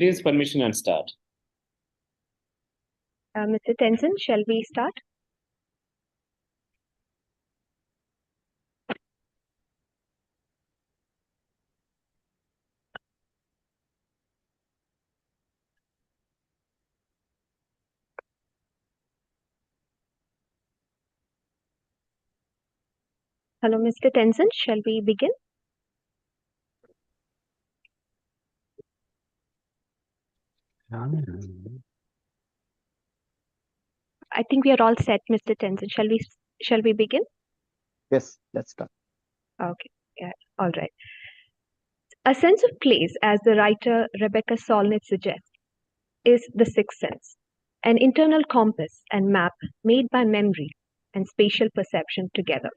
Please permission and start. Mr. Tenzin, shall we start? Hello, Mr. Tenzin, shall we begin? I think we are all set, Mr. Tenzin. Shall we begin? Yes, let's start. Okay, yeah, all right. A sense of place, as the writer Rebecca Solnit suggests, is the sixth sense, an internal compass and map made by memory and spatial perception together.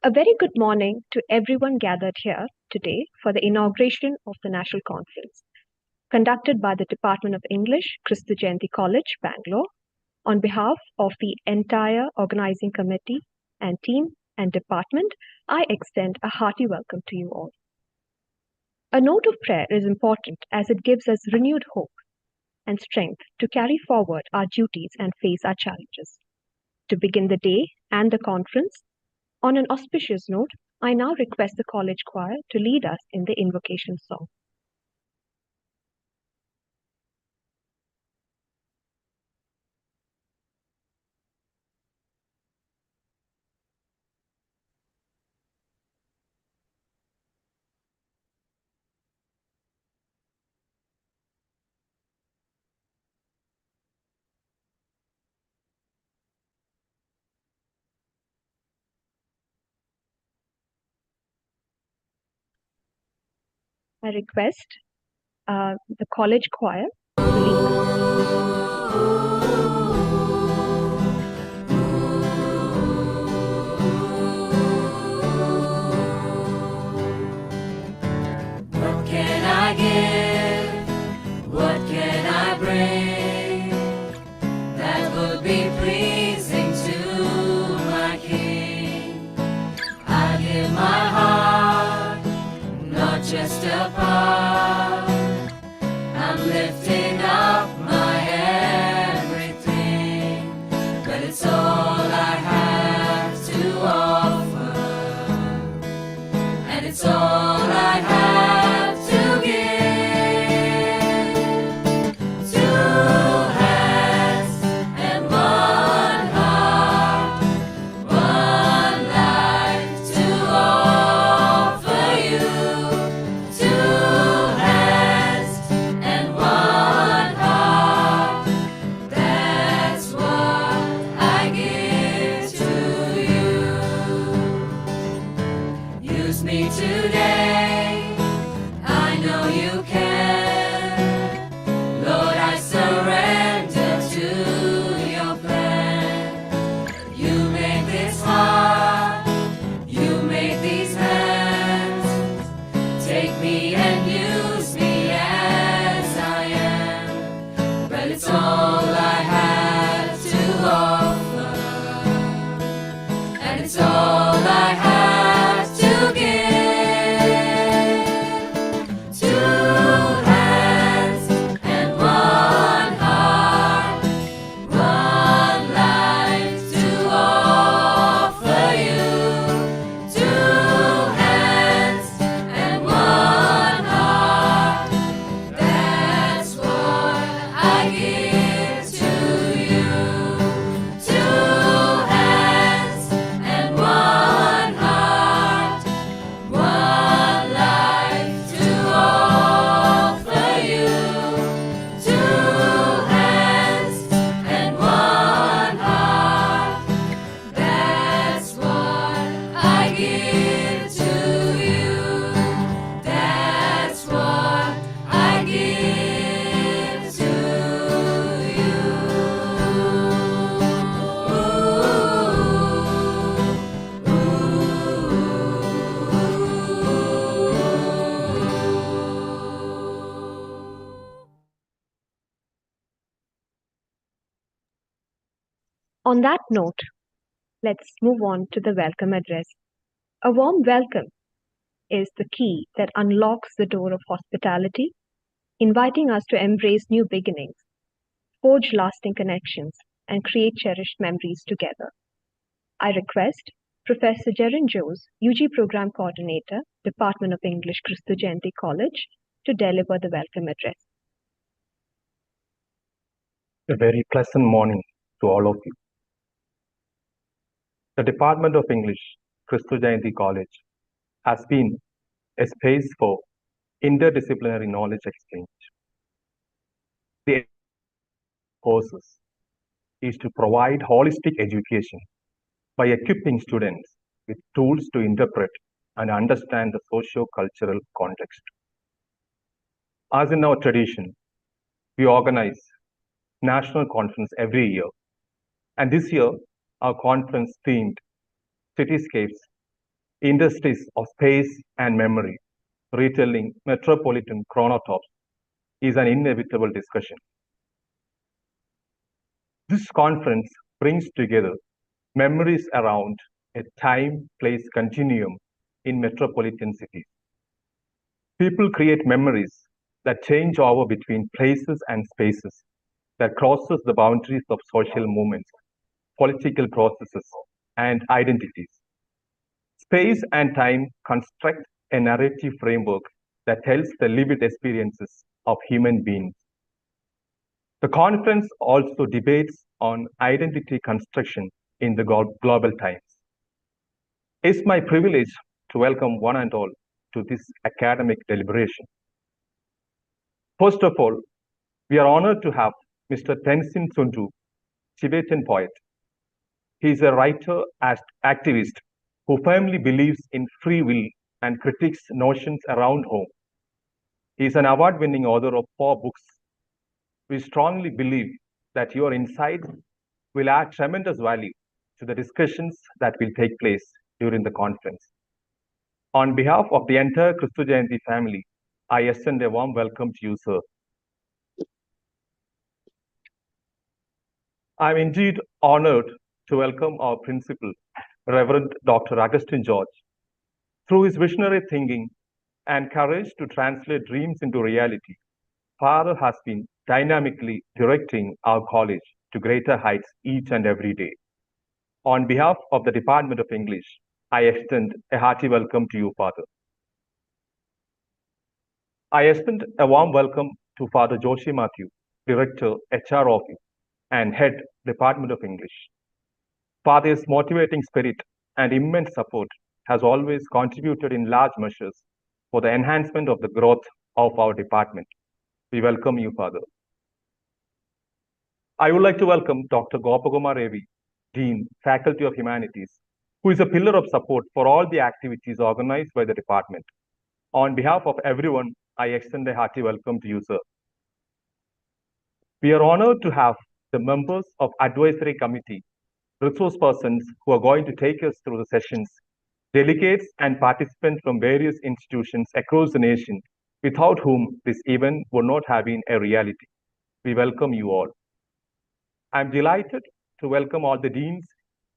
A very good morning to everyone gathered here today for the inauguration of the National Conference, conducted by the Department of English, Kristu Jayanti College, Bangalore, on behalf of the entire organizing committee and team and department. I extend a hearty welcome to you all. A note of prayer is important as it gives us renewed hope and strength to carry forward our duties and face our challenges. To begin the day and the conference, on an auspicious note, I now request the college choir to lead us in the invocation song. I request the college choir to lead. What can I give? What can I bring that would be pleasing to my King? I give my heart, not just a part. I'm lifting up my everything, but it's all I have to offer, and it's all I have to give. Two hands and one heart, one life to offer you. Two hands and one heart, that's what I give to you. Use me today, I know you can. Lord, I surrender to your plan. You made this heart, you made these hands. Take me and use me as I am, but it's all I have to offer, and it's all I have to give. Two hands and one heart, one life to offer you. Two hands and one heart, that's what I give to you. Two hands and one heart, one life to offer you. Two hands and one heart, that's what I give to you. That's what I give to you. On that note, let's move on to the welcome address. A warm welcome is the key that unlocks the door of hospitality inviting us to embrace new beginnings, forge lasting connections, and create cherished memories together. I request Professor Jerin Jose, UG Program Coordinator, Department of English, Kristu Jayanti College, to deliver the welcome address. A very pleasant morning to all of you. The Department of English, Kristu Jayanti College, has been a space for interdisciplinary knowledge exchange. The courses is to provide holistic education by equipping students with tools to interpret and understand the socio-cultural context. As in our tradition, we organize national conference every year. And this year, our conference themed Cityscapes, Interstices of Space and Memory, Retelling Metropolitan Chronotopes is an inevitable discussion. This conference brings together memories around a time-place continuum in metropolitan cities. People create memories that change over between places and spaces, that crosses the boundaries of social movements, political processes, and identities. Space and time construct a narrative framework that tells the lived experiences of human beings. The conference also debates on identity construction in the global times. It's my privilege to welcome one and all to this academic deliberation. First of all, we are honored to have Mr. Tenzin Sundu, Tibetan poet. He is a writer and activist who firmly believes in free will and critiques notions around home. He is an award-winning author of 4 books. We strongly believe that your insights will add tremendous value to the discussions that will take place during the conference. On behalf of the entire Kristu Jayanti family, I extend a warm welcome to you, sir. I am indeed honored to welcome our principal, Reverend Dr. Augustine George. Through his visionary thinking and courage to translate dreams into reality, Father has been dynamically directing our college to greater heights each and every day. On behalf of the Department of English, I extend a hearty welcome to you, Father. I extend a warm welcome to Father Joshi Matthew, Director, HR Office, and Head, Department of English. Father's motivating spirit and immense support has always contributed in large measures for the enhancement of the growth of our department. We welcome you, Father. I would like to welcome Dr. Gopakumar Ravi, Dean, Faculty of Humanities, who is a pillar of support for all the activities organized by the department. On behalf of everyone, I extend a hearty welcome to you, sir. We are honored to have the members of Advisory Committee, resource persons who are going to take us through the sessions, delegates and participants from various institutions across the nation, without whom this event would not have been a reality. We welcome you all. I'm delighted to welcome all the deans,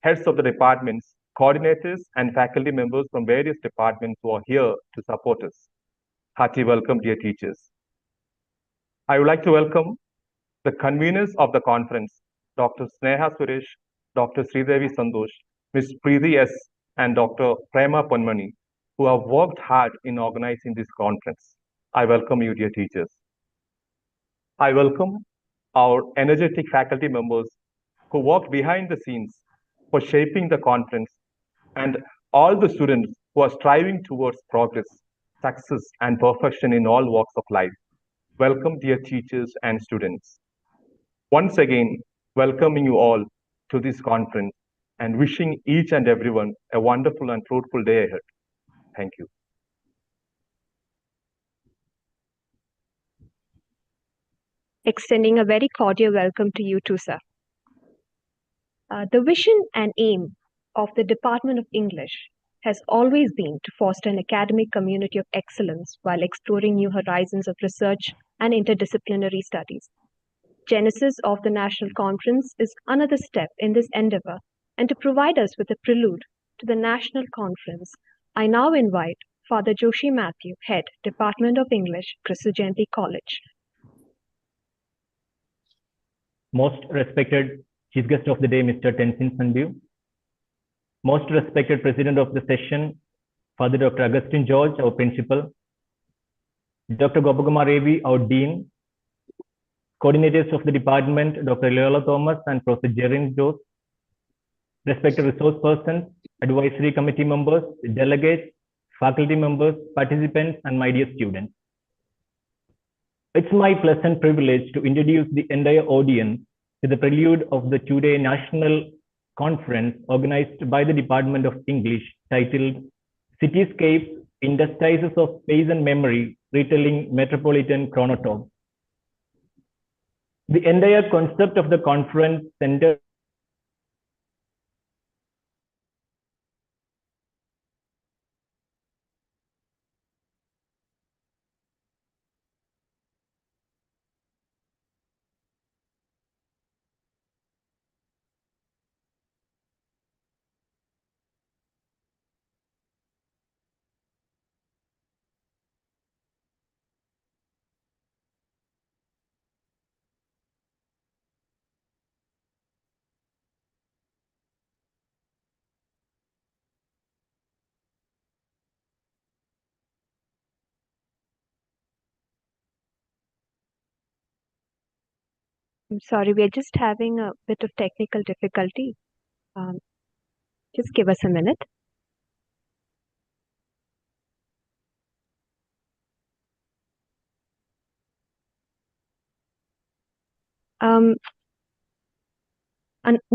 heads of the departments, coordinators, and faculty members from various departments who are here to support us. Hearty welcome, dear teachers. I would like to welcome the conveners of the conference, Dr. Sneha Suresh, Dr. Sridevi Sandosh, Ms. Preeti S., and Dr. Prema Ponmani, who have worked hard in organizing this conference. I welcome you, dear teachers. I welcome our energetic faculty members who work behind the scenes for shaping the conference, and all the students who are striving towards progress, success, and perfection in all walks of life. Welcome, dear teachers and students. Once again, welcoming you all to this conference and wishing each and everyone a wonderful and fruitful day ahead. Thank you. Extending a very cordial welcome to you too, sir. The vision and aim of the Department of English has always been to foster an academic community of excellence while exploring new horizons of research and interdisciplinary studies. Genesis of the National Conference is another step in this endeavor, and to provide us with a prelude to the National Conference, I now invite Father Joshi Matthew, Head, Department of English, Kristu Jayanti College. Most respected Chief Guest of the Day, Mr. Tenzin Sandeep. Most respected President of the session, Father Dr. Augustine George, our Principal. Dr. Gopakumar Ravi, our Dean. Coordinators of the department, Dr. Leola Thomas and Professor Jerin Jose. Respected resource persons, advisory committee members, delegates, faculty members, participants, and my dear students. It's my pleasant privilege to introduce the entire audience to the prelude of the two-day national conference organized by the Department of English titled Cityscapes, Interstices of Space and Memory, Retelling Metropolitan Chronotopes. The entire concept of the conference centered I'm sorry, we are just having a bit of technical difficulty. Just give us a minute. And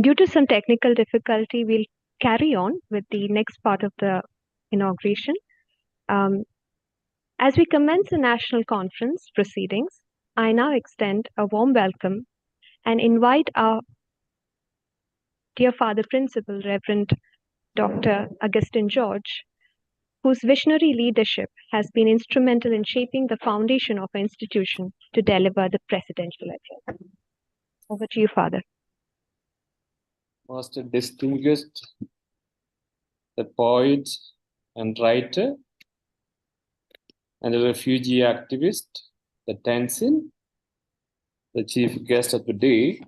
due to some technical difficulty, we'll carry on with the next part of the inauguration. As we commence the national conference proceedings, I now extend a warm welcome and invite our dear Father Principal, Reverend Dr. Augustine George, whose visionary leadership has been instrumental in shaping the foundation of our institution, to deliver the presidential address. Over to you, Father. Most distinguished, the poet and writer, and a refugee activist, the Tenzin, the chief guest of the day,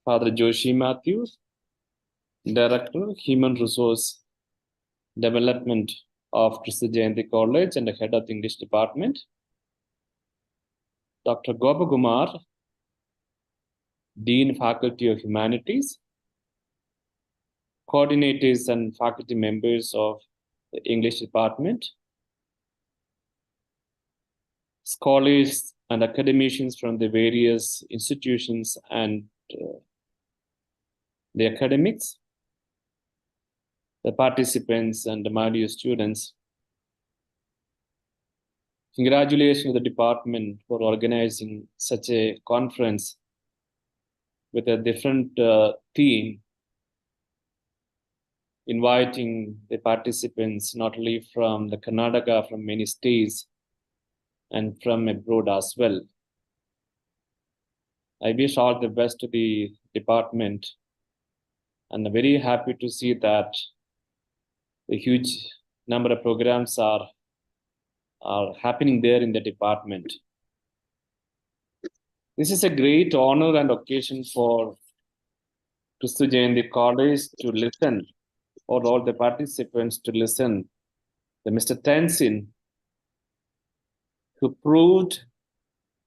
Father Joshi Matthews, Director, Human Resource Development of Kristu Jayanti College and the Head of the English Department, Dr. Gopakumar, Dean, Faculty of Humanities, coordinators and faculty members of the English Department, scholars and academicians from the various institutions and the academics, the participants and the my dear students. Congratulations to the department for organizing such a conference with a different theme, inviting the participants not only from the Karnataka, from many states and from abroad as well. I wish all the best to the department, and I'm very happy to see that a huge number of programs are happening there in the department. This is a great honor and occasion for Kristu Jayanti College to listen, or all the participants to listen, to Mr. Tenzin, who proved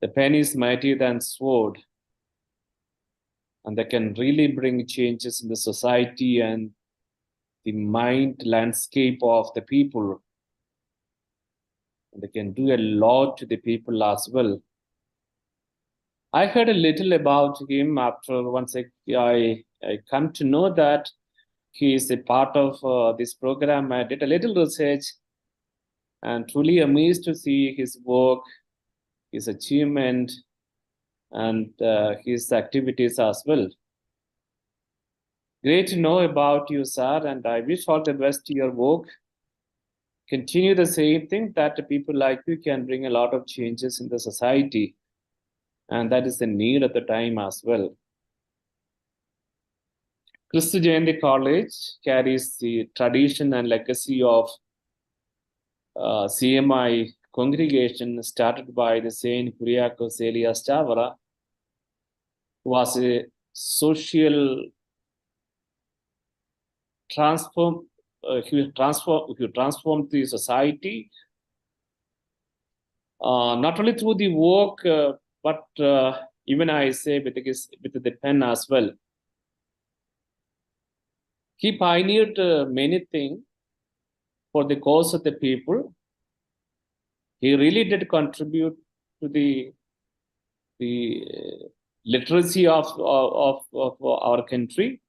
the pen is mightier than sword, and they can really bring changes in the society and the mind landscape of the people. They can do a lot to the people as well. I heard a little about him after once I come to know that he is a part of this program. I did a little research and truly amazed to see his work, his achievement, and his activities as well. Great to know about you, sir, and I wish all the best to your work. Continue the same thing, that people like you can bring a lot of changes in the society, and that is the need at the time as well. Kristu Jayanti College carries the tradition and legacy of CMI congregation started by the Saint Kuriakos Elias Chavara, who was a social he transformed the society, not only through the work, but even I say with the pen as well. He pioneered many things for the cause of the people. He really did contribute to the literacy of our country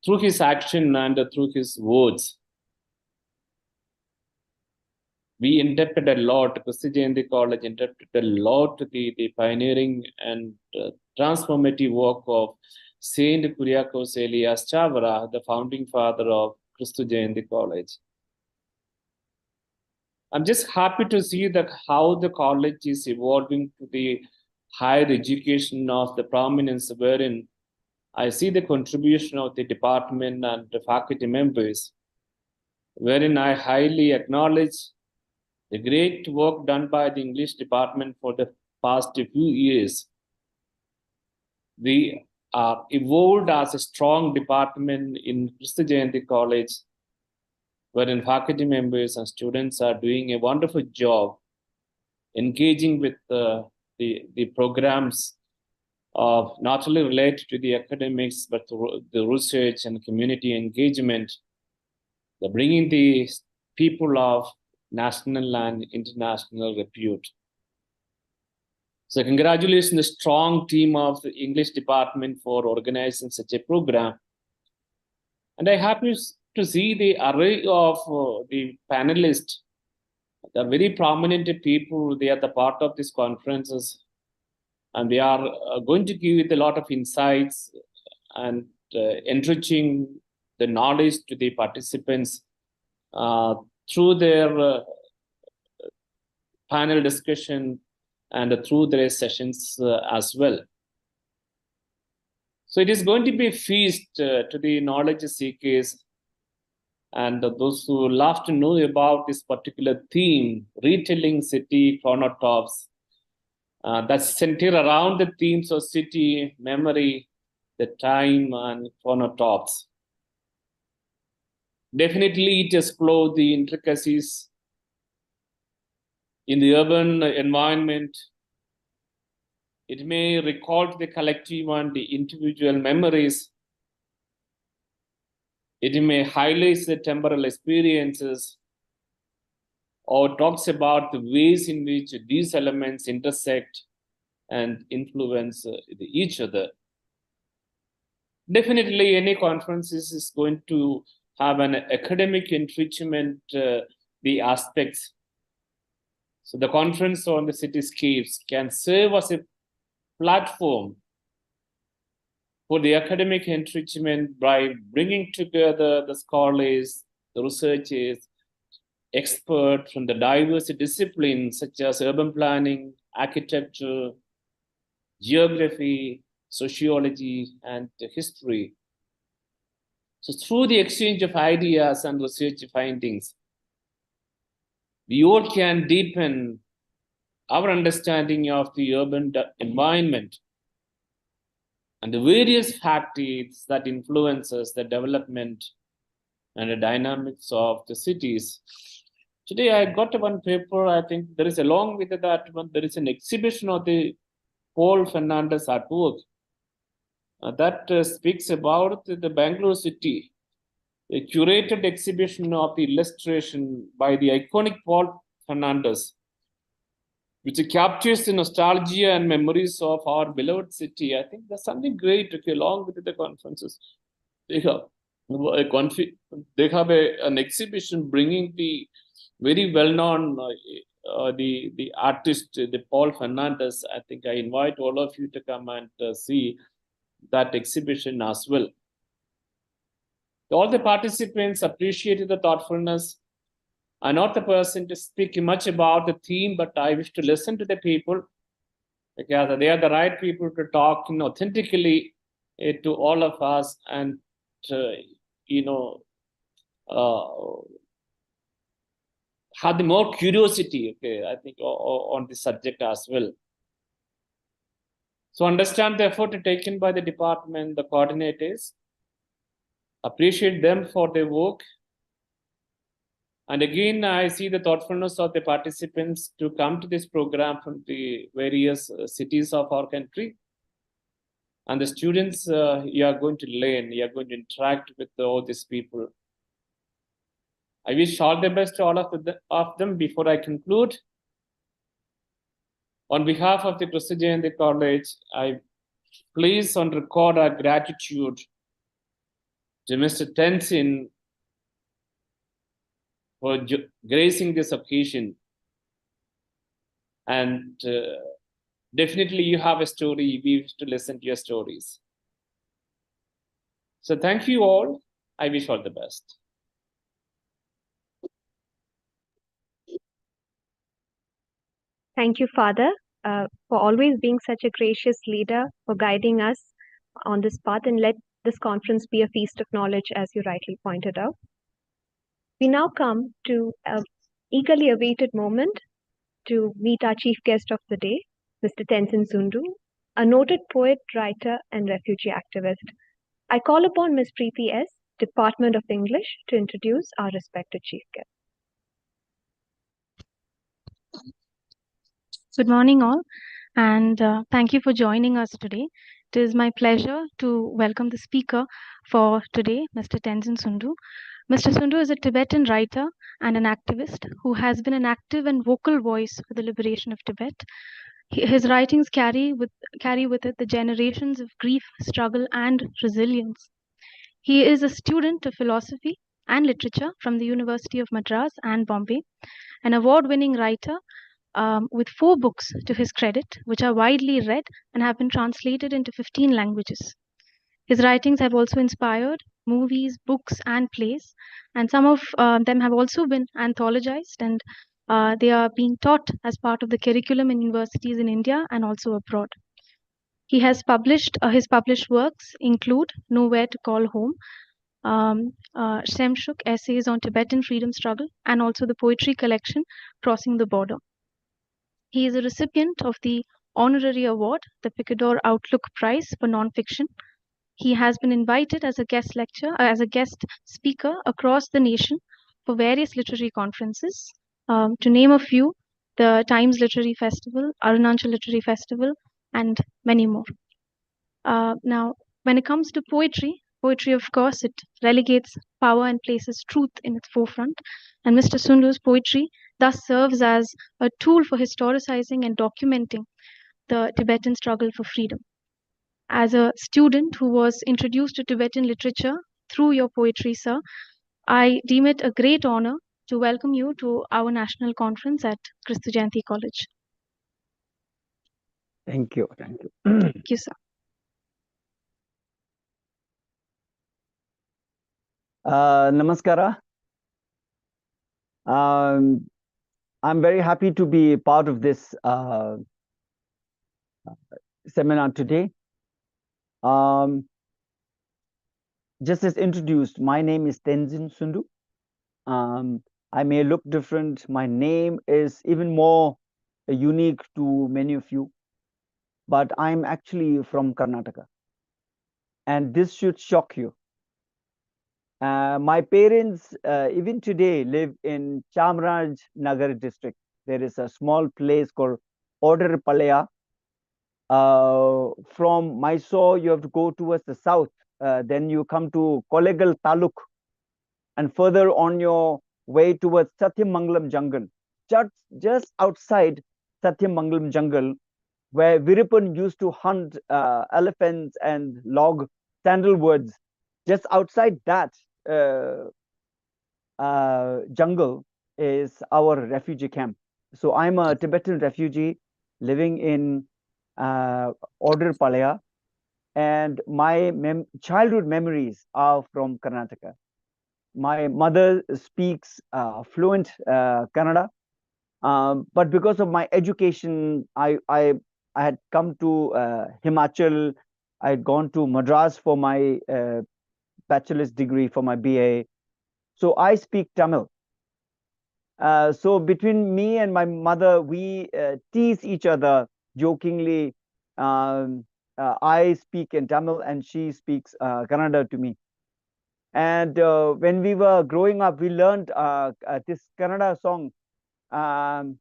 through his action and through his words. We indebted a lot, Kristu Jayanti College indebted a lot to the pioneering and transformative work of Saint Kuriakos Elias Chavara, the founding father of Kristu Jayanti College. I'm just happy to see that how the college is evolving to the higher education of the prominence, wherein I see the contribution of the department and the faculty members, wherein I highly acknowledge the great work done by the English department for the past few years. We are evolved as a strong department in Kristu Jayanti College, wherein faculty members and students are doing a wonderful job engaging with the programs of not only related to the academics, but the research and community engagement, the bringing the people of national and international repute. So congratulations to the strong team of the English department for organizing such a program. And I'm happy to see the array of the panelists. They're very prominent people. They are the part of these conferences. And they are going to give a lot of insights and enriching the knowledge to the participants through their panel discussion and through their sessions as well. So it is going to be a feast to the knowledge seekers and those who love to know about this particular theme, retelling city chronotopes, that's centered around the themes of city, memory, the time, and chronotopes. Definitely, it explores the intricacies in the urban environment. It may recall the collective and the individual memories. It may highlight the temporal experiences or talks about the ways in which these elements intersect and influence each other. Definitely, any conference is going to have an academic enrichment, the aspects. So the conference on the cityscapes can serve as a platform for the academic enrichment by bringing together the scholars, the researchers, experts from the diverse disciplines such as urban planning, architecture, geography, sociology, and history. So through the exchange of ideas and research findings, we all can deepen our understanding of the urban environment and the various factors that influences the development and the dynamics of the cities. Today I got one paper. I think there is, along with that one, there is an exhibition of the Paul Fernandez artwork that speaks about the Bengaluru city, a curated exhibition of the illustration by the iconic Paul Fernandez, which captures the nostalgia and memories of our beloved city. I think there's something great along with the conferences. They have an exhibition bringing the very well-known the artist, the Paul Fernandez. I think I invite all of you to come and see that exhibition as well. All the participants appreciated the thoughtfulness. I'm not the person to speak much about the theme, but I wish to listen to the people because they are the right people to talk authentically to all of us, and you know, have the more curiosity, okay, I think, on the subject as well. So understand the effort taken by the department, the coordinators, appreciate them for their work. And again, I see the thoughtfulness of the participants to come to this program from the various cities of our country. And the students, you are going to learn, you are going to interact with all these people. I wish all the best to all of them. Before I conclude, on behalf of the Kristu Jayanti College, I place on record our gratitude to Mr. Tenzin for gracing this occasion. And definitely you have a story. We wish to listen to your stories. So thank you all. I wish all the best. Thank you, Father, for always being such a gracious leader, for guiding us on this path, and let this conference be a feast of knowledge, as you rightly pointed out. We now come to an eagerly awaited moment to meet our chief guest of the day, Mr. Tenzin Sundu, a noted poet, writer, and refugee activist. I call upon Ms. Preeti S., Department of English, to introduce our respected chief guest. Good morning, all, and thank you for joining us today. It is my pleasure to welcome the speaker for today, Mr. Tenzin Sundu. Mr. Sundu is a Tibetan writer and an activist who has been an active and vocal voice for the liberation of Tibet. His writings carry with it the generations of grief, struggle, and resilience. He is a student of philosophy and literature from the University of Madras and Bombay, an award-winning writer with 4 books to his credit, which are widely read and have been translated into 15 languages. His writings have also inspired movies, books, and plays, and some of them have also been anthologized, and they are being taught as part of the curriculum in universities in India and also abroad. He has published, his published works include Nowhere to Call Home, Semshuk, Essays on Tibetan Freedom Struggle, and also the poetry collection Crossing the Border. He is a recipient of the honorary award, the Picador Outlook Prize for Nonfiction. He has been invited as a guest speaker across the nation for various literary conferences. To name a few, the Times Literary Festival, Arunachal Literary Festival, and many more. Now, when it comes to poetry, of course, it relegates power and places truth in its forefront. And Mr. Sundu's poetry thus serves as a tool for historicizing and documenting the Tibetan struggle for freedom. As a student who was introduced to Tibetan literature through your poetry, sir, I deem it a great honor to welcome you to our national conference at Kristu Jayanti College. Thank you. Thank you. Thank you, sir. Namaskara. I'm very happy to be part of this seminar today. Just as introduced, my name is Tenzin Sundu. I may look different. My name is even more unique to many of you, but I'm actually from Karnataka. And this should shock you. My parents, even today, live in Chamraj Nagar district. There is a small place called Order-Palaya. From Mysore, you have to go towards the south. Then you come to Kollegal Taluk. And further on your way towards Satyamangalam jungle. Just outside Satyamangalam jungle, where Viripan used to hunt elephants and log sandalwoods. Just outside that jungle is our refugee camp. So I'm a Tibetan refugee living in Order-Palaya, and my childhood memories are from Karnataka. My mother speaks fluent Kannada, but because of my education, I had come to Himachal I had gone to Madras for my bachelor's degree, for my BA. So I speak Tamil. So between me and my mother, we tease each other jokingly. I speak in Tamil and she speaks Kannada to me. And when we were growing up, we learned this Kannada song, Anne,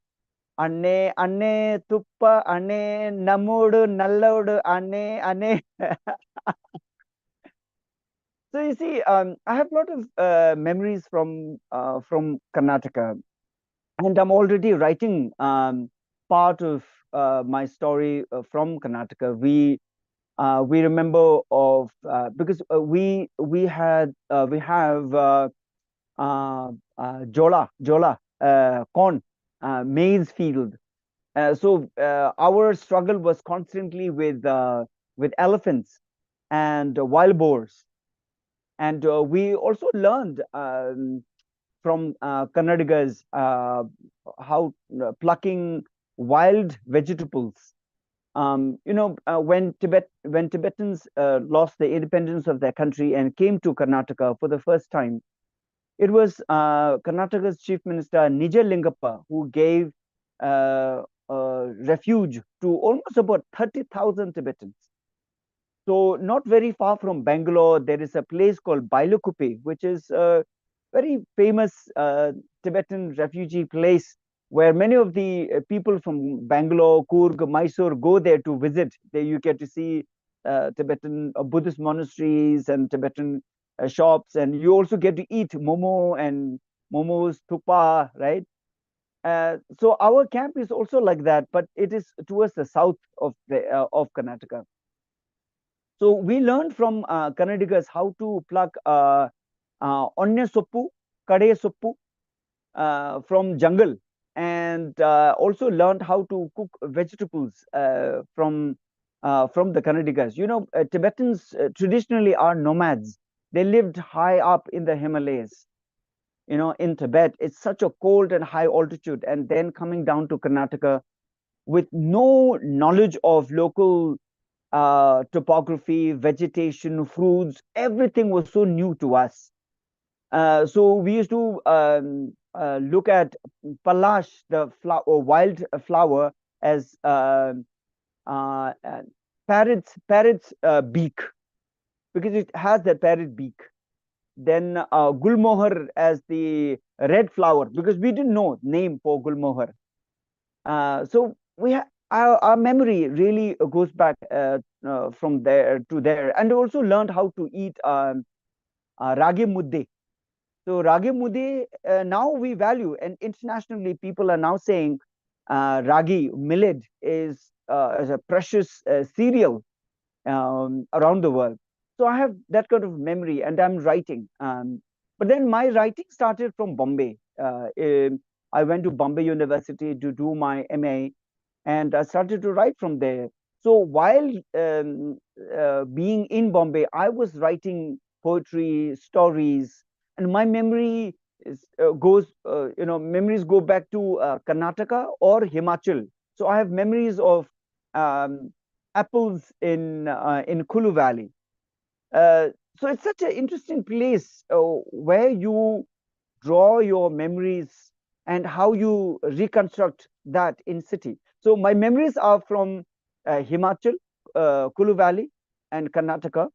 Anne, Tuppa, Anne, Namudu, Nallodu, Anne, Anne. So you see, I have a lot of memories from Karnataka, and I'm already writing part of my story from Karnataka. We remember of because we have jola corn, maize field. So our struggle was constantly with elephants and wild boars, and we also learned from Kannadigas how plucking wild vegetables. When Tibetans lost the independence of their country and came to Karnataka for the first time, it was Karnataka's Chief Minister Nija Lingappa who gave refuge to almost about 30,000 Tibetans. So not very far from Bangalore, there is a place called Bailukuppe, which is a very famous Tibetan refugee place where many of the people from Bangalore, Coorg, Mysore go there to visit. There you get to see Tibetan Buddhist monasteries and Tibetan shops, and you also get to eat momo and momos, tupa, right? So our camp is also like that, but it is towards the south of Karnataka. So we learned from Kannadigas how to pluck onne soppu, kade soppu from jungle, and also learned how to cook vegetables from the Kannadigas. Tibetans traditionally are nomads. They lived high up in the Himalayas. In Tibet, it's such a cold and high altitude, and then coming down to Karnataka with no knowledge of local topography, vegetation, fruits, everything was so new to us. So we used to look at palash, the wild flower, as parrot's beak, because it has that parrot beak. Then gulmohar as the red flower, because we didn't know name for gulmohar. So our memory really goes back from there to there, and also learned how to eat ragi mudde. So ragi mudde now we value, and internationally people are now saying ragi millet is a precious cereal around the world. So I have that kind of memory, and I'm writing. But then my writing started from Bombay. I went to Bombay University to do my MA, and I started to write from there. So while being in Bombay, I was writing poetry, stories, and my memory memories go back to Karnataka or Himachal. So I have memories of apples in Kulu Valley. So it's such an interesting place where you draw your memories and how you reconstruct that in city. So my memories are from Himachal, Kulu Valley, and Karnataka.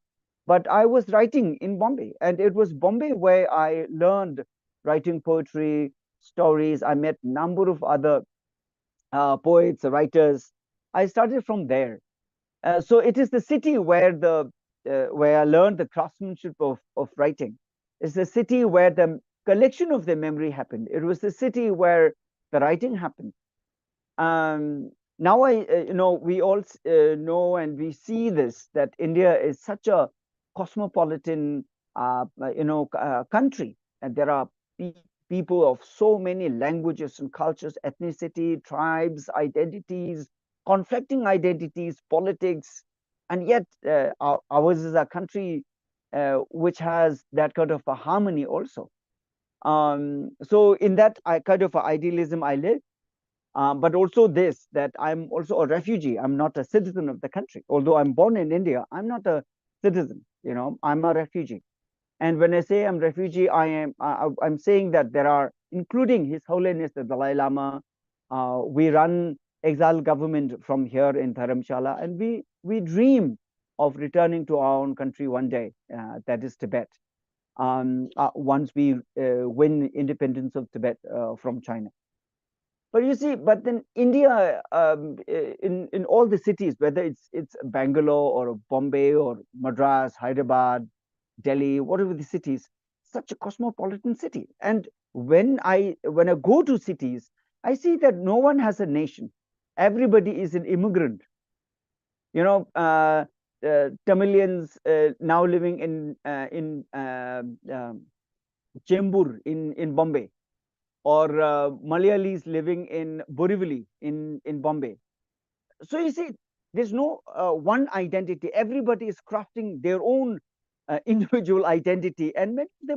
But I was writing in Bombay, and it was Bombay where I learned writing poetry, stories. I met a number of other poets, writers. I started from there. So it is the city where I learned the craftsmanship of writing. It's the city where the collection of the memory happened. It was the city where the writing happened. Now we all know and we see this, that India is such a cosmopolitan country, and there are people of so many languages and cultures, ethnicity, tribes, identities, conflicting identities, politics, and yet ours is a country which has that kind of a harmony also. So in that kind of idealism I live. but also this, that I'm also a refugee. I'm not a citizen of the country. Although I'm born in India, I'm not a citizen. I'm a refugee. And when I say I'm refugee, I'm saying that there are, including His Holiness the Dalai Lama, we run exile government from here in Dharamshala, and we dream of returning to our own country one day, that is Tibet, once we win independence of Tibet from China. But you see, but then India, in all the cities, whether it's Bangalore or Bombay or Madras, Hyderabad, Delhi, whatever the cities, such a cosmopolitan city. And when I go to cities, I see that no one has a nation. Everybody is an immigrant. Tamilians now living in Chembur in Bombay, or Malayalis living in Borivali in Bombay. So you see, there's no one identity. Everybody is crafting their own individual identity, and many of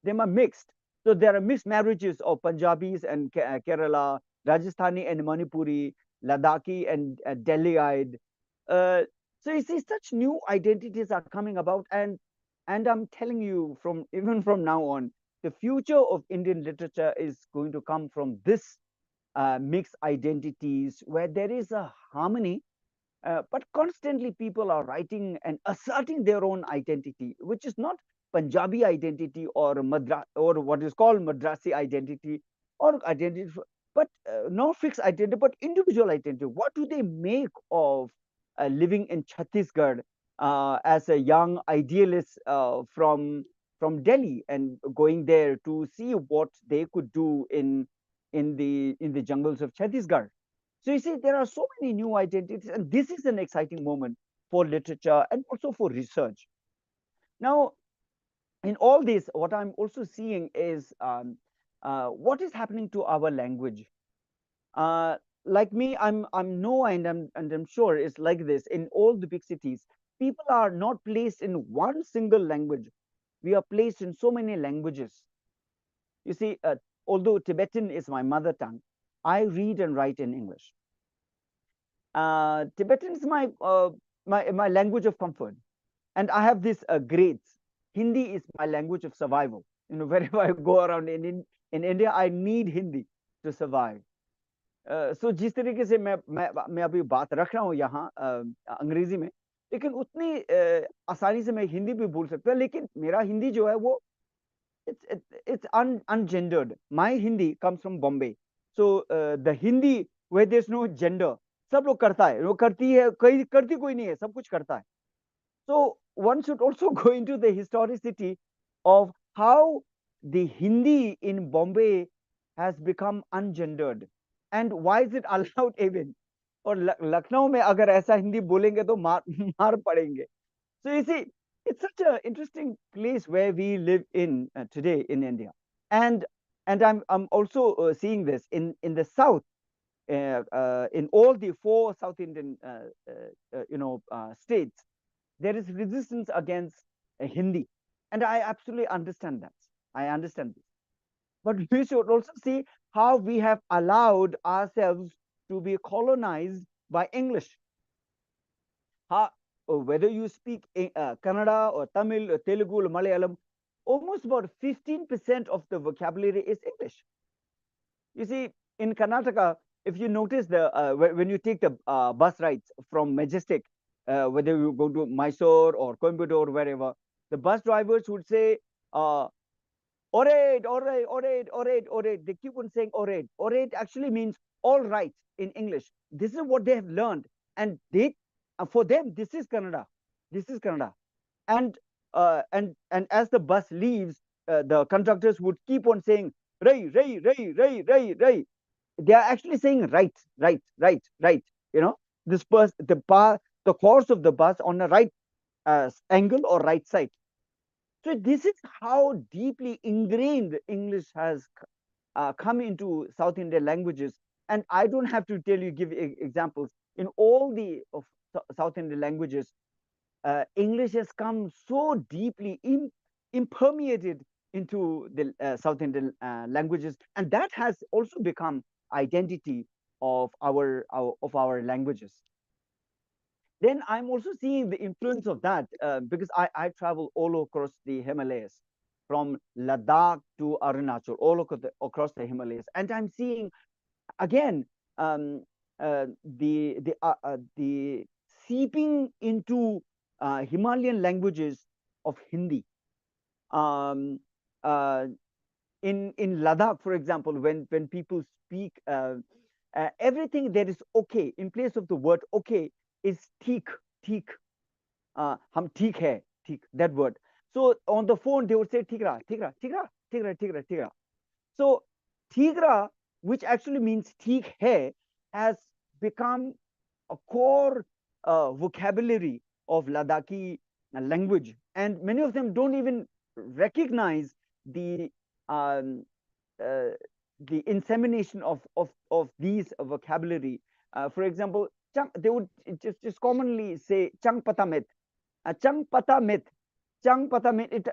them are mixed. So there are mixed marriages of Punjabis and Kerala, Rajasthani and Manipuri, Ladakhi and Delhiite. So you see, such new identities are coming about, and I'm telling you, even from now on, the future of Indian literature is going to come from this mixed identities, where there is a harmony, but constantly people are writing and asserting their own identity, which is not Punjabi identity or what is called Madrasi identity, or identity, but no fixed identity, but individual identity. What do they make of living in Chhattisgarh as a young idealist from Delhi, and going there to see what they could do in the jungles of Chhattisgarh? So you see, there are so many new identities, and this is an exciting moment for literature and also for research. Now, in all this, what I'm also seeing is what is happening to our language. Like me, I'm I'm sure it's like this in all the big cities. People are not placed in one single language. We are placed in so many languages. You see, although Tibetan is my mother tongue, I read and write in English. Tibetan is my language of comfort, and I have this grades. Hindi is my language of survival. Wherever I go around in India, I need Hindi to survive. So जिस तरीके से मैं अभी बात रख रहा हूँ यहाँ अंग्रेजी में, लेकिन उतनी आसानी से मैं हिंदी भी बोल सकता हूँ, लेकिन मेरा हिंदी जो है वो it's ungendered. My Hindi comes from Bombay, so the Hindi where there's no gender, सब लोग करता है, वो करती है, करती कोई नहीं है, सब कुछ करता है. So one should also go into the historicity of how the Hindi in Bombay has become ungendered, and why is it allowed even? और लखनऊ में अगर ऐसा हिंदी बोलेंगे तो मार पड़ेंगे. So you see, it's such an interesting place where we live in today in India, and I'm also seeing this in the south, in all the 4 South Indian states. There is resistance against Hindi, and I absolutely understand that. I understand this, but we should also see how we have allowed ourselves to be colonized by English. Whether you speak Kannada or Tamil or Telugu or Malayalam, almost about 15% of the vocabulary is English. You see, in Karnataka, if you notice when you take the bus rides from Majestic, whether you go to Mysore or Coimbatore or wherever, the bus drivers would say, "Alright, alright, alright, alright, alright." They keep on saying "alright." "Alright" actually means all right in English. This is what they have learned, and for them, this is Kannada. This is Kannada. And as the bus leaves, the conductors would keep on saying "Rai, rai, rai, rai, rai, rai." They are actually saying right, right, right, right. This bus, the course of the bus on the right angle or right side. So this is how deeply ingrained English has come into South Indian languages. And I don't have to tell you, give examples. In all the South Indian languages, English has come so deeply impermeated into the South Indian languages, and that has also become identity of our languages. Then I'm also seeing the influence of that because I travel all across the Himalayas, from Ladakh to Arunachal, all across the Himalayas, and I'm seeing again the seeping into Himalayan languages of Hindi. In Ladakh, for example, when people speak, everything that is okay in place of the word okay is theek. Hum theek hai, theek, that word. So on the phone they would say tigra. So tigra, which actually means theek hai, has become a core vocabulary of Ladakhi language, and many of them don't even recognize the insemination of these vocabulary. For example, they would just commonly say chang pata met. Chang pata met.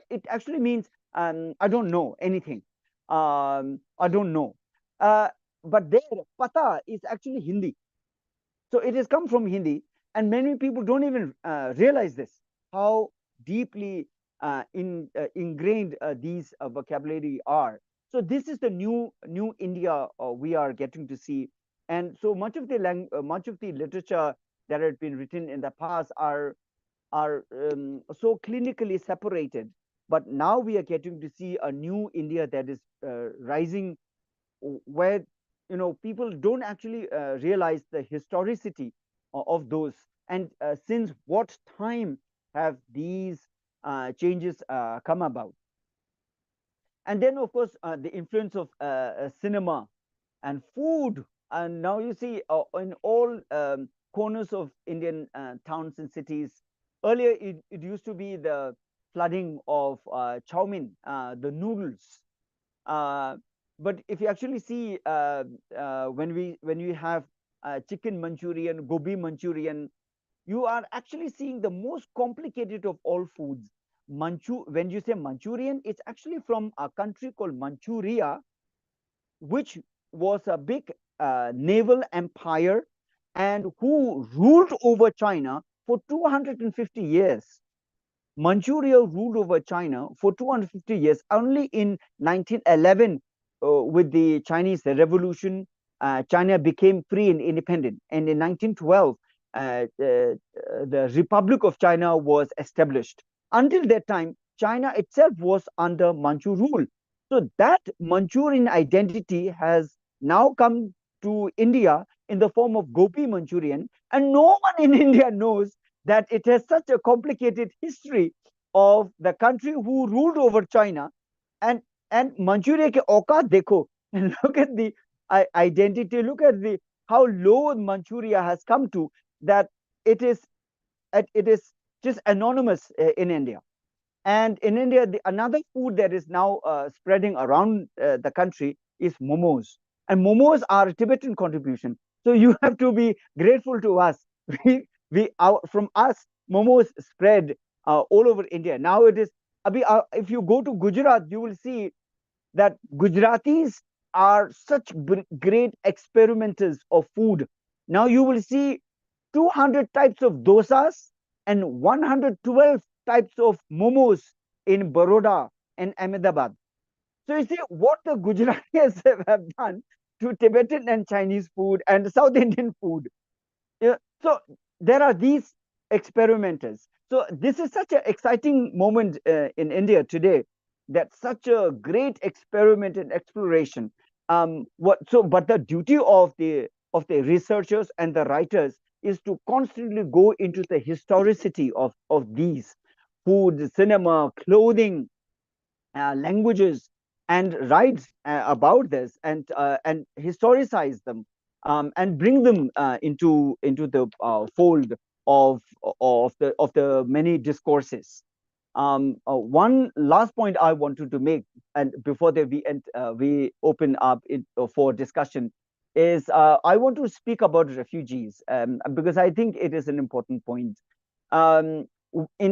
It actually means I don't know anything. I don't know. But there, pata is actually Hindi. So it has come from Hindi, and many people don't even realize this, how deeply ingrained these vocabulary are. So this is the new India we are getting to see, and so much of the literature that had been written in the past are so clinically separated. But now we are getting to see a new India that is rising, where people don't actually realize the historicity of those, and since what time have these changes come about. And then of course the influence of cinema and food, and now you see in all corners of Indian towns and cities. Earlier it used to be the flooding of chow mein, the noodles. But if you actually see when you have chicken Manchurian, gobi Manchurian, you are actually seeing the most complicated of all foods. When you say Manchurian, it's actually from a country called Manchuria, which was a big naval empire and who ruled over China for 250 years. Manchuria ruled over China for 250 years. Only in 1911, with the Chinese Revolution, China became free and independent. And in 1912, the Republic of China was established. Until that time, China itself was under Manchu rule. So that Manchurian identity has now come to India in the form of Gopi Manchurian, and no one in India knows that it has such a complicated history of the country who ruled over China. And Manchuria ke auqat dekho, and look at the identity, look at the how low Manchuria has come to, that it is just anonymous in India. And in India, another food that is now spreading around the country is momos. And momos are a Tibetan contribution. So you have to be grateful to us. From us, momos spread all over India. Now it is, if you go to Gujarat, you will see that Gujaratis are such great experimenters of food. Now you will see 200 types of dosas and 112 types of momos in Baroda and Ahmedabad. So you see what the Gujaratis have done to Tibetan and Chinese food and South Indian food. So there are these experimenters. So this is such an exciting moment in India today, that such a great experiment and exploration. But the duty of the researchers and the writers is to constantly go into the historicity of these food, cinema, clothing, languages, and write about this, and historicize them, and bring them into the fold of the many discourses. One last point I wanted to make, and before we open up for discussion, is I want to speak about refugees, because I think it is an important point. In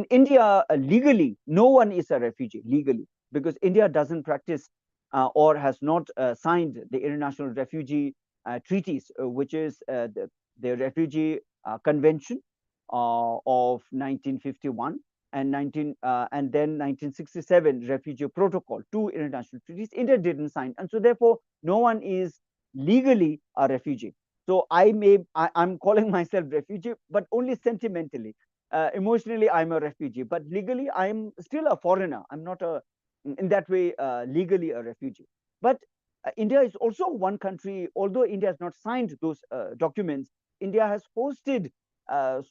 India, legally, no one is a refugee legally, because India doesn't practice or has not signed the International Refugee treaties, which is the Refugee Convention of 1951 and then 1967 Refugee Protocol, two international treaties. India didn't sign, and so therefore no one is legally a refugee. So I'm calling myself refugee, but only sentimentally. Emotionally, I'm a refugee, but legally, I'm still a foreigner. I'm not in that way, legally a refugee. But India is also one country, although India has not signed those documents, India has hosted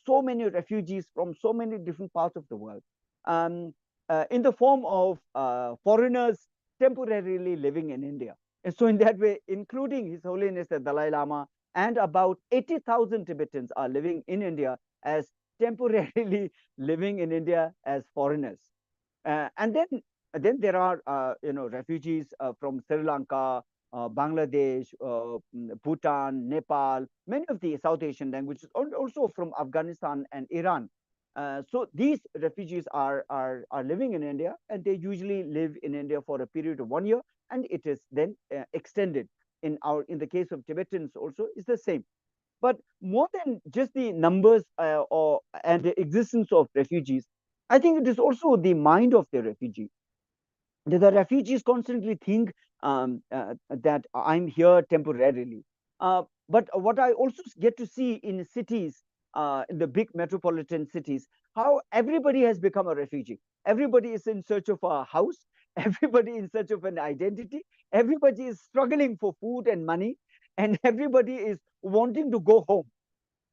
so many refugees from so many different parts of the world, in the form of foreigners temporarily living in India. And so in that way, including His Holiness the Dalai Lama, and about 80,000 Tibetans are living in India as temporarily living in India as foreigners. And then there are refugees from Sri Lanka, Bangladesh, Bhutan, Nepal, many of the South Asian languages, also from Afghanistan and Iran. So these refugees are living in India, and they usually live in India for a period of 1 year, and it is then extended. In the case of Tibetans also is the same. But more than just the numbers and the existence of refugees, I think it is also the mind of the refugee. The refugees constantly think that I'm here temporarily. But what I also get to see in cities, in the big metropolitan cities, how everybody has become a refugee. Everybody is in search of a house. Everybody in search of an identity. Everybody is struggling for food and money, and everybody is wanting to go home.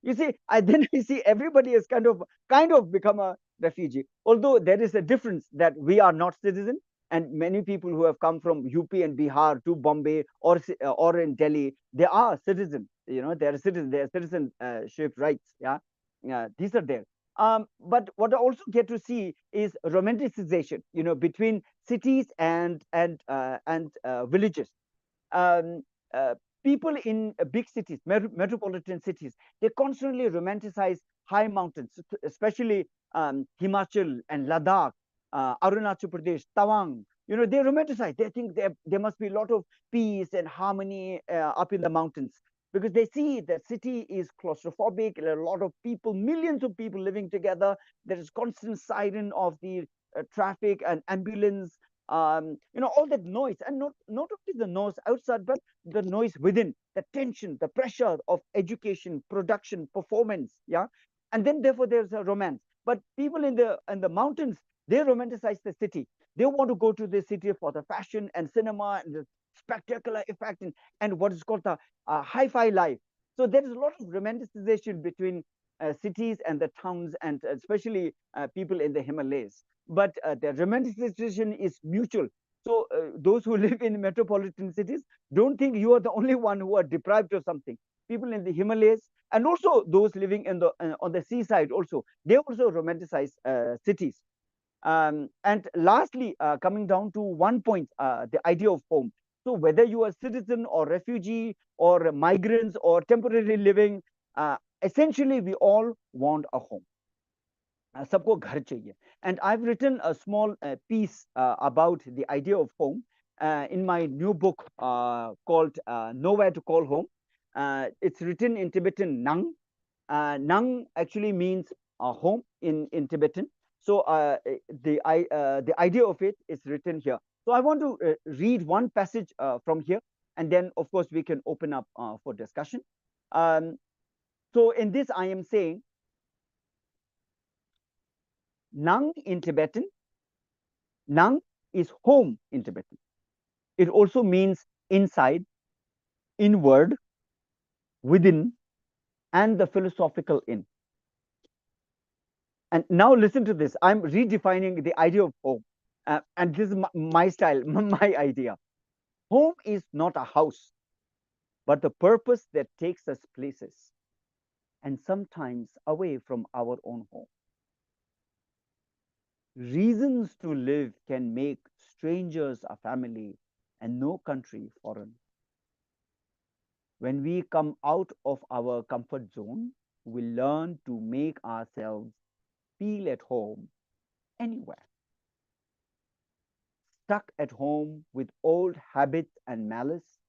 You see, I see everybody has kind of become a refugee. Although there is a difference that we are not citizens, and many people who have come from UP and Bihar to Bombay or in Delhi, they are citizens. They are citizens. They are citizenship rights. Yeah, these are there. But what I also get to see is romanticization. Between cities and villages. Um, uh, People in big cities, metropolitan cities, they constantly romanticize high mountains, especially Himachal and Ladakh, Arunachal Pradesh, Tawang. They romanticize. They think there must be a lot of peace and harmony up in the mountains, because they see the city is claustrophobic. There are a lot of people, millions of people living together. There is constant siren of the traffic and ambulance, all that noise, and not only the noise outside, but the noise within, the tension, the pressure of education, production, performance. Yeah. And then therefore there's a romance. But people in the mountains, they romanticize the city. They want to go to the city for the fashion and cinema and the spectacular effect, and what is called the hi-fi life. So there is a lot of romanticization between cities and the towns, and especially people in the Himalayas. But the romanticization is mutual. So those who live in metropolitan cities, don't think you are the only one who are deprived of something. People in the Himalayas, and also those living in the on the seaside, also they also romanticize cities. And lastly, coming down to one point, the idea of home. So whether you are citizen or refugee or migrants or temporarily living, essentially we all want a home. सबको घर चाहिए. And I've written a small piece about the idea of home in my new book called Nowhere to Call Home. It's written in Tibetan Nang. Nang actually means home in Tibetan. So the idea of it is written here. So I want to read one passage from here, and then of course we can open up for discussion. So in this I am saying, Nang in Tibetan, Nang is home in Tibetan. It also means inside, inward, within, and the philosophical in. And now listen to this. I'm redefining the idea of home. And this is my style, my idea. Home is not a house, but the purpose that takes us places, and sometimes away from our own home. Reasons to live can make strangers a family and no country foreign. When we come out of our comfort zone, we learn to make ourselves feel at home anywhere. Stuck at home with old habits and malice,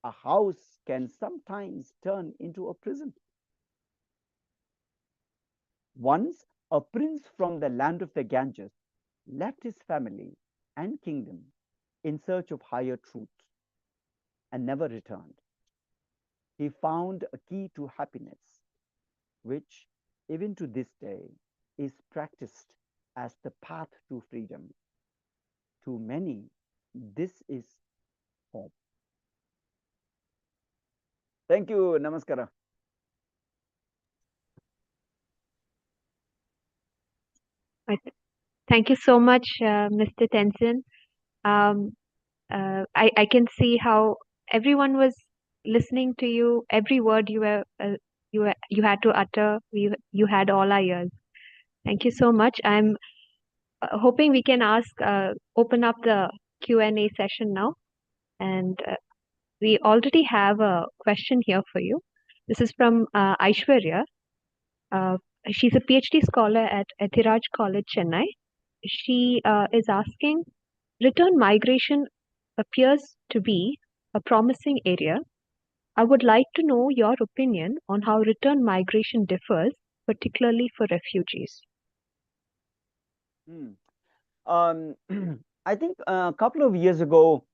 a house can sometimes turn into a prison. Once, a prince from the land of the Ganges left his family and kingdom in search of higher truth and never returned. He found a key to happiness, which, even to this day, is practiced as the path to freedom. To many, this is home. Thank you. Namaskara. Thank you so much, Mr. Tenzin. I can see how everyone was listening to you. Every word you had to utter, you had all our ears. Thank you so much. I'm hoping we can open up the Q&A session now. And we already have a question here for you. This is from Aishwarya. She's a PhD scholar at Ethiraj College, Chennai. She is asking, return migration appears to be a promising area. I would like to know your opinion on how return migration differs, particularly for refugees. I think a couple of years ago,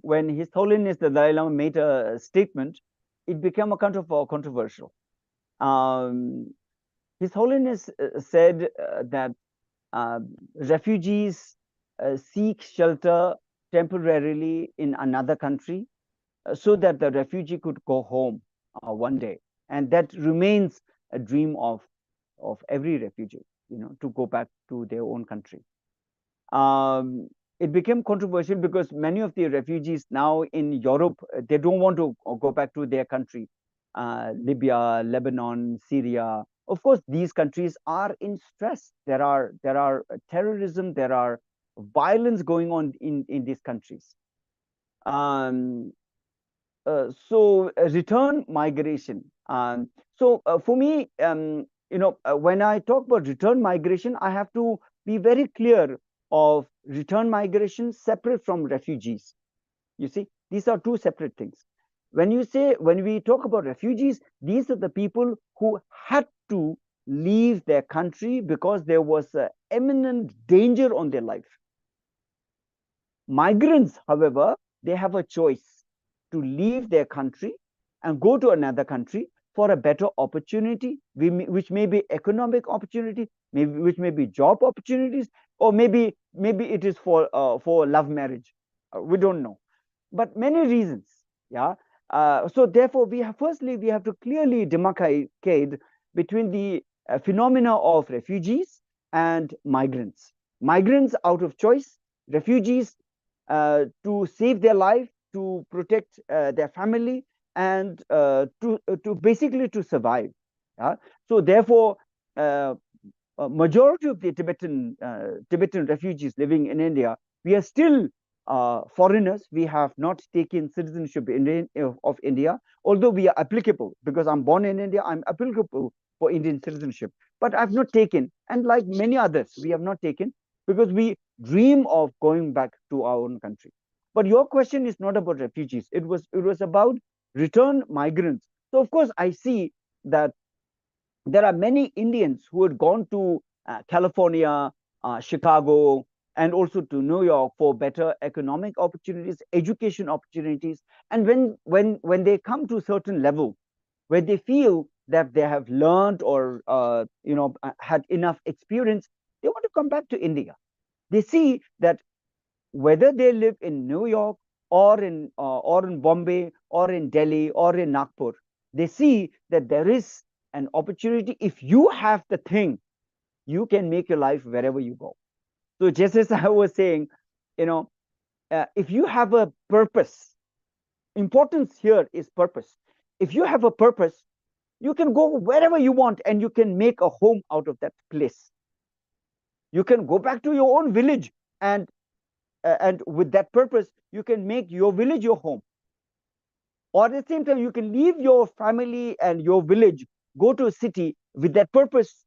when His Holiness the Dalai Lama made a statement, it became a kind of controversial. His Holiness said that refugees seek shelter temporarily in another country so that the refugee could go home one day. And that remains a dream of every refugee, to go back to their own country. It became controversial because many of the refugees now in Europe, they don't want to go back to their country. Libya, Lebanon, Syria. Of course, these countries are in stress. There are terrorism, there are violence going on in these countries. So return migration. For me, when I talk about return migration, I have to be very clear of return migration separate from refugees. You see, these are two separate things. When we talk about refugees, these are the people who had to leave their country because there was an imminent danger on their life. Migrants, however, they have a choice to leave their country and go to another country for a better opportunity, which may be economic opportunity, which may be job opportunities, or maybe it is for love marriage. We don't know, but many reasons. Yeah. So therefore, we have to clearly demarcate between the phenomena of refugees and migrants. Migrants out of choice, refugees to save their life, to protect their family, and to basically to survive. So therefore, a majority of the Tibetan refugees living in India, we are still foreigners. We have not taken citizenship of India, although we are applicable, because I'm born in India, I'm applicable for Indian citizenship, but I've not taken, and like many others, we have not taken because we dream of going back to our own country. But your question is not about refugees. It was about return migrants. So of course, I see that there are many Indians who had gone to California, Chicago, and also to New York for better economic opportunities, education opportunities. And when they come to a certain level where they feel that they have learned or had enough experience, they want to come back to India. They see that whether they live in New York or in Bombay or in Delhi or in Nagpur, they see that there is an opportunity. If you have the thing, you can make your life wherever you go. So just as I was saying, if you have a purpose, importance here is purpose. If you have a purpose, you can go wherever you want and you can make a home out of that place. You can go back to your own village and with that purpose, you can make your village your home. Or at the same time, you can leave your family and your village, go to a city with that purpose.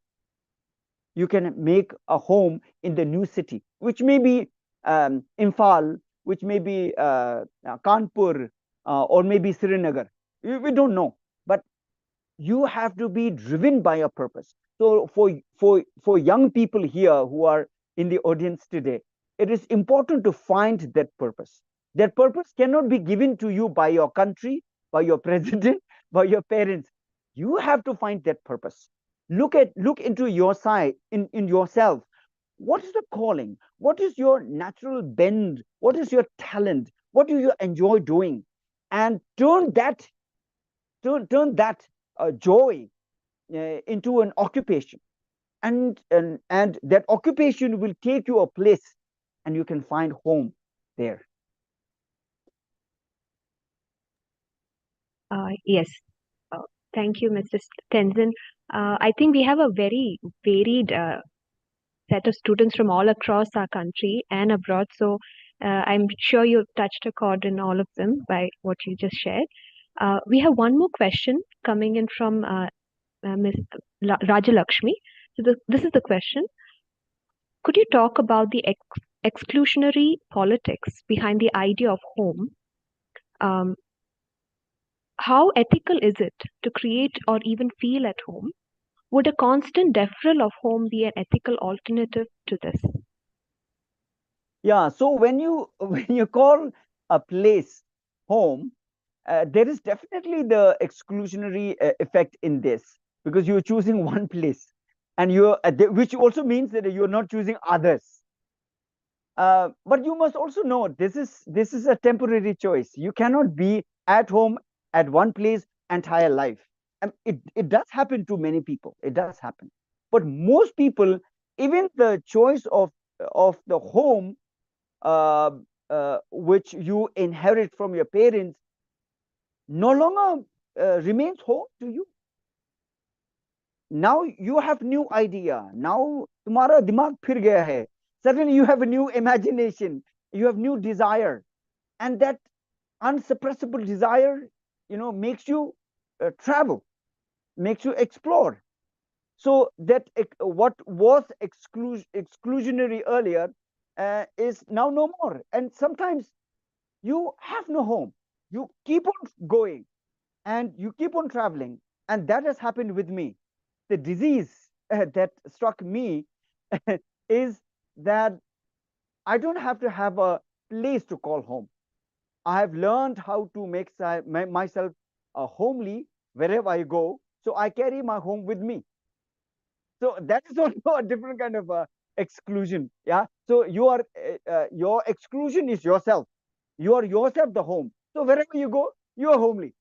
You can make a home in the new city, which may be Imphal, which may be Kanpur, or maybe Srinagar. We don't know, but you have to be driven by a purpose. So for young people here who are in the audience today, it is important to find that purpose. That purpose cannot be given to you by your country, by your president, by your parents. You have to find that purpose. Look into your side, in yourself. What is the calling? What is your natural bend? What is your talent? What do you enjoy doing? And turn that joy into an occupation, and that occupation will take you a place, and you can find home there. Yes. Thank you, Mr. Tenzin. I think we have a very varied set of students from all across our country and abroad. So I'm sure you've touched a chord in all of them by what you just shared. We have one more question coming in from Ms. Rajalakshmi. So this is the question. Could you talk about the exclusionary politics behind the idea of home? How ethical is it to create or even feel at home? Would a constant deferral of home be an ethical alternative to this? Yeah, so when you call a place home, there is definitely the exclusionary effect in this, because you're choosing one place, and which also means that you're not choosing others. But you must also know this is a temporary choice. You cannot be at home at one place entire life. And it does happen to many people. It does happen. But most people, even the choice of the home which you inherit from your parents, no longer remains home to you. Now you have new idea. Now तुम्हारा दिमाग फिर गया है. Suddenly you have a new imagination. You have new desire, and that unsuppressible desire, makes you travel, makes you explore. So that what was exclusionary earlier is now no more. And sometimes you have no home. You keep on going, and you keep on traveling, and that has happened with me. The disease that struck me is that I don't have to have a place to call home. I have learned how to make myself homely wherever I go. So I carry my home with me. So that is also a different kind of exclusion. Yeah. So your exclusion is yourself. You are yourself the home. So wherever you go, you are homely.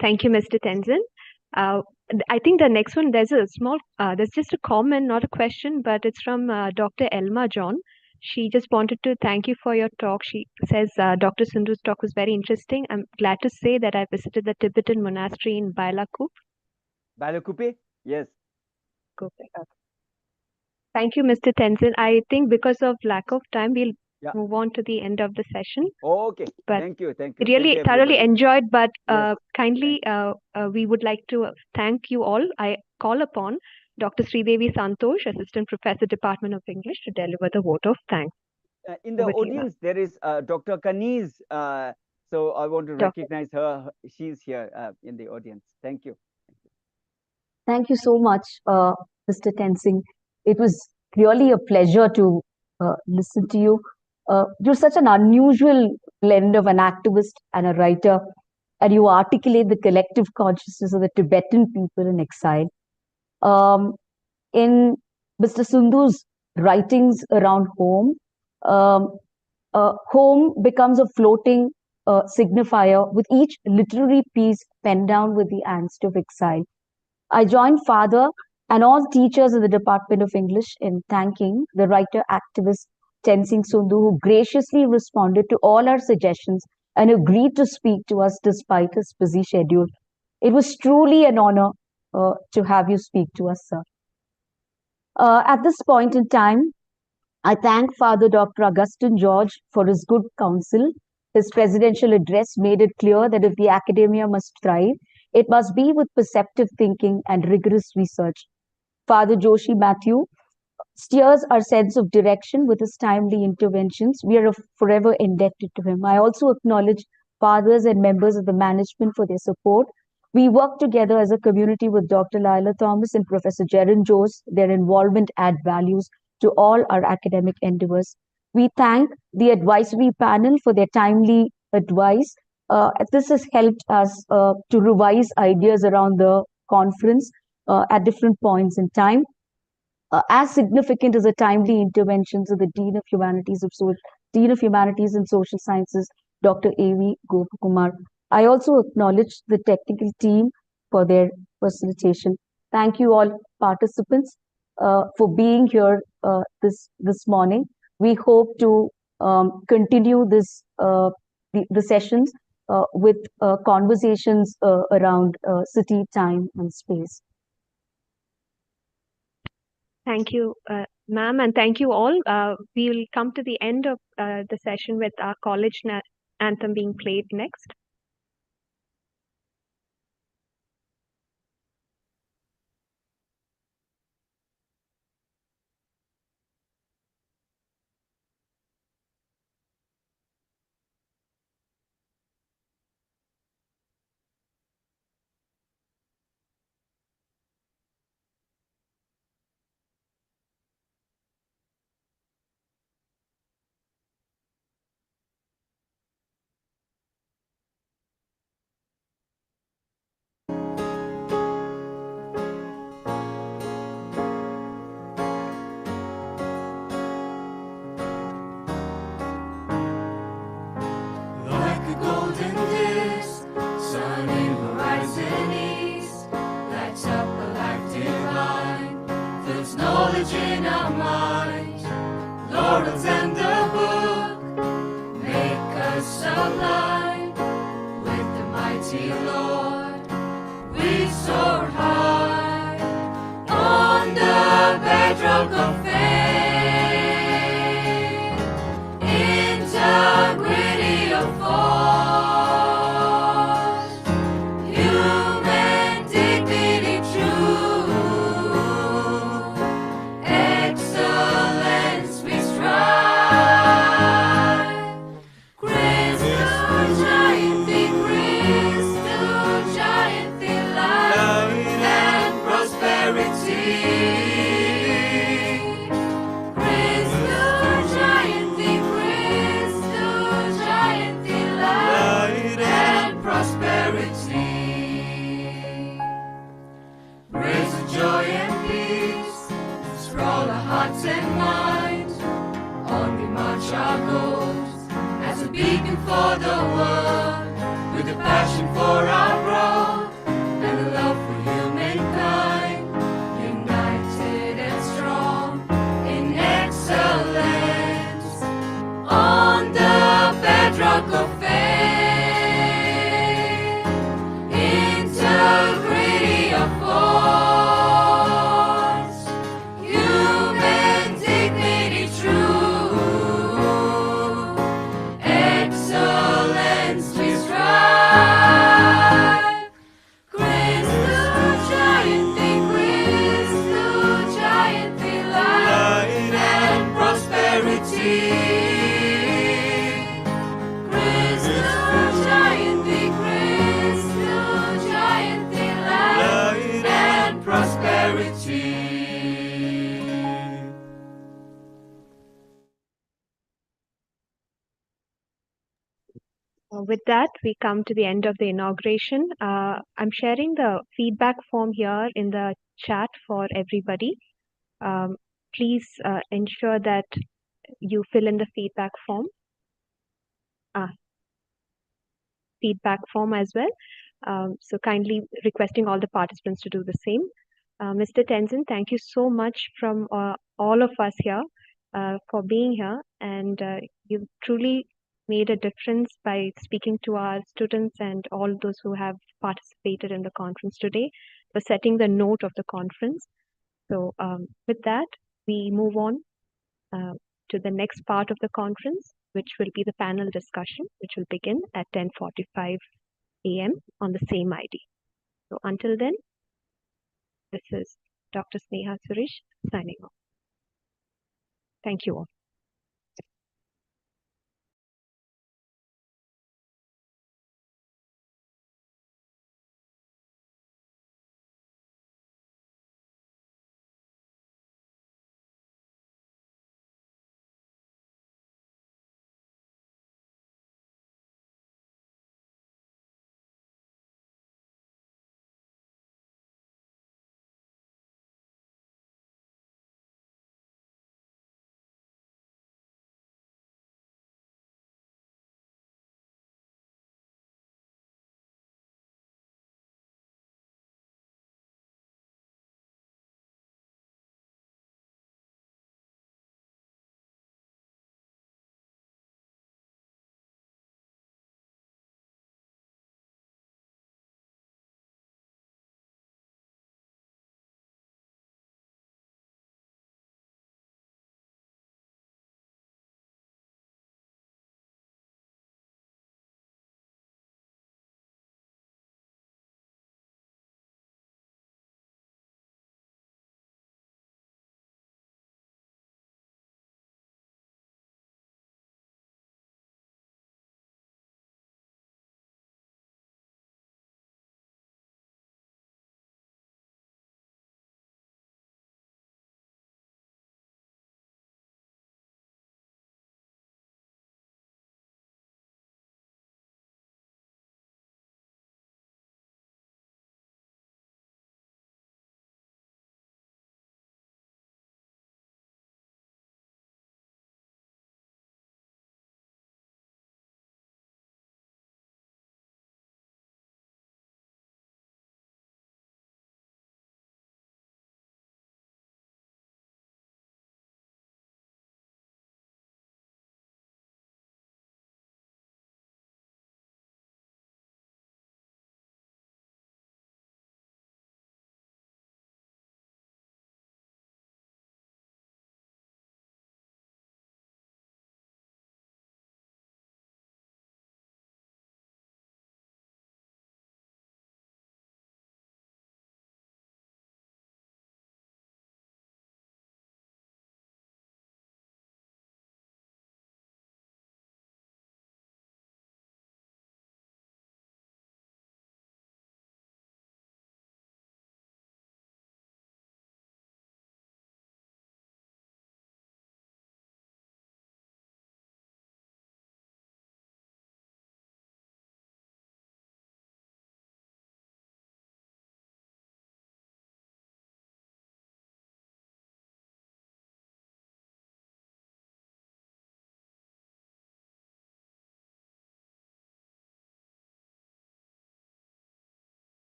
Thank you, Mr. Tenzin. I think the next one, there's just a comment, not a question, but it's from Dr. Elma John. She just wanted to thank you for your talk. She says Dr. Sundu's talk was very interesting. I'm glad to say that I visited the Tibetan monastery in Bailakup. Bailakupe? Yes. Thank you, Mr. Tenzin. I think because of lack of time, we'll move on to the end of the session. Okay. But thank you. Really thoroughly enjoyed, but Yes. kindly we would like to thank you all. I call upon Dr. Sridevi Santosh, Assistant Professor, Department of English, to deliver the vote of thanks. In the Over to you, audience, there is Dr. Kaniz. So I want to Doctor. recognize her. She's here in the audience. Thank you. Thank you so much, Mr. Tenzin. It was really a pleasure to listen to you. You're such an unusual blend of an activist and a writer, and you articulate the collective consciousness of the Tibetan people in exile. In Mr. Sundu's writings around home, home becomes a floating signifier with each literary piece penned down with the angst of exile. I join Father and all teachers in the Department of English in thanking the writer-activist Tenzin Sundu, who graciously responded to all our suggestions and agreed to speak to us despite his busy schedule. It was truly an honor to have you speak to us, sir. At this point in time, I thank Father Dr. Augustine George for his good counsel. His presidential address made it clear that if the academia must thrive, it must be with perceptive thinking and rigorous research. Father Joshi Matthew steers our sense of direction with his timely interventions. We are forever indebted to him. I also acknowledge fathers and members of the management for their support. We work together as a community with Dr. Lila Thomas and Professor Jaron Joes. Their involvement add values to all our academic endeavors. We thank the advisory panel for their timely advice. This has helped us to revise ideas around the conference at different points in time. As significant as the timely interventions of the Dean of Humanities and Social Sciences, Dr. A.V. Gopakumar. I also acknowledge the technical team for their facilitation. Thank you all participants for being here this morning. We hope to continue the sessions with conversations around city, time, and space. Thank you, ma'am, and thank you all. We will come to the end of the session with our college anthem being played next. Like a golden disc, sun in horizon east, lights up a life divine, fills knowledge in our minds. Laurels and the book make us sublime. With the mighty Lord, we soar high on the bedrock of faith. Integrity of force, human dignity true, excellence we strive. Kristu Jayanti, light and prosperity. Kristu Jayanti, light and prosperity. Praise and joy and peace sprawl our hearts and minds. On we march our goals as a beacon for the world, with a passion for our growth and a love for humankind. United and strong in excellence, on the bedrock of faith. Integrity of force, human dignity true, excellence we strive. Kristu Jayanti, light and prosperity. Kristu Jayanti, light and prosperity. With that, we come to the end of the inauguration. I'm sharing the feedback form here in the chat for everybody. Please ensure that you fill in the feedback form as well. So kindly requesting all the participants to do the same. Mr. Tenzin, thank you so much from all of us here for being here, and you've truly made a difference by speaking to our students and all those who have participated in the conference today, for setting the note of the conference. So with that, we move on to the next part of the conference, which will be the panel discussion, which will begin at 10:45 a.m. on the same ID. So until then, this is Dr. Sneha Suresh signing off. Thank you all.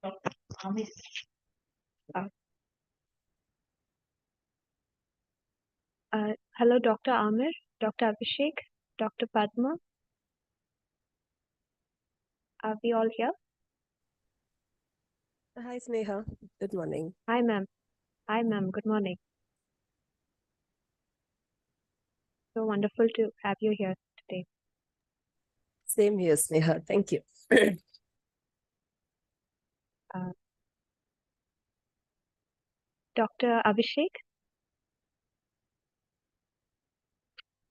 Hello, Dr. Amir, Dr. Abhishek, Dr. Padma. Are we all here? Hi, Sneha. Good morning. Hi, ma'am. Hi, ma'am. Good morning. So wonderful to have you here today. Same here, Sneha. Thank you. Dr. Abhishek?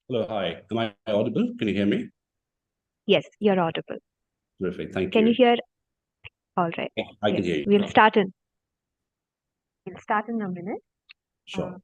Hello, hi. Am I audible? Can you hear me? Yes, you're audible. Terrific, thank Can you. you hear? All right. Yeah, I can hear you. We'll start in a minute. Sure.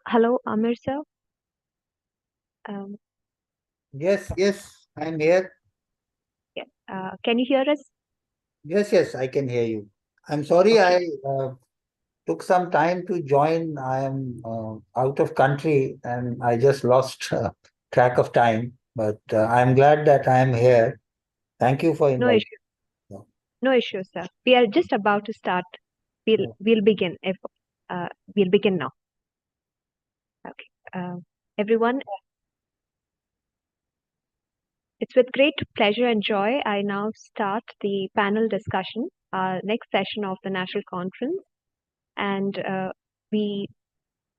Hello, Amir sir. Yes, I'm here. Yeah. Can you hear us? Yes, I can hear you. I'm sorry Okay. I took some time to join. I am out of country and I just lost track of time. But I'm glad that I am here. Thank you for No inviting. issue. Yeah. No issue, sir. We are just about to start. We'll begin. We'll begin now. Okay. Everyone, it's with great pleasure and joy I now start the panel discussion, our next session of the National Conference. And we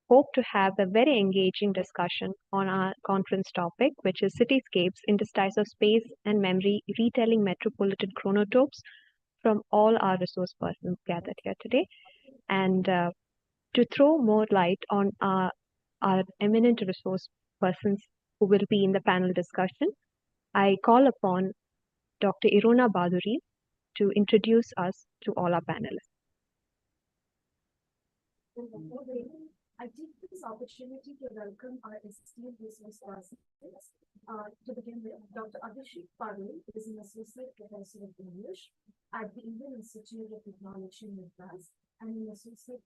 hope to have a very engaging discussion on our conference topic, which is Cityscapes, Interstices of Space and Memory, Retelling Metropolitan Chronotopes, from all our resource persons gathered here today. And to throw more light on our eminent resource persons who will be in the panel discussion, I call upon Dr. Irona Baduri to introduce us to all our panelists. I take this opportunity to welcome our esteemed resource persons. To begin with, Dr. Abhishek Padul is an associate professor of English at the Indian Institute of Technology, Madras, and an associate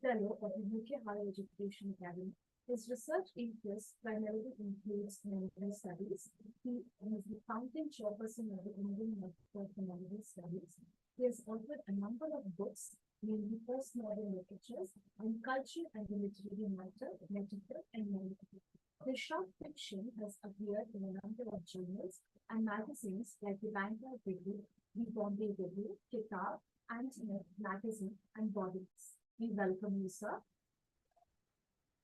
fellow of the UK Higher Education Academy. His research interests primarily includes memory studies. He is the founding chairperson of the Indian Network for Memory Studies. He has authored a number of books, mainly postmodern literatures on culture and the literary matter, metaphor, and memory. His short fiction has appeared in a number of journals and magazines like the Bangalore Review, the Bombay Review, Kitab, and Magazine, and Bodies. We welcome you, sir.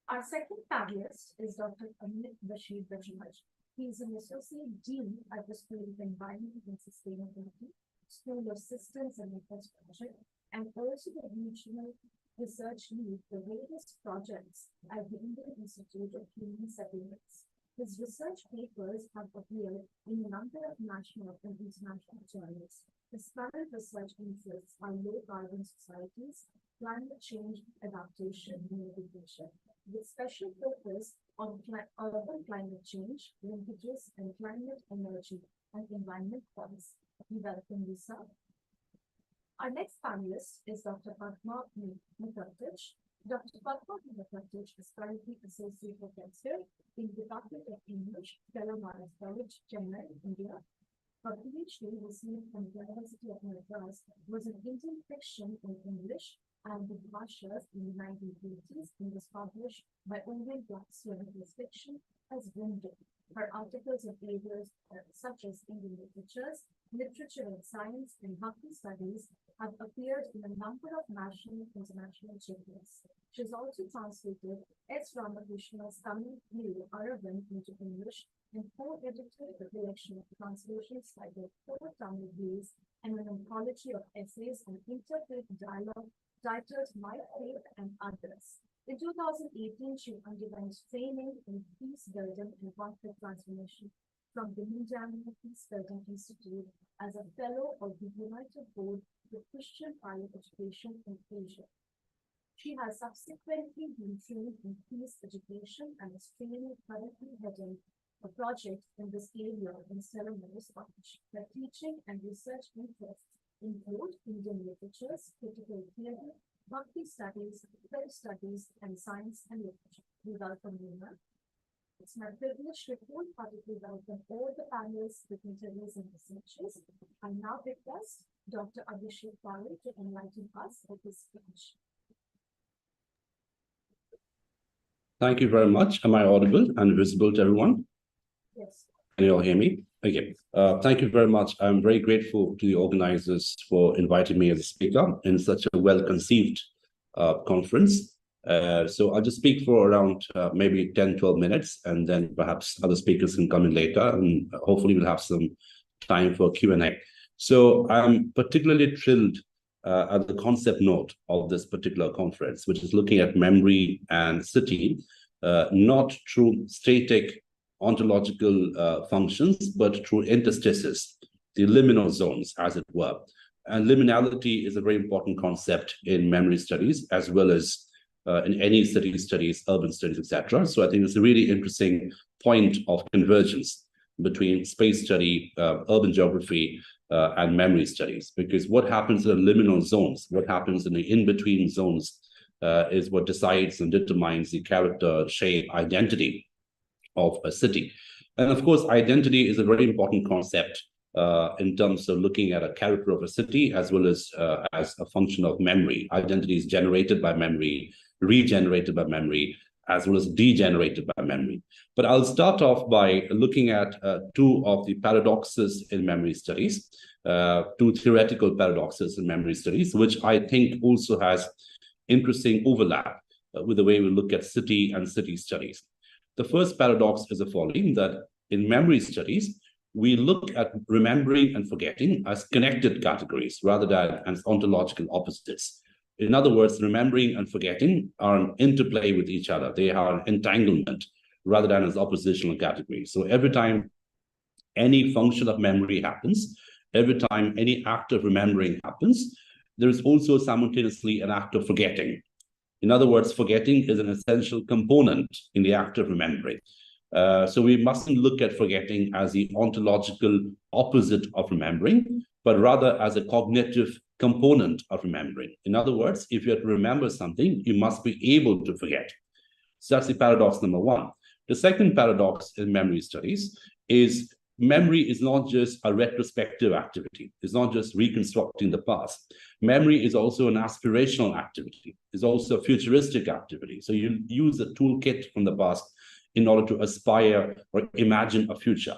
Our second panelist is Dr. Amit Bashir Bajaj. He is an Associate Dean at the School of Environment and Sustainability, School of Systems and Infrastructure, and also the Regional Research Lead for various projects at the Indian Institute of Human Settlements. His research papers have appeared in a number of national and international journals. His current research interests are low-carbon societies, climate change adaptation and mitigation, with special focus on urban climate change, linkages, and climate, energy, and environment policy. We welcome you, sir. Our next panelist is Dr. Padma Mukherjee. Dr. Padma Mukherjee is currently Associate Professor in the Department of English, Telangana College, Chennai, India. Her PhD received from the University of Madras was in Indian fiction in English and the Bhashas in the 1980s and was published by Indian Blacksmith fiction as Window. Her articles of areas such as Indian literatures, literature and science, and Bhakti studies have appeared in a number of national and international journals. She has also translated S. Ramakrishna's Tamil play Aravind into English and co-edited a collection of translations titled 4 Tamil Plays and an anthology of essays and interfaith dialogue titled My Faith and Others. In 2018, she underwent training in peace building and conflict transformation from the Bengaluru Peace Building Institute as a fellow of the United Board for Christian Higher Education in Asia. She has subsequently been trained in peace education and is currently heading a project in this area in Stellenbosch College. Her teaching and research interests include Indian literatures, critical theory, Bhakti studies, film studies, and science and literature. We welcome you, ma'am. It's my privilege to wholeheartedly welcome all the panelists, dignitaries, and researchers. I now request Dr. Abhishek Pare to enlighten us with his speech. Thank you very much. Am I audible and visible to everyone? Yes. Can you all hear me? Okay. Thank you very much. I'm very grateful to the organizers for inviting me as a speaker in such a well-conceived conference. So I'll just speak for around maybe 10, 12 minutes, and then perhaps other speakers can come in later, and hopefully we'll have some time for Q&A. So I'm particularly thrilled at the concept note of this particular conference, which is looking at memory and city, not through static ontological functions, but through interstices, the liminal zones, as it were. And liminality is a very important concept in memory studies, as well as in any city studies, urban studies, etc. So I think it's a really interesting point of convergence between space study, urban geography, and memory studies, because what happens in the liminal zones, what happens in the in-between zones is what decides and determines the character, shape, identity of a city. And of course, identity is a very important concept in terms of looking at a character of a city, as well as a function of memory. Identity is generated by memory, regenerated by memory, as well as degenerated by memory. But I'll start off by looking at two of the paradoxes in memory studies, two theoretical paradoxes in memory studies, which I think also has interesting overlap with the way we look at city and city studies. The first paradox is the following, that in memory studies, we look at remembering and forgetting as connected categories rather than as ontological opposites. In other words, remembering and forgetting are an interplay with each other. They are an entanglement rather than as oppositional categories. So every time any function of memory happens, every time any act of remembering happens, there is also simultaneously an act of forgetting. In other words, forgetting is an essential component in the act of remembering. So we mustn't look at forgetting as the ontological opposite of remembering, but rather as a cognitive component of remembering. In other words, if you have to remember something, you must be able to forget. So that's the paradox number one. The second paradox in memory studies is memory is not just a retrospective activity. It's not just reconstructing the past. Memory is also an aspirational activity. It's also a futuristic activity. So you use a toolkit from the past in order to aspire or imagine a future.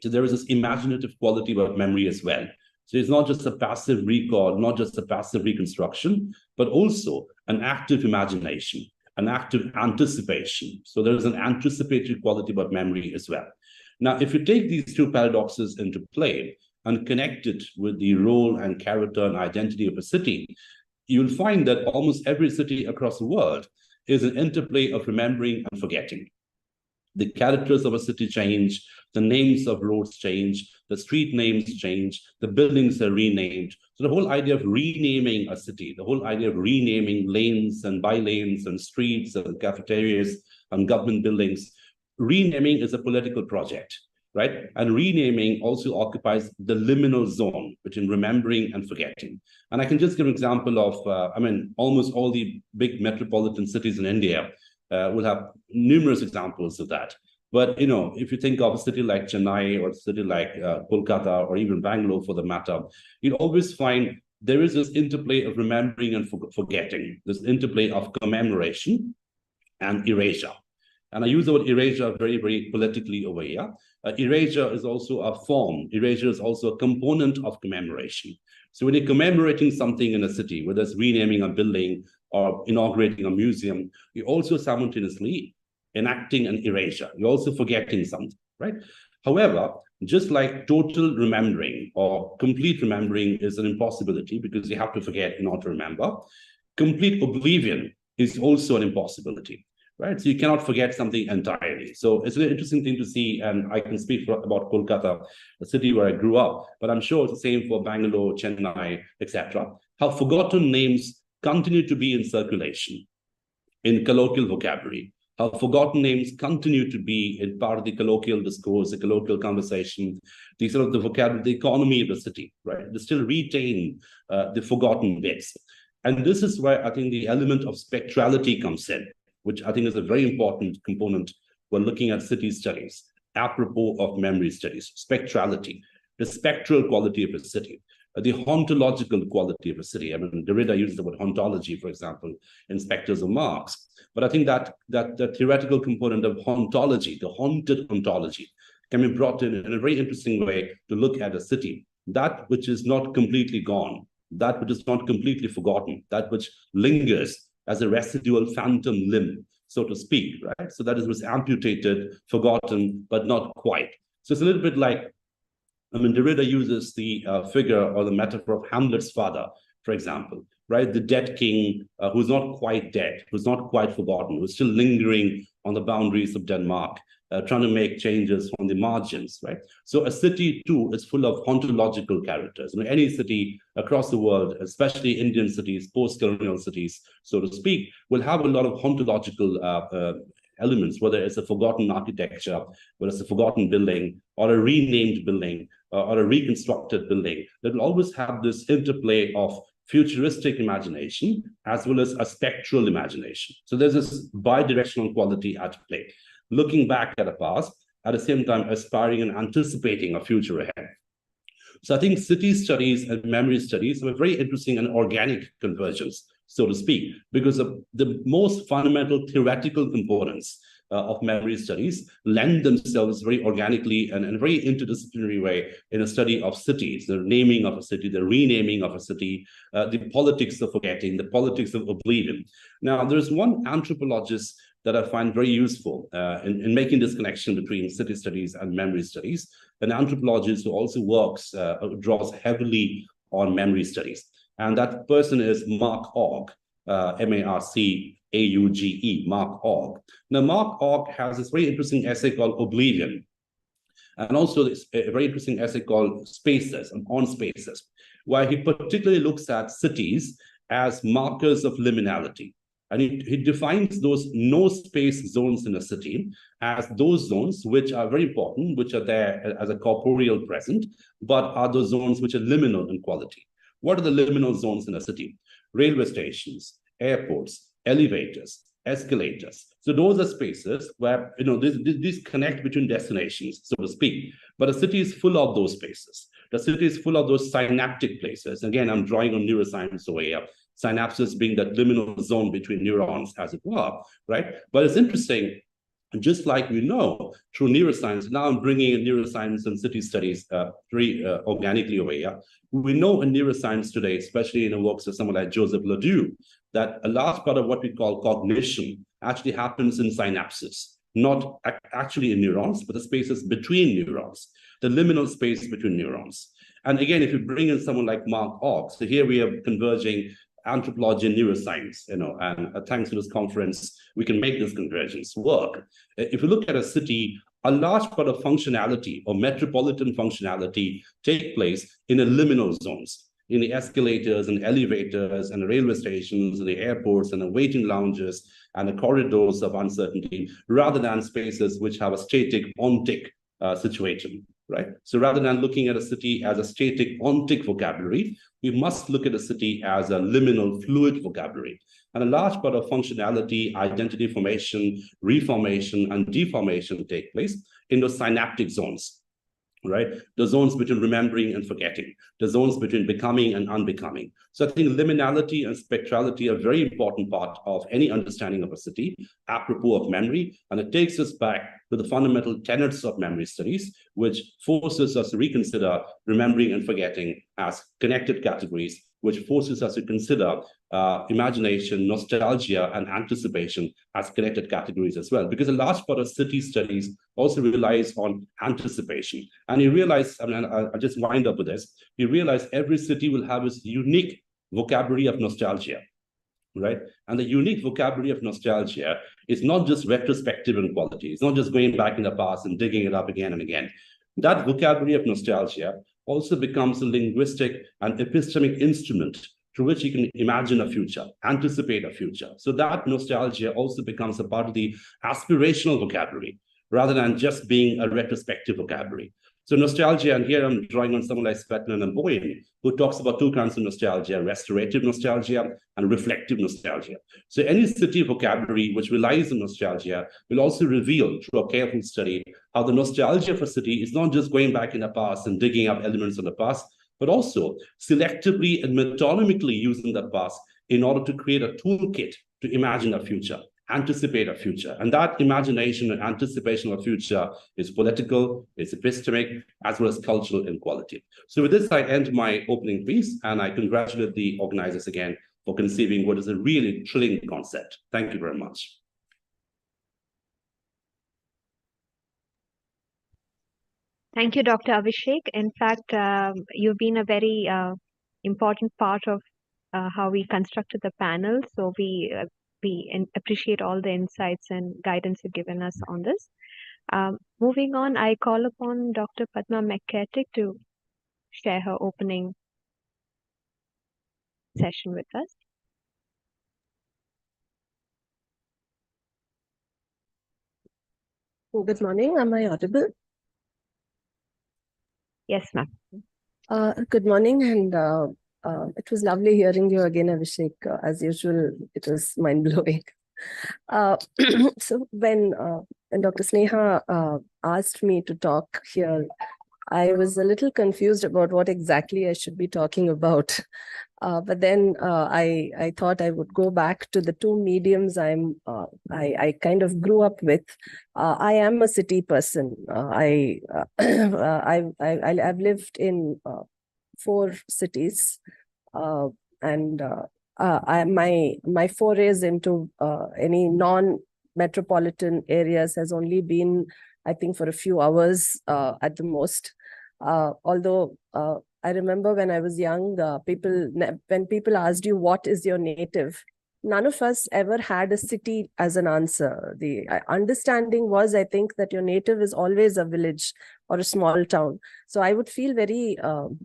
So there is this imaginative quality about memory as well. So it's not just a passive recall, not just a passive reconstruction, but also an active imagination, an active anticipation. So there is an anticipatory quality about memory as well. Now, if you take these two paradoxes into play and connect it with the role and character and identity of a city, you'll find that almost every city across the world is an interplay of remembering and forgetting. The characters of a city change, the names of roads change, the street names change, the buildings are renamed. So the whole idea of renaming a city, the whole idea of renaming lanes and by-lanes and streets and cafeterias and government buildings, renaming is a political project, right? And renaming also occupies the liminal zone between remembering and forgetting. And I can just give an example of, almost all the big metropolitan cities in India will have numerous examples of that. But, if you think of a city like Chennai or a city like Kolkata or even Bangalore for the matter, you'll always find there is this interplay of remembering and forgetting, this interplay of commemoration and erasure. And I use the word erasure very, very politically over here. Erasure is also a form. Erasure is also a component of commemoration. So when you're commemorating something in a city, whether it's renaming a building or inaugurating a museum, you're also simultaneously enacting an erasure. You're also forgetting something, right? However, just like total remembering or complete remembering is an impossibility because you have to forget in order to remember, complete oblivion is also an impossibility, right? So you cannot forget something entirely. So it's an interesting thing to see, and I can speak about Kolkata, a city where I grew up, but I'm sure it's the same for Bangalore, Chennai, etc. How forgotten names continue to be in circulation, in colloquial vocabulary. How forgotten names continue to be in part of the colloquial discourse, the colloquial conversation, the sort of the vocabulary, the economy of the city, right? They still retain the forgotten bits. And this is where I think the element of spectrality comes in, which I think is a very important component when looking at city studies, apropos of memory studies. Spectrality, the spectral quality of a city, the hauntological quality of a city. I mean, Derrida uses the word hauntology, for example, in Spectres of Marx. But I think that the theoretical component of hauntology, the haunted ontology, can be brought in a very interesting way to look at a city. That which is not completely gone, that which is not completely forgotten, that which lingers as a residual phantom limb, so to speak, right? So that was amputated, forgotten, but not quite. So it's a little bit like, Derrida uses the figure or the metaphor of Hamlet's father, for example, right? The dead king who's not quite dead, who's not quite forgotten, who's still lingering on the boundaries of Denmark, trying to make changes on the margins, right? So a city, too, is full of hauntological characters. Any city across the world, especially Indian cities, post-colonial cities, so to speak, will have a lot of hauntological elements, whether it's a forgotten architecture, whether it's a forgotten building, or a renamed building, or a reconstructed building, that will always have this interplay of futuristic imagination as well as a spectral imagination. So there's this bi-directional quality at play, looking back at the past, at the same time aspiring and anticipating a future ahead. So I think city studies and memory studies have a very interesting and organic convergence, so to speak, because the most fundamental theoretical components of memory studies lend themselves very organically and in a very interdisciplinary way in a study of cities, the naming of a city, the renaming of a city, the politics of forgetting, the politics of oblivion. Now, there's one anthropologist that I find very useful in making this connection between city studies and memory studies, an anthropologist who also draws heavily on memory studies. And that person is Mark Ogg, M-A-R-C-A-U-G-E, Mark Ogg. Now, Mark Ogg has this very interesting essay called Oblivion, and also a very interesting essay called Spaces, on Spaces, where he particularly looks at cities as markers of liminality. And he defines those no-space zones in a city as those zones which are very important, which are there as a corporeal present, but are those zones which are liminal in quality. What are the liminal zones in a city? Railway stations, airports, elevators, escalators. So those are spaces where these connect between destinations, so to speak. But a city is full of those spaces. The city is full of those synaptic places. Again, I'm drawing on neuroscience over here. Synapses being that liminal zone between neurons, as it were, right? But it's interesting, just like we know through neuroscience, now I'm bringing in neuroscience and city studies very organically over here. We know in neuroscience today, especially in the works of someone like Joseph Ledoux, that a large part of what we call cognition actually happens in synapses. not actually in neurons, but the spaces between neurons, the liminal space between neurons. And again, if you bring in someone like Mark Ogg, so here we are converging anthropology and neuroscience, and thanks to this conference, we can make this convergence work. If you look at a city, a large part of functionality or metropolitan functionality take place in the liminal zones, in the escalators and elevators and the railway stations and the airports and the waiting lounges and the corridors of uncertainty, rather than spaces which have a static ontic situation, right? So rather than looking at a city as a static ontic vocabulary, we must look at a city as a liminal fluid vocabulary. And a large part of functionality, identity formation, reformation, and deformation take place in those synaptic zones, right? The zones between remembering and forgetting, the zones between becoming and unbecoming. So I think liminality and spectrality are a very important part of any understanding of a city, apropos of memory. And it takes us back to the fundamental tenets of memory studies, which forces us to reconsider remembering and forgetting as connected categories, which forces us to consider imagination, nostalgia, and anticipation as connected categories as well. Because a large part of city studies also relies on anticipation. And you realize, I mean, I'll just wind up with this, you realize every city will have its unique vocabulary of nostalgia, right? And the unique vocabulary of nostalgia is not just retrospective in quality. It's not just going back in the past and digging it up again and again. That vocabulary of nostalgia also becomes a linguistic and epistemic instrument through which you can imagine a future, anticipate a future. So that nostalgia also becomes a part of the aspirational vocabulary, rather than just being a retrospective vocabulary. So nostalgia, and here I'm drawing on someone like Svetlana and Boyan, who talks about two kinds of nostalgia, restorative nostalgia and reflective nostalgia. So any city vocabulary which relies on nostalgia will also reveal, through a careful study, how the nostalgia of a city is not just going back in the past and digging up elements of the past, but also selectively and metonymically using the past in order to create a toolkit to imagine a future, anticipate a future. And that imagination and anticipation of a future is political, it's epistemic, as well as cultural in quality. So with this, I end my opening piece, and I congratulate the organizers again for conceiving what is a really thrilling concept. Thank you very much. Thank you, Dr. Abhishek. In fact, you've been a very important part of how we constructed the panel. So we appreciate all the insights and guidance you've given us on this. Moving on, I call upon Dr. Padma McCarthy to share her opening session with us. Good morning. Am I audible? Yes, ma'am. Good morning, and it was lovely hearing you again, Abhishek. As usual, it was mind-blowing. So when Dr. Sneha asked me to talk here, I was a little confused about what exactly I should be talking about. But then I thought I would go back to the two mediums I kind of grew up with. I am a city person. I've lived in 4 cities, and my forays into any non-metropolitan areas has only been, I think, for a few hours at the most. Although I remember when I was young, when people asked you, what is your native? None of us ever had a city as an answer. The understanding was, I think, that your native is always a village or a small town. So I would feel very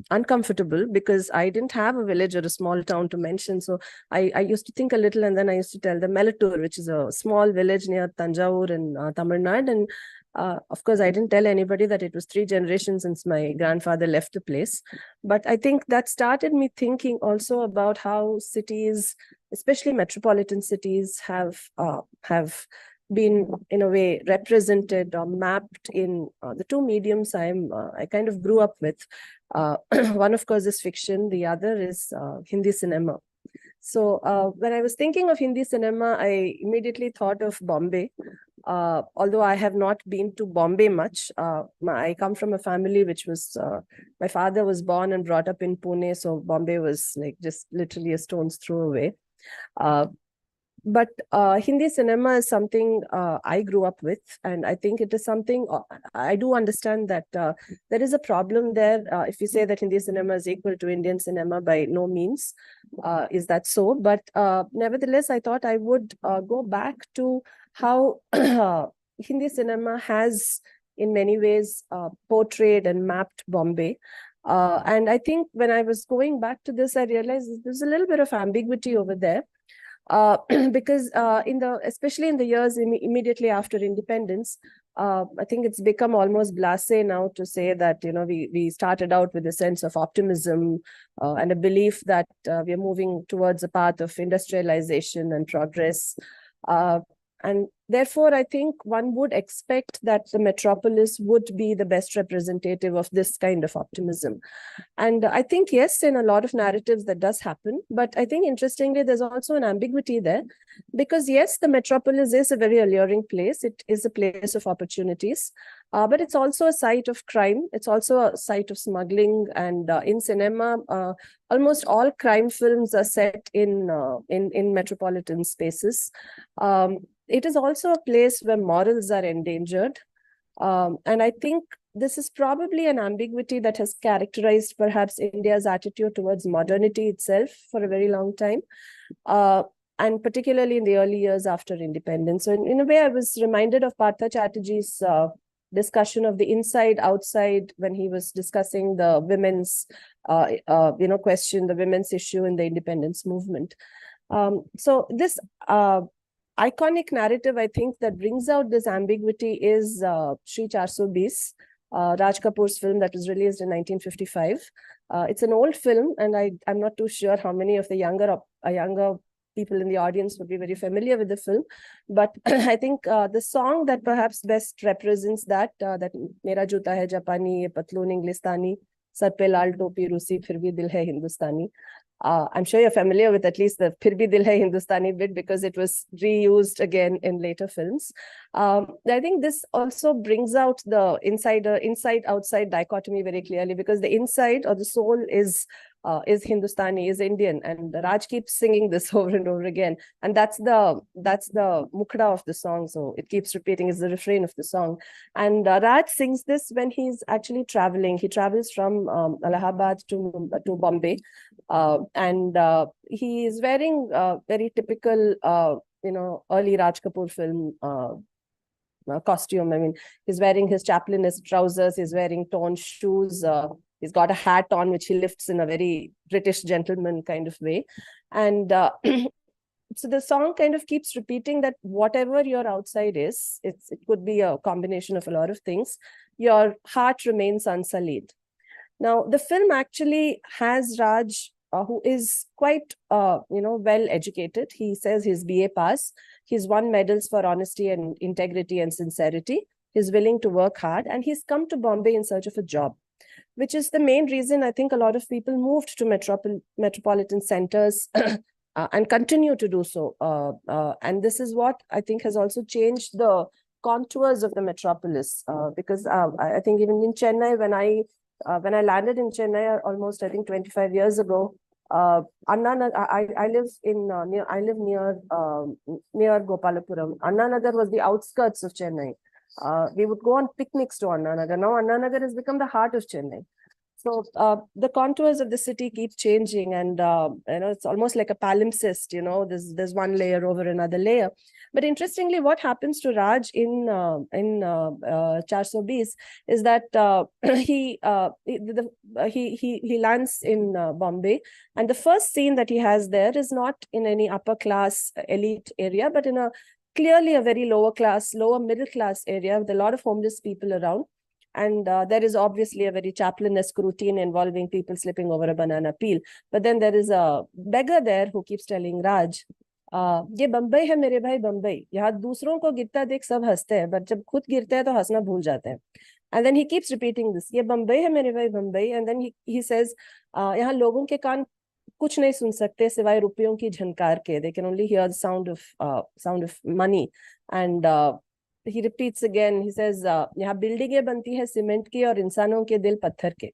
uncomfortable because I didn't have a village or a small town to mention. So I used to think a little, and then I used to tell them Mellattur, which is a small village near Tanjavur in Tamil Nadu. And of course, I didn't tell anybody that it was 3 generations since my grandfather left the place. But I think that started me thinking also about how cities, especially metropolitan cities, have been in a way represented or mapped in the 2 mediums I kind of grew up with. One, of course, is fiction. The other is Hindi cinema. So when I was thinking of Hindi cinema, I immediately thought of Bombay. Although I have not been to Bombay much. I come from a family which was, my father was born and brought up in Pune, so Bombay was like just literally a stone's throw away. But Hindi cinema is something I grew up with, and I think it is something I do understand that there is a problem there. If you say that Hindi cinema is equal to Indian cinema, by no means is that so. But nevertheless, I thought I would go back to how Hindi cinema has, in many ways, portrayed and mapped Bombay. And I think when I was going back to this, I realized there's a little bit of ambiguity over there. Because especially in the years immediately after independence, I think it's become almost blasé now to say that, you know, we started out with a sense of optimism and a belief that we are moving towards a path of industrialization and progress. And therefore, I think one would expect that the metropolis would be the best representative of this kind of optimism. And I think, yes, in a lot of narratives that does happen. But I think, interestingly, there's also an ambiguity there. Because, yes, the metropolis is a very alluring place. It is a place of opportunities. But it's also a site of crime. It's also a site of smuggling. And in cinema, almost all crime films are set in metropolitan spaces. It is also a place where morals are endangered. And I think this is probably an ambiguity that has characterized perhaps India's attitude towards modernity itself for a very long time, and particularly in the early years after independence. So in a way, I was reminded of Partha Chatterjee's discussion of the inside-outside when he was discussing the women's question, the women's issue in the independence movement. So this iconic narrative, I think, that brings out this ambiguity is Shri 420, Raj Kapoor's film that was released in 1955. It's an old film, and I'm not too sure how many of the younger people in the audience would be very familiar with the film. But I think the song that perhaps best represents that Mera Juta Hai Japani, Ye Patloon Inglistani, Sar Pe Lal Topi Rusi, Phir Bhi Dil Hai Hindustani. I'm sure you're familiar with at least the Phir Bhi Dil Hai Hindustani bit because it was reused again in later films. I think this also brings out the inside-outside dichotomy very clearly, because the inside or the soul is Hindustani, is Indian, and Raj keeps singing this over and over again, and that's the mukhda of the song. So it keeps repeating, is the refrain of the song. And Raj sings this when he's actually traveling. He travels from Allahabad to Bombay, and he is wearing very typical early Raj Kapoor film costume. I mean, he's wearing his chaplainist trousers, he's wearing torn shoes, he's got a hat on which he lifts in a very British gentleman kind of way. And so the song kind of keeps repeating that whatever your outside is, it could be a combination of a lot of things, your heart remains unsullied. Now, the film actually has Raj, who is quite, well educated. He says he's BA pass. He's won medals for honesty and integrity and sincerity. He's willing to work hard, and he's come to Bombay in search of a job, which is the main reason I think a lot of people moved to metropolitan centers and continue to do so. And this is what I think has also changed the contours of the metropolis, because I think even in Chennai, when I landed in Chennai almost, I think, 25 years ago, I live near Gopalapuram. Anna Nagar was the outskirts of Chennai. We would go on picnics to Anna Nagar. Now Anna Nagar has become the heart of Chennai. So the contours of the city keep changing, and it's almost like a palimpsest. There's one layer over another layer. But interestingly, what happens to Raj in 420 is that he lands in Bombay, and the first scene that he has there is not in any upper class elite area, but in clearly a very lower middle class area with a lot of homeless people around. And there is obviously a very chaplainesque routine involving people slipping over a banana peel. But then there is a beggar there who keeps telling Raj, ये बम्बई है मेरे भाई बम्बई, यहाँ दूसरों को गिरता देख सब हंसते हैं, but जब खुद गिरते हैं तो हंसना भूल जाते हैं. And then he keeps repeating this, ये बम्बई है मेरे भाई Bombay. And then he says, यहाँ लोगों के कान कुछ नहीं सुन सकते सिवाय रुपयों की झनकार के. They can only hear the sound of money. And he repeats again, he says, यहाँ बिल्डिंगें बनती है सीमेंट की और इंसानों के दिल पत्थर के.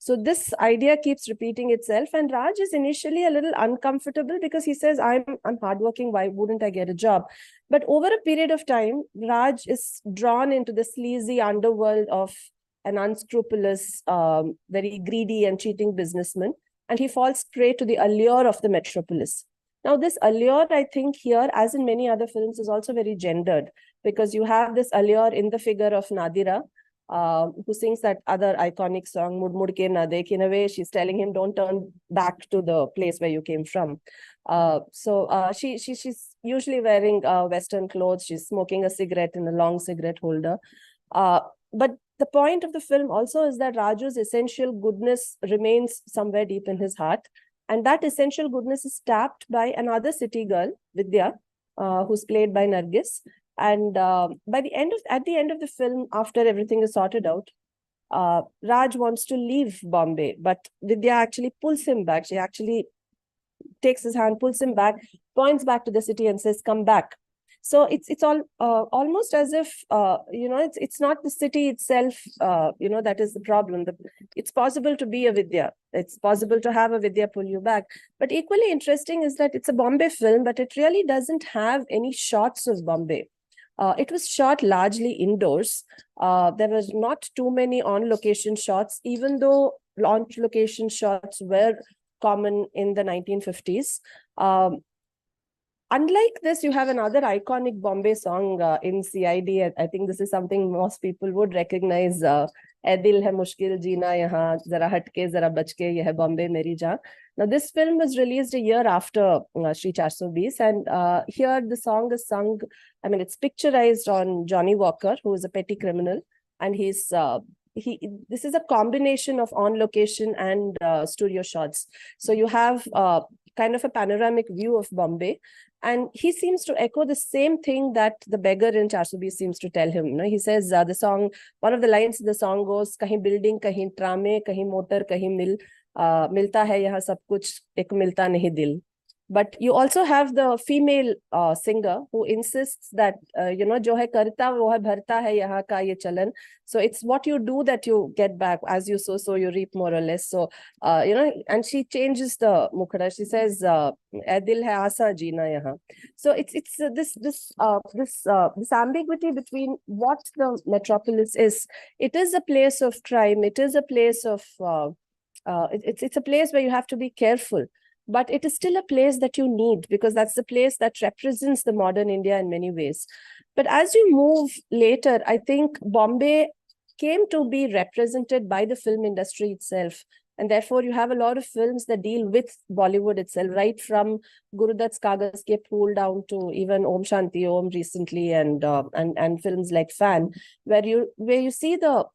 So this idea keeps repeating itself, and Raj is initially a little uncomfortable because he says, I'm hardworking, why wouldn't I get a job? But over a period of time, Raj is drawn into the sleazy underworld of an unscrupulous, very greedy and cheating businessman, and he falls prey to the allure of the metropolis. Now, this allure, I think here, as in many other films, is also very gendered, because you have this allure in the figure of Nadira, who sings that other iconic song, Mud Mud Ke Na Dekh. In a way, she's telling him, don't turn back to the place where you came from. She's usually wearing Western clothes. She's smoking a cigarette in a long cigarette holder. But the point of the film also is that Raju's essential goodness remains somewhere deep in his heart. And that essential goodness is tapped by another city girl, Vidya, who's played by Nargis. And at the end of the film, after everything is sorted out, Raj wants to leave Bombay, but Vidya actually pulls him back. She actually takes his hand, pulls him back, points back to the city and says, come back. So it's all almost as if, it's not the city itself, that is the problem. It's possible to be a Vidya. It's possible to have a Vidya pull you back. But equally interesting is that it's a Bombay film, but it really doesn't have any shots of Bombay. It was shot largely indoors. There was not too many on-location shots, even though on-location shots were common in the 1950s. Unlike this, you have another iconic Bombay song in CID. I think this is something most people would recognize. "Ae dil hai mushkil jeena yahan, zara hatke, zara bachke, ye hai Bombay meri jaan." Now, this film was released a year after Shri 420, and here the song is sung. I mean, it's picturized on Johnny Walker, who is a petty criminal, and this is a combination of on-location and studio shots. So you have kind of a panoramic view of Bombay. And he seems to echo the same thing that the beggar in 420 seems to tell him. He says the song, one of the lines of the song goes, "Kahin building, kahin trame, kahin motor, kahin milta hai yahan sab kuch, ek milta nahi dil." But you also have the female singer who insists that, jo hai karta, wo hai bharta hai yahan ka ye chalan. So it's what you do that you get back. As you sow, so you reap, more or less. So, and she changes the mukhara. She says, "Ae dil hai aasa jeena yahan." So it's this ambiguity between what the metropolis is. It is a place of crime. It is a place of, it's a place where you have to be careful. But it is still a place that you need, because that's the place that represents the modern India in many ways. But as you move later, I think Bombay came to be represented by the film industry itself. And therefore, you have a lot of films that deal with Bollywood itself, right from Gurudat's Kaagaz Ke Phool down to even Om Shanti Om recently, and films like Fan, where you see the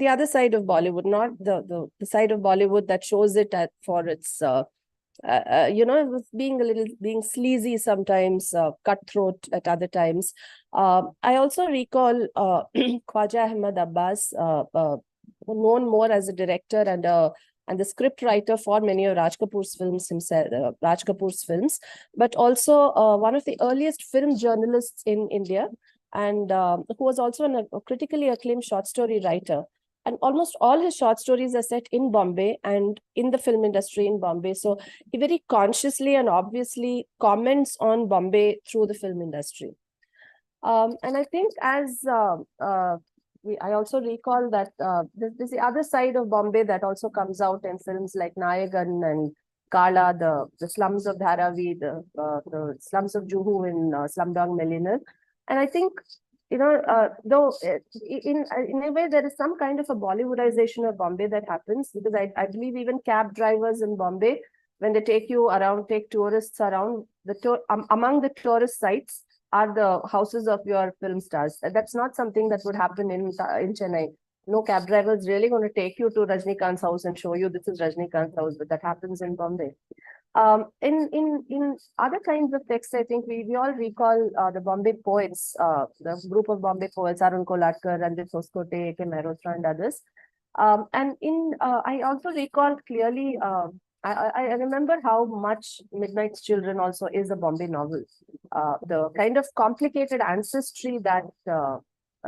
other side of Bollywood, not the side of Bollywood that shows it for its it was being sleazy sometimes, cutthroat at other times. I also recall Khwaja Ahmad Abbas, known more as a director and the script writer for many of Raj Kapoor's films himself, but also one of the earliest film journalists in India, and who was also a critically acclaimed short story writer. And almost all his short stories are set in Bombay and in the film industry in Bombay. So he very consciously and obviously comments on Bombay through the film industry. And I think I also recall that there's the other side of Bombay that also comes out in films like Nayagan and Kala, the slums of Dharavi, the slums of Juhu in Slumdog Millionaire. And I think, though in a way there is some kind of a Bollywoodization of Bombay that happens, because I believe even cab drivers in Bombay, when they take tourists around, among the tourist sites are the houses of your film stars. That's not something that would happen in Chennai. No cab driver is really going to take you to Rajnikant's house and show you this is Rajnikant's house, but that happens in Bombay. In other kinds of texts, I think we all recall the Bombay poets, the group of Bombay poets, Arun Kolatkar, Ranjit Hoskote, A.K. Mehrotra, and others. I also recall clearly, I remember how much Midnight's Children also is a Bombay novel. The kind of complicated ancestry that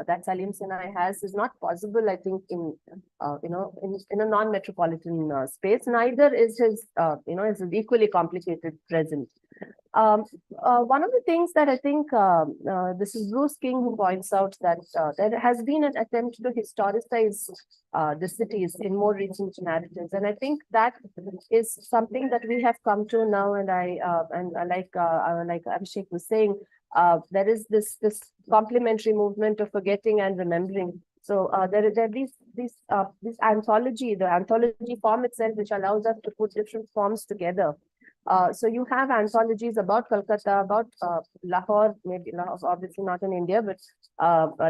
that Salim Sinai has is not possible, I think, in in a non-metropolitan space. Neither is his is his equally complicated present. One of the things that I think this is Bruce King who points out that there has been an attempt to historicize the cities in more recent narratives, and I think that is something that we have come to now. And like Abhishek was saying, there is this complementary movement of forgetting and remembering. So there are this anthology, the anthology form itself, which allows us to put different forms together. So you have anthologies about Kolkata, about Lahore, maybe obviously not in India, but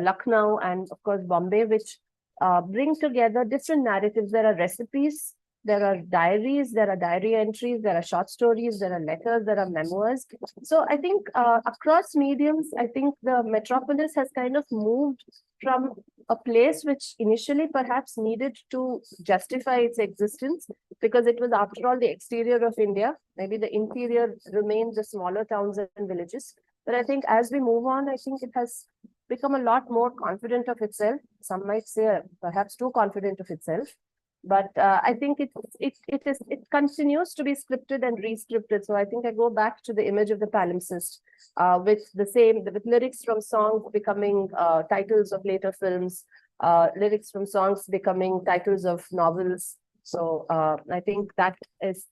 Lucknow and of course Bombay, which bring together different narratives. There are recipes, there are diaries, there are diary entries, there are short stories, there are letters, there are memoirs. So I think across mediums, I think the metropolis has kind of moved from a place which initially perhaps needed to justify its existence because it was, after all, the exterior of India. Maybe the interior remains the smaller towns and villages. But I think as we move on, I think it has become a lot more confident of itself. Some might say perhaps too confident of itself. But I think it continues to be scripted and re-scripted. So I think I go back to the image of the palimpsest, with lyrics from songs becoming titles of later films, lyrics from songs becoming titles of novels. So I think that is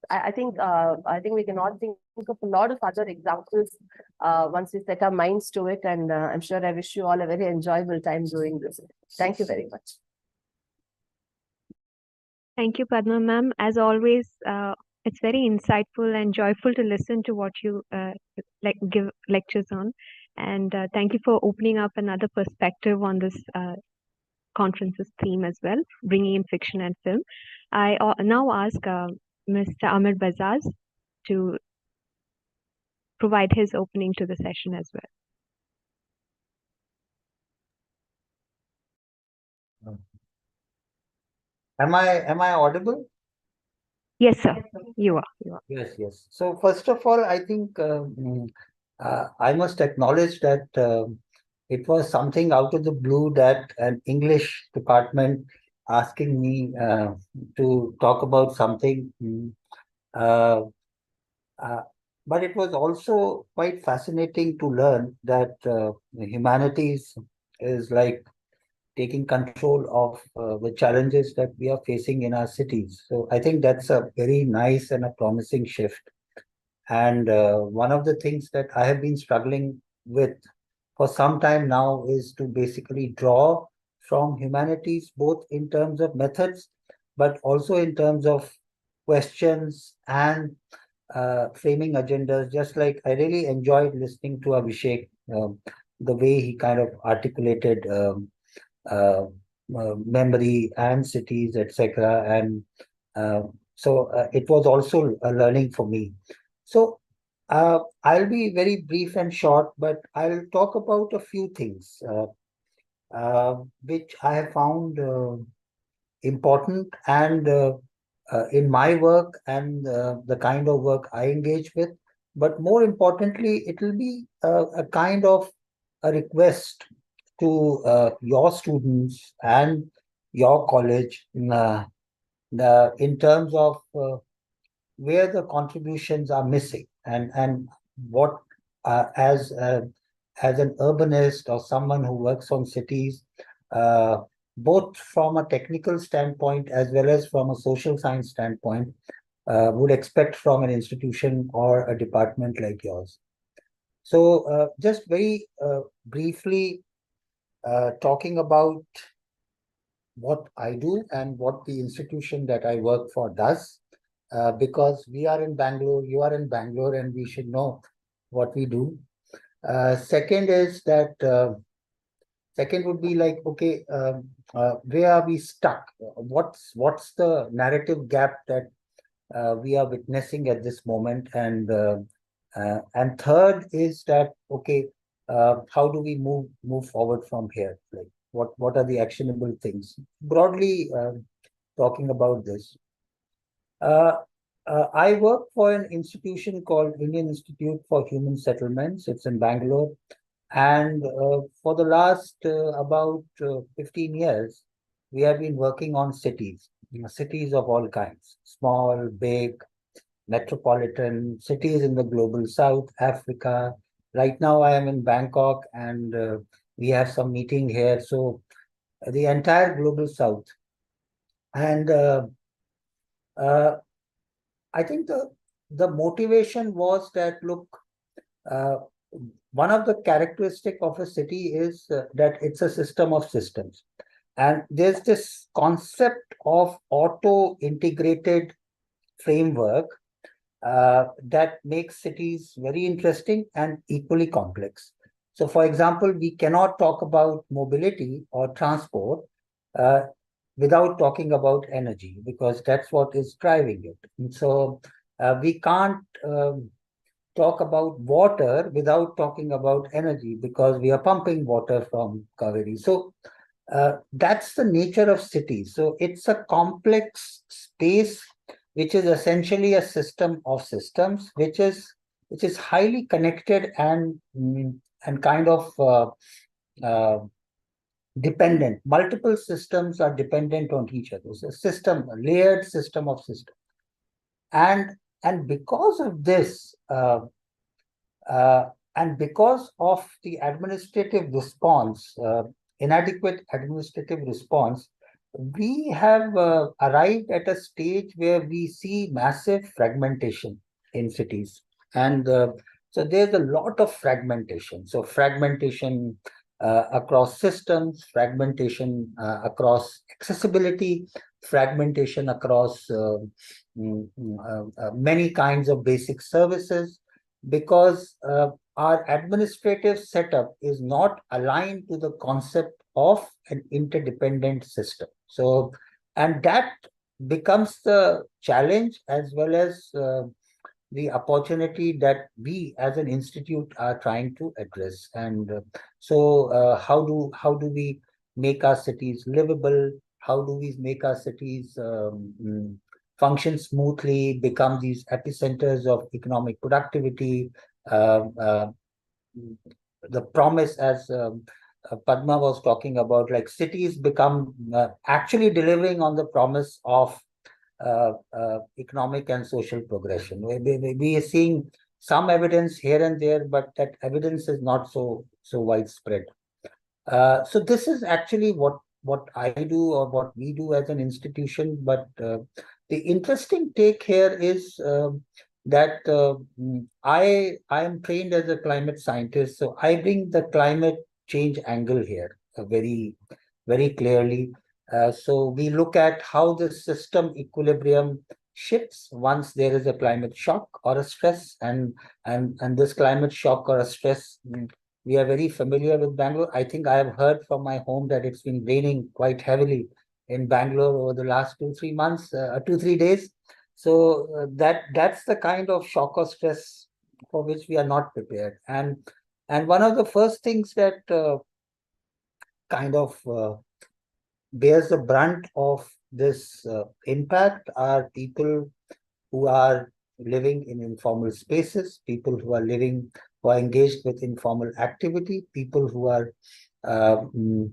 I think we can all think of a lot of other examples once we set our minds to it. And I'm sure I wish you all a very enjoyable time doing this. Thank you very much. Thank you, Padma ma'am. As always, it's very insightful and joyful to listen to what you give lectures on. And thank you for opening up another perspective on this conference's theme as well, bringing in fiction and film. I now ask Mr. Amir Bazaz to provide his opening to the session as well. Am I audible? Yes, sir. You are. Yes. So first of all, I think I must acknowledge that it was something out of the blue that an English department asking me to talk about something. But it was also quite fascinating to learn that humanities is like taking control of the challenges that we are facing in our cities. So I think that's a very nice and a promising shift. And one of the things that I have been struggling with for some time now is to basically draw from humanities, both in terms of methods, but also in terms of questions and framing agendas. Just like I really enjoyed listening to Abhishek, the way he kind of articulated memory and cities, etc. And so it was also a learning for me. So I'll be very brief and short, but I'll talk about a few things which I have found important and in my work and the kind of work I engage with. But more importantly, it will be a kind of a request to your students and your college in terms of where the contributions are missing and what as an urbanist or someone who works on cities, both from a technical standpoint as well as from a social science standpoint, would expect from an institution or a department like yours. So just very briefly, talking about what I do and what the institution that I work for does, because we are in Bangalore, you are in Bangalore, and we should know what we do. Second is that second would be like, okay, where are we stuck? What's the narrative gap that we are witnessing at this moment? And third is that, okay, how do we move forward from here? Like what are the actionable things? Broadly talking about this. I work for an institution called Indian Institute for Human Settlements. It's in Bangalore. And for the last about 15 years, we have been working on cities, cities of all kinds, small, big, metropolitan cities in the global south, Africa. Right now, I am in Bangkok and we have some meeting here. So the entire global south. And I think the motivation was that, look, one of the characteristic of a city is that it's a system of systems. And there's this concept of auto-integrated framework that makes cities very interesting and equally complex. So, for example, we cannot talk about mobility or transport uh, without talking about energy, because that's what is driving it. And so we can't talk about water without talking about energy, because we are pumping water from Kaveri. So that's the nature of cities. So it's a complex space which is essentially a system of systems, which is highly connected and kind of dependent. Multiple systems are dependent on each other. It's a system, a layered system of systems. And because of this, and because of the administrative response, inadequate administrative response, we have arrived at a stage where we see massive fragmentation in cities. And so there's a lot of fragmentation. So fragmentation across systems, fragmentation across accessibility, fragmentation across many kinds of basic services, because our administrative setup is not aligned to the concept of an interdependent system. So, and that becomes the challenge as well as the opportunity that we as an institute are trying to address. And so how do we make our cities livable? How do we make our cities function smoothly, become these epicenters of economic productivity? The promise, as Padma was talking about, like cities become actually delivering on the promise of economic and social progression. We are seeing some evidence here and there, but that evidence is not so widespread. So this is actually what I do or what we do as an institution. But the interesting take here is that I am trained as a climate scientist, so I bring the climate change angle here very clearly. So we look at how the system equilibrium shifts once there is a climate shock or a stress, and this climate shock or a stress. We are very familiar with Bangalore. I think I have heard from my home that it's been raining quite heavily in Bangalore over the last 2-3 months, 2-3 days. So that's the kind of shock or stress for which we are not prepared. And one of the first things that kind of bears the brunt of this impact are people who are living in informal spaces, people who are engaged with informal activity, people who are who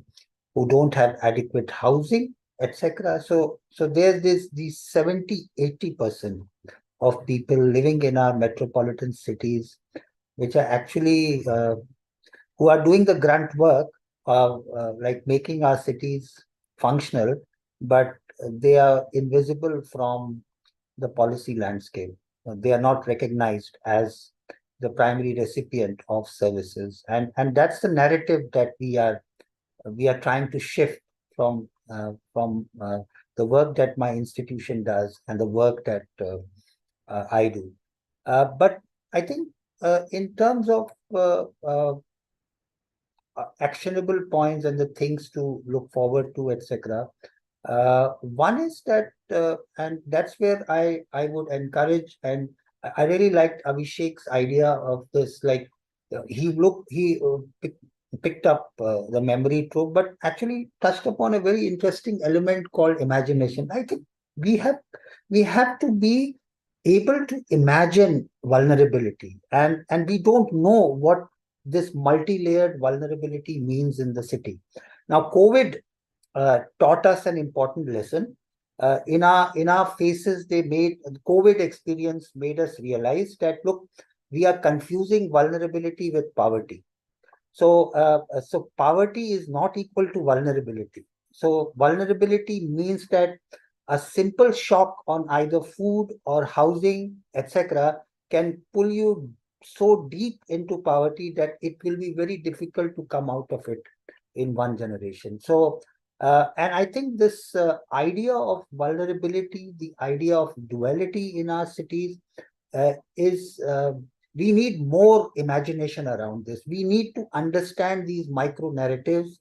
don't have adequate housing, etc. So there's these 70-80% of people living in our metropolitan cities, which are actually who are doing the grunt work of like making our cities functional, but they are invisible from the policy landscape. They are not recognized as the primary recipient of services, and that's the narrative that we are trying to shift from the work that my institution does and the work that I do. But I think in terms of actionable points and the things to look forward to, etc. One is that, and that's where I would encourage, and I really liked Abhishek's idea of this. Like he picked up the memory trope, but actually touched upon a very interesting element called imagination. I think we have to be able to imagine vulnerability, and we don't know this multi-layered vulnerability means in the city. Now, COVID taught us an important lesson. In our faces, COVID experience made us realize that, look, we are confusing vulnerability with poverty. So poverty is not equal to vulnerability. So vulnerability means that a simple shock on either food or housing, etc., can pull you so deep into poverty that it will be very difficult to come out of it in one generation. So, and I think this idea of vulnerability, the idea of duality in our cities is we need more imagination around this. We need to understand these micro narratives.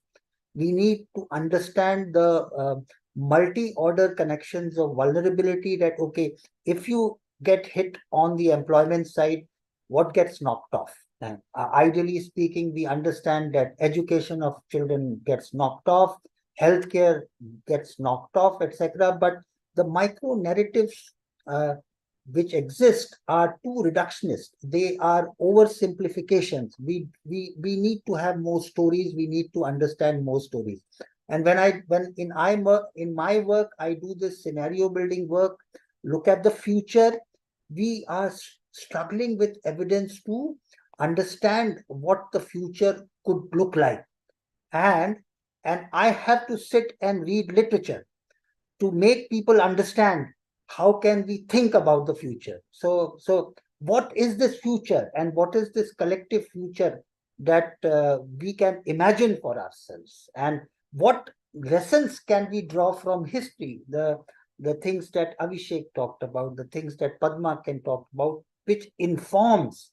We need to understand the multi-order connections of vulnerability that, okay, if you get hit on the employment side, what gets knocked off? And, ideally speaking, we understand that education of children gets knocked off, healthcare gets knocked off, etc. But the micro narratives which exist are too reductionist. They are oversimplifications. We need to have more stories. We need to understand more stories. And when in my work, I do this scenario building work, look at the future. We are struggling with evidence to understand what the future could look like. And I have to sit and read literature to make people understand how can we think about the future. So what is this future, and what is this collective future that we can imagine for ourselves, and what lessons can we draw from history, the things that Abhishek talked about, the things that Padma can talk about, which informs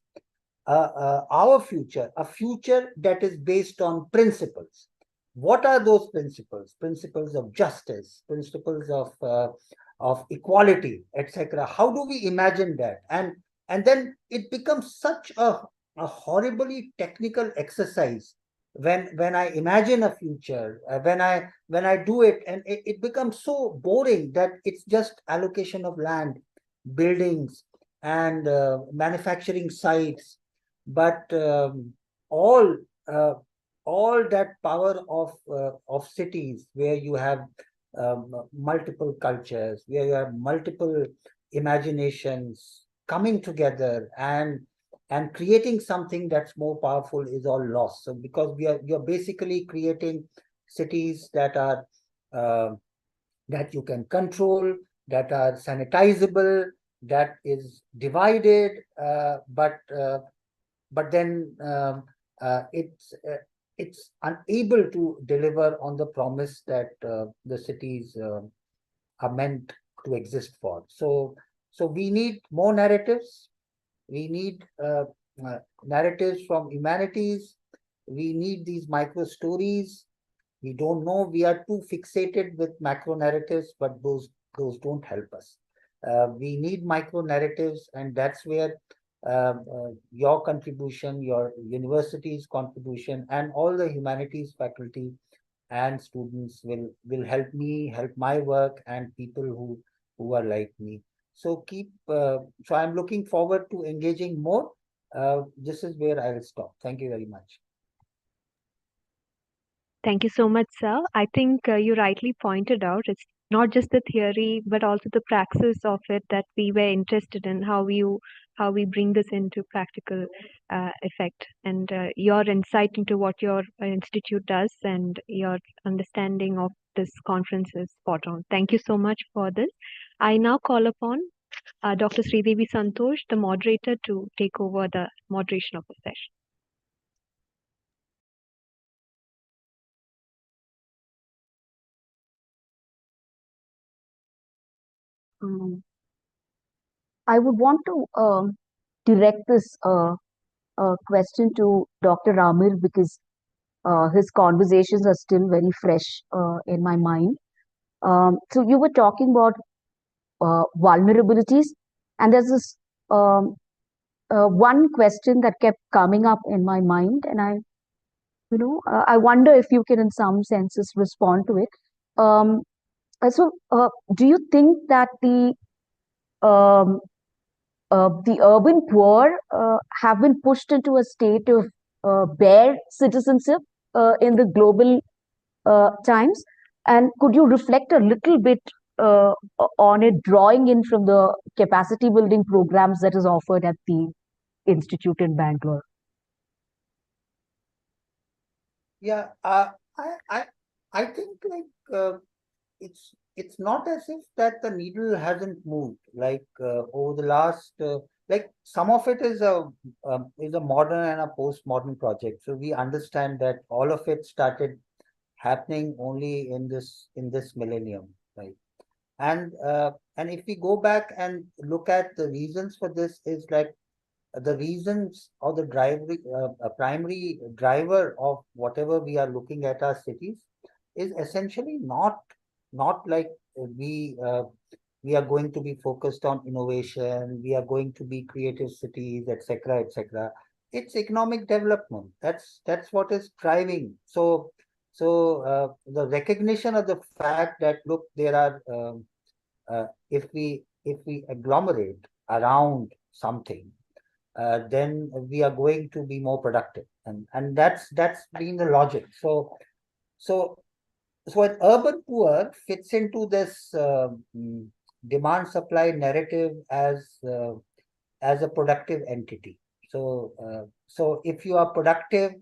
our future, a future that is based on principles. What are those principles? Principles of justice, principles of equality, etc. How do we imagine that? And then it becomes such a horribly technical exercise when I imagine a future, when I do it, and it becomes so boring that it's just allocation of land, buildings, and manufacturing sites. But all that power of cities, where you have multiple cultures, where you have multiple imaginations coming together and creating something that's more powerful, is all lost. So because you're basically creating cities that are that you can control, that are sanitizable, that is divided, but then it's unable to deliver on the promise that the cities are meant to exist for. So we need more narratives. We need narratives from humanities. We need these micro stories. We don't know. We are too fixated with macro narratives, but those don't help us. We need micro narratives, and that's where your contribution, your university's contribution, and all the humanities faculty and students will help me, help my work, and people who are like me. So so I'm looking forward to engaging more. This is where I will stop. Thank you very much. Thank you so much, sir. I think you rightly pointed out it's not just the theory, but also the praxis of it that we were interested in, how we bring this into practical effect. And your insight into what your institute does and your understanding of this conference is spot on. Thank you so much for this. I now call upon Dr. Sridevi Santosh, the moderator, to take over the moderation of the session. I would want to direct this question to Dr. Ramir, because his conversations are still very fresh in my mind. So you were talking about vulnerabilities, and there's this one question that kept coming up in my mind, and I wonder if you can, in some senses, respond to it. Do you think that the urban poor have been pushed into a state of bear citizenship in the global times? And could you reflect a little bit on it, drawing in from the capacity building programs that is offered at the institute in Bangalore? Yeah, I think it's not as if that the needle hasn't moved. Over the last some of it is a modern and a postmodern project. So we understand that all of it started happening only in this millennium, right? And if we go back and look at the reasons for this, is like the reasons or the a primary driver of whatever we are looking at our cities is essentially not like we are going to be focused on innovation, we are going to be creative cities, etc., etc. It's economic development. That's what is driving. So the recognition of the fact that, look, there are if we agglomerate around something, then we are going to be more productive, and that's been the logic. So an urban poor fits into this demand supply narrative as a productive entity. So if you are productive,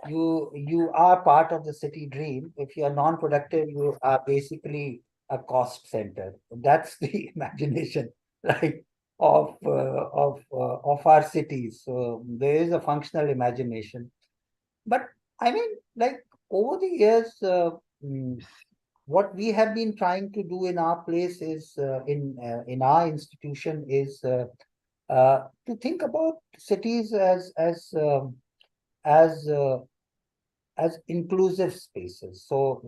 you are part of the city dream. If you are non-productive, you are basically a cost center. That's the imagination, right, of our cities. So there is a functional imagination. But I mean, like, over the years, what we have been trying to do in our place is in our institution is to think about cities as as inclusive spaces. So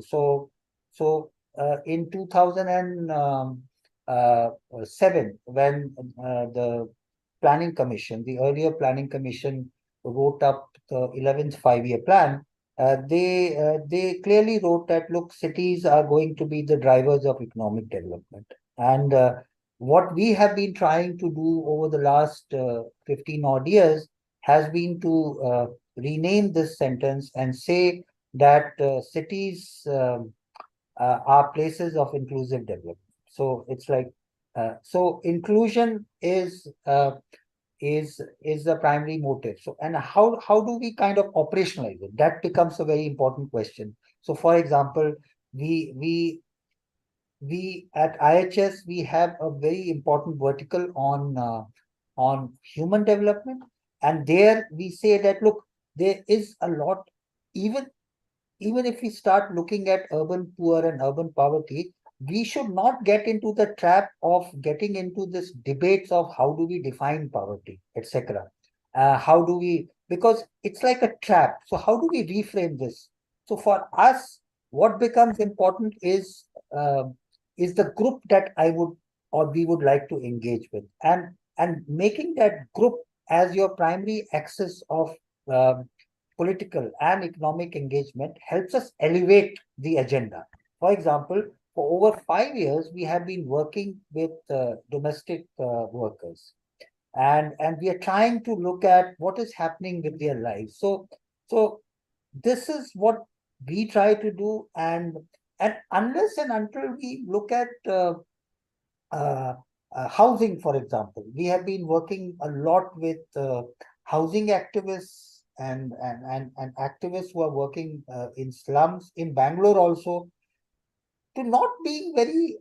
in 2007, when the planning commission, the earlier planning commission, wrote up the 11th five-year plan, they clearly wrote that, look, cities are going to be the drivers of economic development. And what we have been trying to do over the last 15 odd years has been to rename this sentence and say that cities are places of inclusive development. So it's like so inclusion is the primary motive. So, and how do we kind of operationalize it? That becomes a very important question. So, for example, we at IHS, we have a very important vertical on human development, and there we say that, look, there is a lot, even if we start looking at urban poor and urban poverty, we should not get into the trap of getting into this debates of how do we define poverty, etc. How do we, because it's like a trap. So how do we reframe this? So for us, what becomes important is the group that I would or we would like to engage with, and making that group as your primary axis of political and economic engagement helps us elevate the agenda. For example, for over 5 years, we have been working with domestic workers, and we are trying to look at what is happening with their lives. So this is what we try to do, and unless and until we look at housing, for example, we have been working a lot with housing activists and activists who are working in slums in Bangalore also, to not being very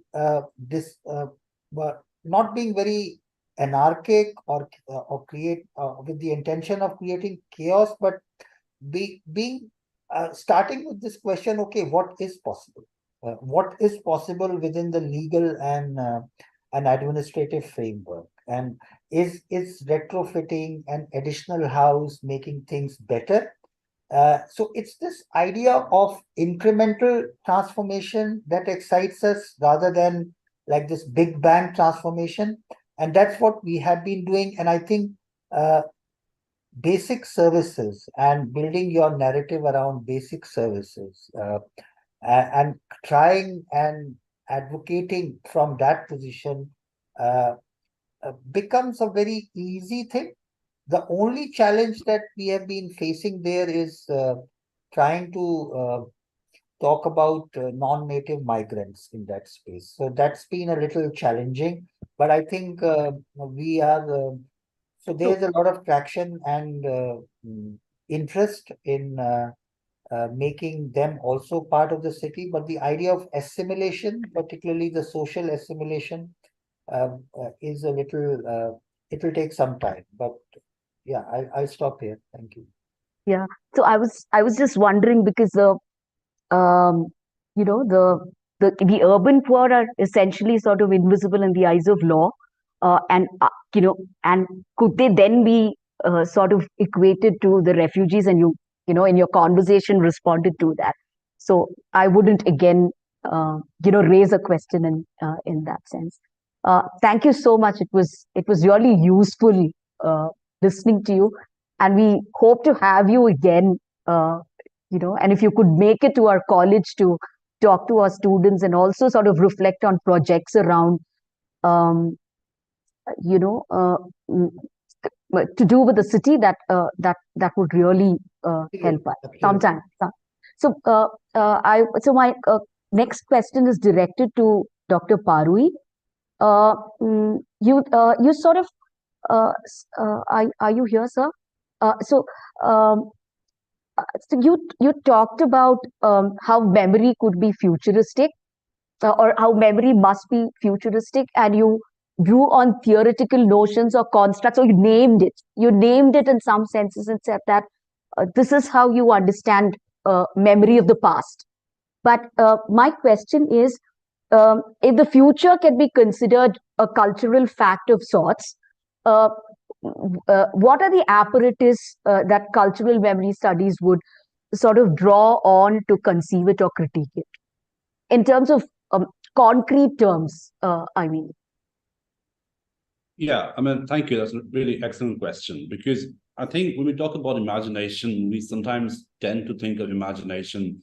not being very anarchic or create with the intention of creating chaos, but being starting with this question: okay, what is possible? What is possible within the legal and administrative framework? And is retrofitting an additional house making things better? So it's this idea of incremental transformation that excites us rather than like this big bang transformation. And that's what we have been doing. And I think basic services and building your narrative around basic services and trying and advocating from that position becomes a very easy thing. The only challenge that we have been facing there is trying to talk about non-native migrants in that space. So that's been a little challenging, but I think we are, so there's a lot of traction and interest in making them also part of the city, but the idea of assimilation, particularly the social assimilation, is a little, it will take some time, but yeah, I'll stop here. Thank you. Yeah. So I was just wondering because you know, the urban poor are essentially sort of invisible in the eyes of law, and you know, and could they then be sort of equated to the refugees? And you know, in your conversation responded to that. So I wouldn't again, you know, raise a question in that sense. Thank you so much. It was really useful listening to you, and we hope to have you again. You know, and if you could make it to our college to talk to our students and also sort of reflect on projects around, you know, to do with the city, that would really help us sometime. So, so my next question is directed to Dr. Parui. You sort of, are you here, sir? So you talked about how memory could be futuristic, or how memory must be futuristic, and you drew on theoretical notions or constructs, or you named it. You named it in some senses and said that this is how you understand memory of the past. But my question is, if the future can be considered a cultural fact of sorts, what are the apparatus that cultural memory studies would sort of draw on to conceive it or critique it? In terms of concrete terms, I mean. Yeah, I mean, thank you. That's a really excellent question, because I think when we talk about imagination, we sometimes tend to think of imagination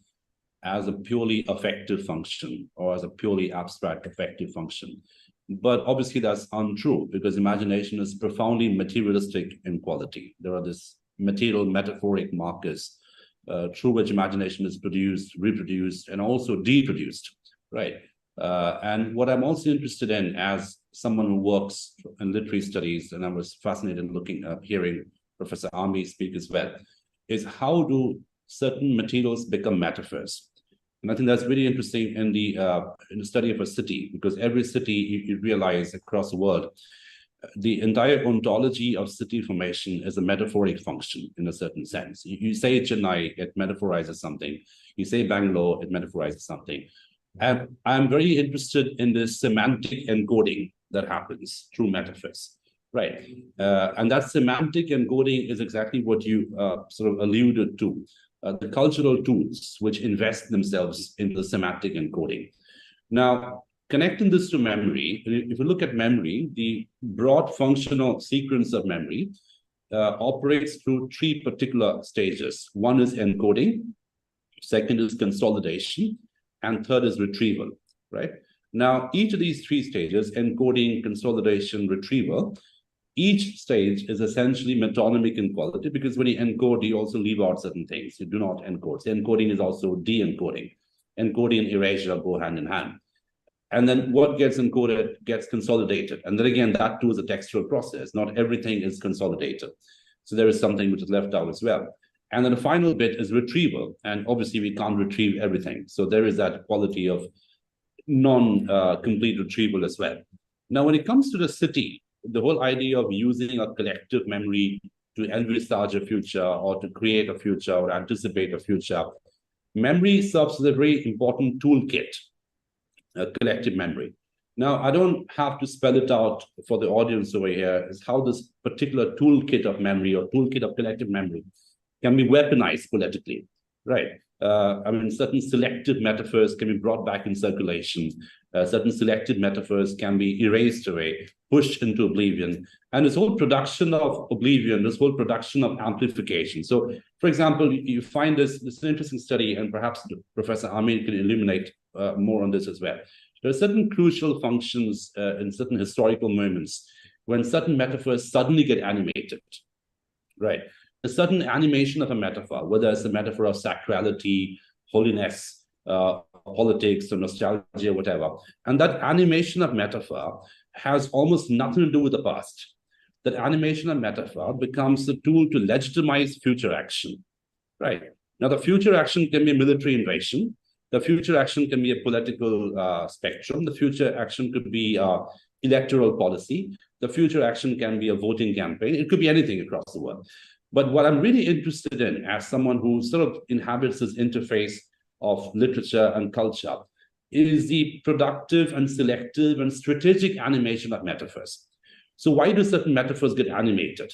as a purely affective function or as a purely abstract affective function. But obviously that's untrue, because imagination is profoundly materialistic in quality. There are these material metaphoric markers through which imagination is produced, reproduced, and also deproduced, right? And what I'm also interested in, as someone who works in literary studies, and I was fascinated in hearing Professor Ami speak as well, is how do certain materials become metaphors? And I think that's really interesting in the study of a city, because every city, you realize across the world, the entire ontology of city formation is a metaphoric function in a certain sense. You say Chennai, it metaphorizes something. You say Bangalore, it metaphorizes something. And I'm very interested in the semantic encoding that happens through metaphors, right? And that semantic encoding is exactly what you sort of alluded to. The cultural tools which invest themselves in the semantic encoding. Now, connecting this to memory, if you look at memory, the broad functional sequence of memory operates through three particular stages. One is encoding, second is consolidation, and third is retrieval, right? Now, each of these three stages, encoding, consolidation, retrieval, each stage is essentially metonymic in quality, because when you encode, you also leave out certain things. You do not encode. So encoding is also de-encoding. Encoding and erasure go hand in hand. And then what gets encoded gets consolidated. And then again, that too is a textual process. Not everything is consolidated. So there is something which is left out as well. And then the final bit is retrieval. And obviously we can't retrieve everything. So there is that quality of non-complete retrieval as well. Now, when it comes to the city, the whole idea of using a collective memory to envisage a future or to create a future or anticipate a future, memory serves as a very important toolkit, a collective memory. Now, I don't have to spell it out for the audience over here, is how this particular toolkit of memory or toolkit of collective memory can be weaponized politically, right? I mean, certain selective metaphors can be brought back in circulation. Certain selected metaphors can be erased away, pushed into oblivion. And this whole production of oblivion, this whole production of amplification. So, for example, you find this is an interesting study, and perhaps Professor Amin can illuminate more on this as well. There are certain crucial functions in certain historical moments when certain metaphors suddenly get animated, right? A certain animation of a metaphor, whether it's a metaphor of sacrality, holiness, politics, or nostalgia, whatever. And that animation of metaphor has almost nothing to do with the past. That animation of metaphor becomes a tool to legitimize future action, right? Now, the future action can be military invasion. The future action can be a political spectrum. The future action could be electoral policy. The future action can be a voting campaign. It could be anything across the world. But what I'm really interested in, as someone who sort of inhabits this interface of literature and culture, is the productive and selective and strategic animation of metaphors. So why do certain metaphors get animated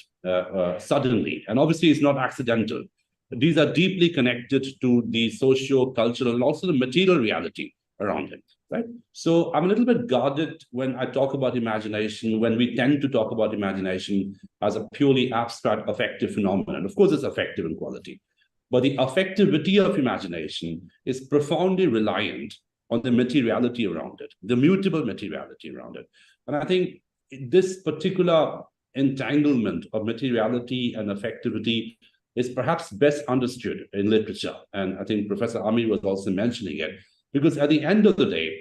suddenly? And obviously, it's not accidental. These are deeply connected to the socio-cultural and also the material reality around it, right? So I'm a little bit guarded when I talk about imagination, when we tend to talk about imagination as a purely abstract affective phenomenon. Of course, it's affective in quality, but the affectivity of imagination is profoundly reliant on the materiality around it, the mutable materiality around it. And I think this particular entanglement of materiality and affectivity is perhaps best understood in literature. And I think Professor Amir was also mentioning it, because at the end of the day,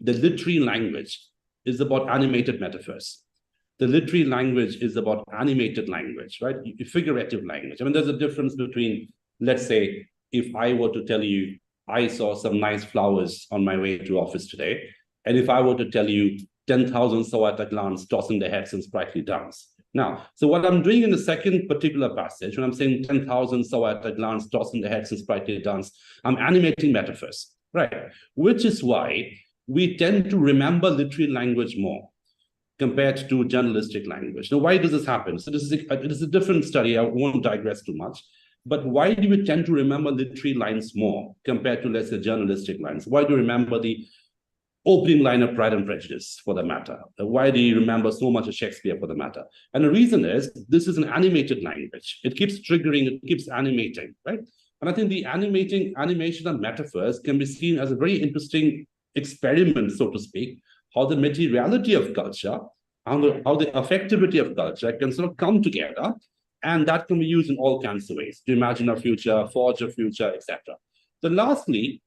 the literary language is about animated metaphors. The literary language is about animated language, right? Figurative language. I mean, there's a difference between, let's say, if I were to tell you, I saw some nice flowers on my way to office today, and if I were to tell you 10,000 saw at a glance, tossing their heads in sprightly dance. Now, so what I'm doing in the second particular passage, when I'm saying 10,000 saw at a glance, tossing their heads in sprightly dance, I'm animating metaphors, right? Which is why we tend to remember literary language more compared to journalistic language. Now, why does this happen? So this is a different study. I won't digress too much. But why do we tend to remember literary lines more compared to, let's say, journalistic lines? Why do you remember the opening line of Pride and Prejudice, for the matter? Why do you remember so much of Shakespeare, for the matter? And the reason is, this is an animated language. It keeps triggering, it keeps animating, right? And I think the animation of metaphors can be seen as a very interesting experiment, so to speak, how the materiality of culture, how the affectivity of culture can sort of come together, and that can be used in all kinds of ways to imagine a future, forge a future, etc. So lastly,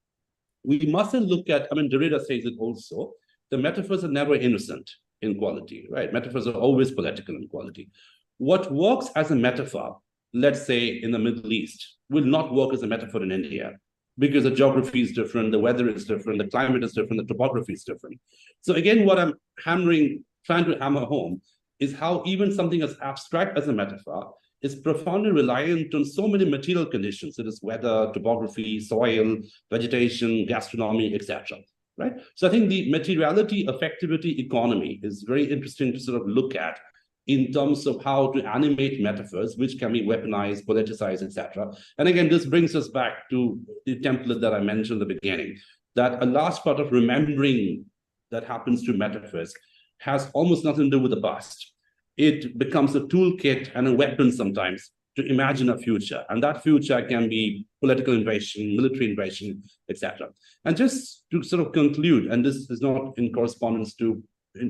we mustn't look at, I mean, Derrida says it also, the metaphors are never innocent in quality, right? Metaphors are always political in quality. What works as a metaphor, let's say in the Middle East, will not work as a metaphor in India, because the geography is different, the weather is different, the climate is different, the topography is different. So again, what I'm trying to hammer home is how even something as abstract as a metaphor is profoundly reliant on so many material conditions, such as weather, topography, soil, vegetation, gastronomy, etc. Right? So I think the materiality affectivity economy is very interesting to sort of look at in terms of how to animate metaphors, which can be weaponized, politicized, etc. And again, this brings us back to the template that I mentioned at the beginning, that a large part of remembering that happens to metaphors has almost nothing to do with the past. It becomes a toolkit and a weapon sometimes to imagine a future. And that future can be political invasion, military invasion, etc. And just to sort of conclude, and this is not in correspondence to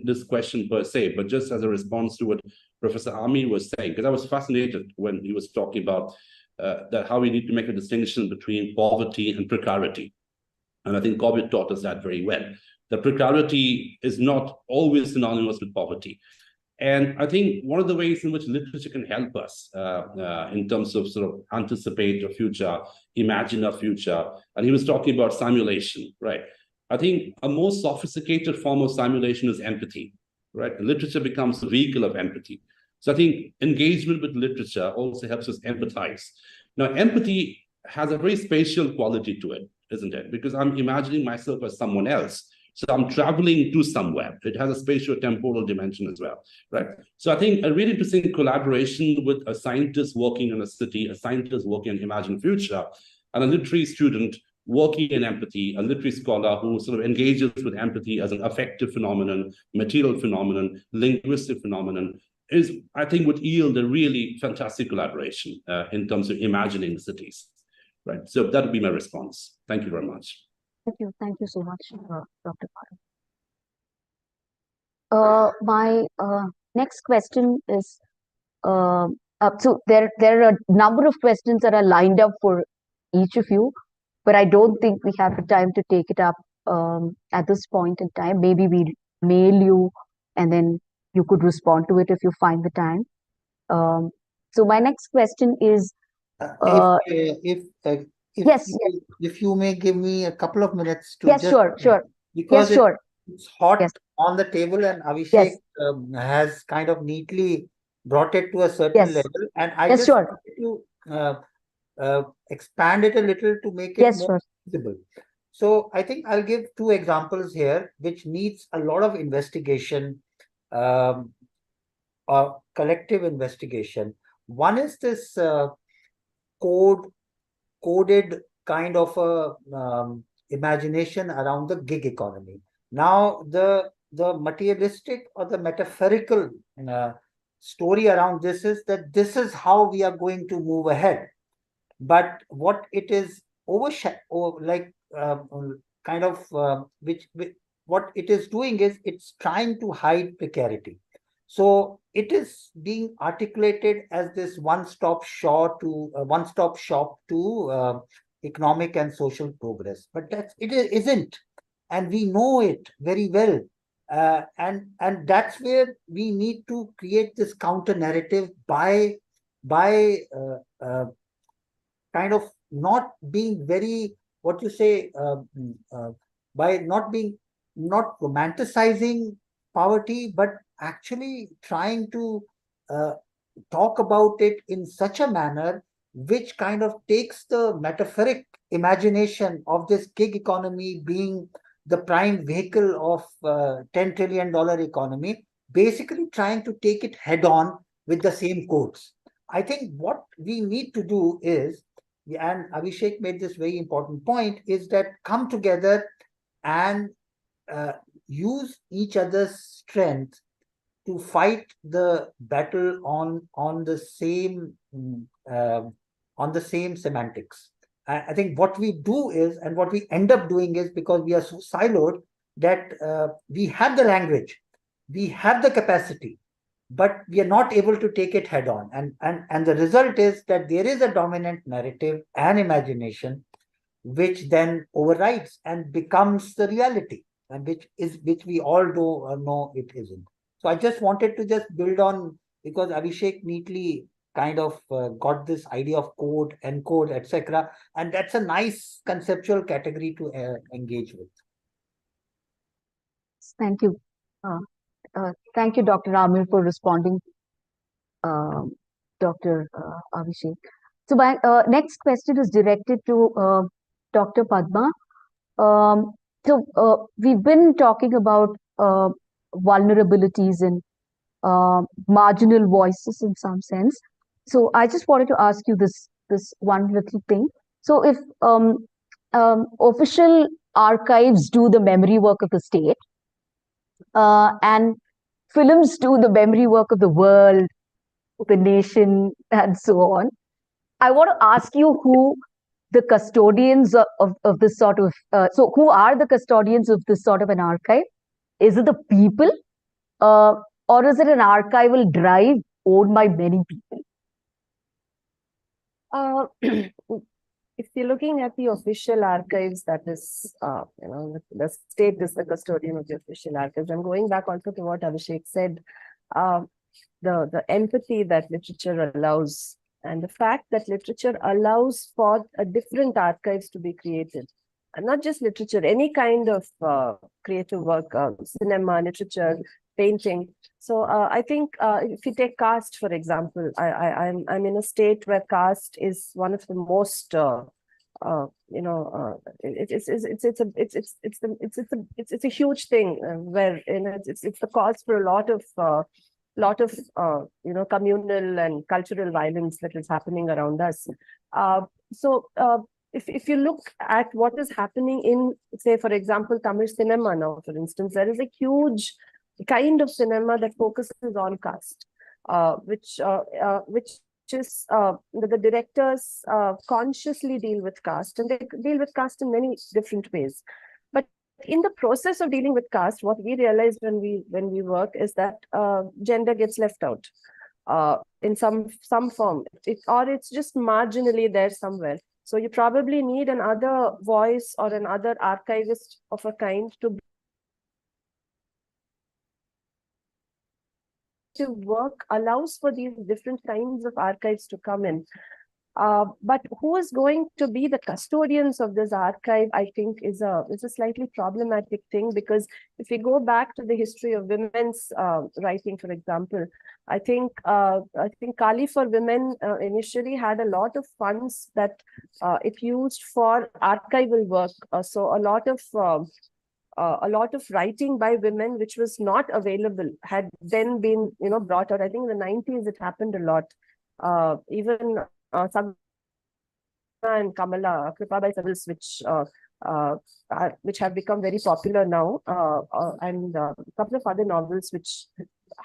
this question per se, but just as a response to what Professor Amir was saying, because I was fascinated when he was talking about that how we need to make a distinction between poverty and precarity. And I think COVID taught us that very well. The precarity is not always synonymous with poverty. And I think one of the ways in which literature can help us in terms of sort of anticipate a future, imagine a future, and he was talking about simulation, right? I think a more sophisticated form of simulation is empathy, right? Literature becomes a vehicle of empathy. So I think engagement with literature also helps us empathize. Now, empathy has a very spatial quality to it, isn't it? Because I'm imagining myself as someone else. So I'm traveling to somewhere. It has a spatio-temporal dimension as well, right? So I think a really interesting collaboration with a scientist working in a city, a scientist working in Imagine Future, and a literary student working in empathy, a literary scholar who sort of engages with empathy as an affective phenomenon, material phenomenon, linguistic phenomenon, is, I think, would yield a really fantastic collaboration in terms of imagining cities, right? So that would be my response. Thank you very much. Thank you so much, Dr. Parul. My next question is So there are a number of questions that are lined up for each of you, but I don't think we have the time to take it up at this point in time. Maybe we'll mail you and then you could respond to it if you find the time. So my next question is, yes, if you may give me a couple of minutes to yes, sure, because yes, sure. It's hot Yes. on the table, and Abhishek Yes. has kind of neatly brought it to a certain Yes. level, and I Yes, just sure. wanted to expand it a little to make it Yes, more sure. visible. So I think I'll give two examples here, which needs a lot of investigation, collective investigation. One is this coded kind of a imagination around the gig economy. Now, the materialistic or the metaphorical story around this is that this is how we are going to move ahead. But what it is what it is doing is it's trying to hide precarity. So it is being articulated as this one-stop shop to economic and social progress, but it isn't, and we know it very well. And that's where we need to create this counter narrative by kind of not being very, what you say, by not romanticizing poverty, but actually trying to talk about it in such a manner which kind of takes the metaphoric imagination of this gig economy being the prime vehicle of $10 trillion economy, basically trying to take it head on with the same quotes. I think what we need to do is, and Abhishek made this very important point, is that come together and use each other's strength to fight the battle on the same semantics. I think what we do is, and what we end up doing is, because we are so siloed, that we have the language, we have the capacity, but we are not able to take it head on. And the result is that there is a dominant narrative and imagination which then overrides and becomes the reality, and which we all know it isn't. So I just wanted to just build on, because Abhishek neatly kind of got this idea of code, encode, etc. And that's a nice conceptual category to engage with. Thank you. Thank you, Dr. Amir, for responding, Dr. Abhishek. So my next question is directed to Dr. Padma. So we've been talking about vulnerabilities and marginal voices in some sense. So I just wanted to ask you this one little thing. So if official archives do the memory work of the state, and films do the memory work of the world, the nation, and so on, I want to ask you who the custodians of this sort of, so who are the custodians of this sort of an archive? Is it the people, or is it an archival drive owned by many people? If you're looking at the official archives, that is, the state is the custodian of the official archives. I'm going back also to what Abhishek said, the empathy that literature allows, and the fact that literature allows for a different archives to be created. And not just literature, any kind of creative work, cinema, literature, painting. So I think if you take caste, for example, I'm in a state where caste is one of the most it's a huge thing, where it's the cause for a lot of communal and cultural violence that is happening around us. So if you look at what is happening in, say, for example, Tamil cinema now, for instance, there is a huge kind of cinema that focuses on caste, which is the directors consciously deal with caste, and they deal with caste in many different ways. But in the process of dealing with caste, what we realize when we work is that gender gets left out. in some form, or it's just marginally there somewhere. So you probably need another voice or another archivist of a kind to work allows for these different kinds of archives to come in. But who is going to be the custodians of this archive, I think, is a slightly problematic thing, because if we go back to the history of women's writing, for example, I think Kali for Women initially had a lot of funds that it used for archival work. So a lot of writing by women which was not available had then been brought out. I think in the 90s it happened a lot. Even Sagna and Kamala, Kripabai Savils, which have become very popular now, and a couple of other novels which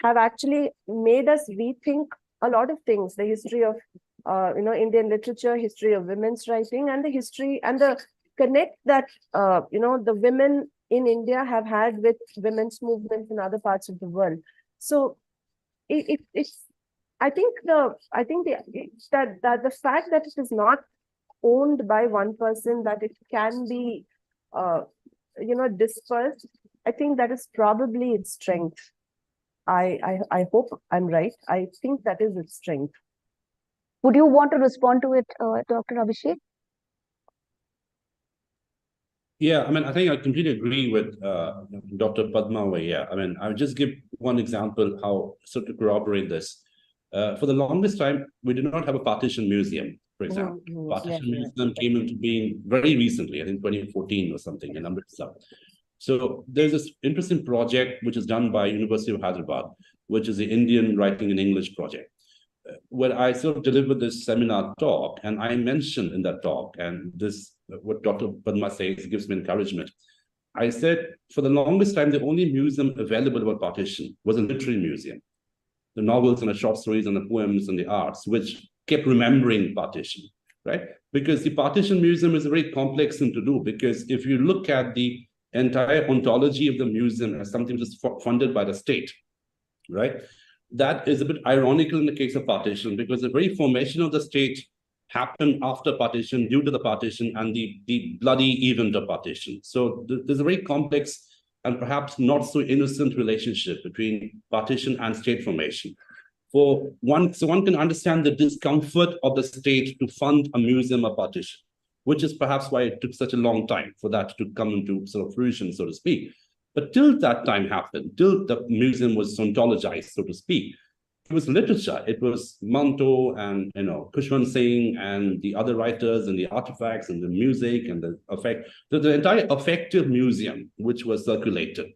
have actually made us rethink a lot of things: the history of Indian literature, history of women's writing, and the history and the connect that the women in India have had with women's movements in other parts of the world. So I think the fact that it is not owned by one person, that it can be dispersed, I think that is probably its strength. I hope I'm right. I think that is its strength. Would you want to respond to it, Dr. Abhishek? Yeah, I mean, I think I completely agree with Dr. Padma over here. I mean, I'll just give one example how to corroborate this. For the longest time, we did not have a partition museum, for example. Partition museum came into being very recently, I think 2014 or something, a number of stuff. So there's this interesting project which is done by University of Hyderabad, which is the Indian Writing in English project, where I sort of delivered this seminar talk, and I mentioned in that talk, and this, what Dr. Padma says gives me encouragement. I said, for the longest time, the only museum available about partition was a literary museum. The novels and the short stories and the poems and the arts, which kept remembering partition, right? Because the partition museum is a very complex thing to do, because if you look at the entire ontology of the museum as something just funded by the state, right? That is a bit ironical in the case of partition, because the very formation of the state happened after partition, due to the partition and the bloody event of partition. So there's a very complex and perhaps not so innocent relationship between partition and state formation. So one can understand the discomfort of the state to fund a museum of partition, which is perhaps why it took such a long time for that to come into sort of fruition, so to speak. But till that time happened, till the museum was ontologized, so to speak, it was literature. It was Manto and Kushwan Singh and the other writers and the artifacts and the music and the effect. The entire affective museum, which was circulated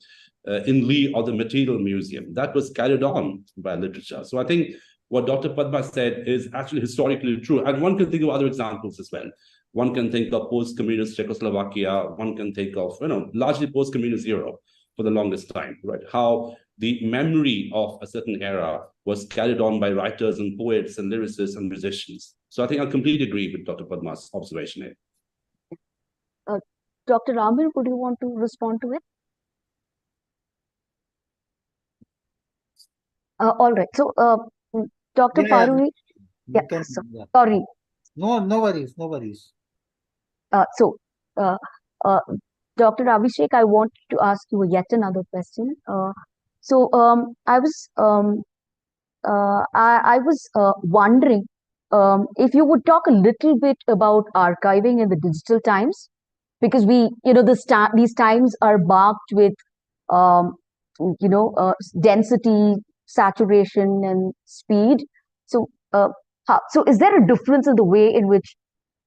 in lieu of the material museum, that was carried on by literature. So I think what Dr. Padma said is actually historically true. And one can think of other examples as well. One can think of post-communist Czechoslovakia. One can think of, largely post-communist Europe for the longest time, right? How the memory of a certain era was carried on by writers and poets and lyricists and musicians. So I think I completely agree with Dr. Padma's observation here. Dr. Ramir, would you want to respond to it? All right. So, Dr. Paruri, sorry. No worries, no worries. Dr. Abhishek, I want to ask you yet another question. I was wondering if you would talk a little bit about archiving in the digital times, because these times are marked with density, saturation, and speed. So is there a difference in the way in which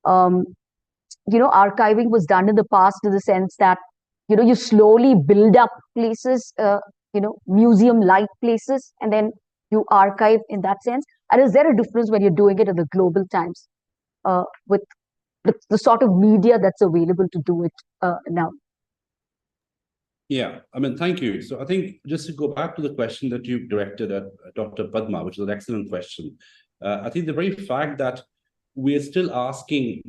archiving was done in the past, in the sense that you slowly build up places, museum-like places, and then you archive in that sense? And is there a difference when you're doing it in the global times with the sort of media that's available to do it now? Yeah, I mean, thank you. So I think just to go back to the question that you directed at Dr. Padma, which is an excellent question. I think the very fact that we are still asking,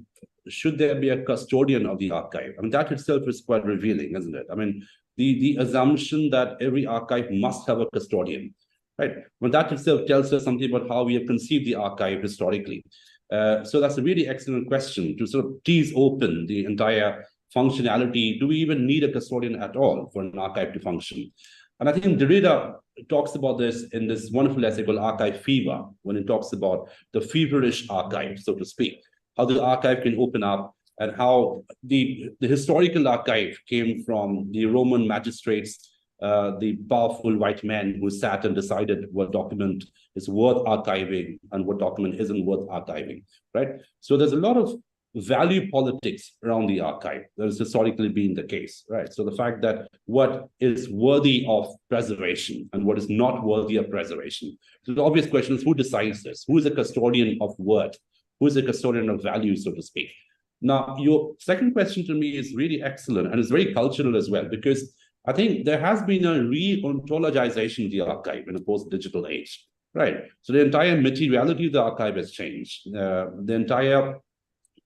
should there be a custodian of the archive? I mean, that itself is quite revealing, isn't it? I mean, the assumption that every archive must have a custodian, right? Well, that itself tells us something about how we have conceived the archive historically. So that's a really excellent question to sort of tease open the entire functionality. Do we even need a custodian at all for an archive to function? And I think Derrida talks about this in this wonderful essay called Archive Fever, when it talks about the feverish archive, so to speak, how the archive can open up, and how the historical archive came from the Roman magistrates, the powerful white men who sat and decided what document is worth archiving and what document isn't worth archiving, right? So there's a lot of value politics around the archive. That has historically been the case, right? So the fact that what is worthy of preservation and what is not worthy of preservation. So the obvious question is, who decides this? Who is a custodian of worth? Who is a custodian of value, so to speak? Now, your second question to me is really excellent, and it's very cultural as well, because I think there has been a re-ontologization of the archive in a post-digital age, right? So the entire materiality of the archive has changed. The entire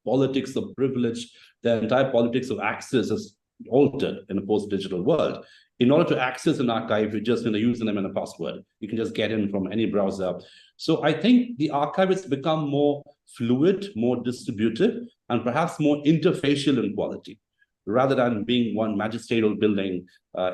politics of privilege, the entire politics of access is altered in a post-digital world. In order to access an archive, you're just going to use a username and a password. You can just get in from any browser. So I think the archive has become more fluid, more distributed, and perhaps more interfacial in quality, rather than being one magisterial building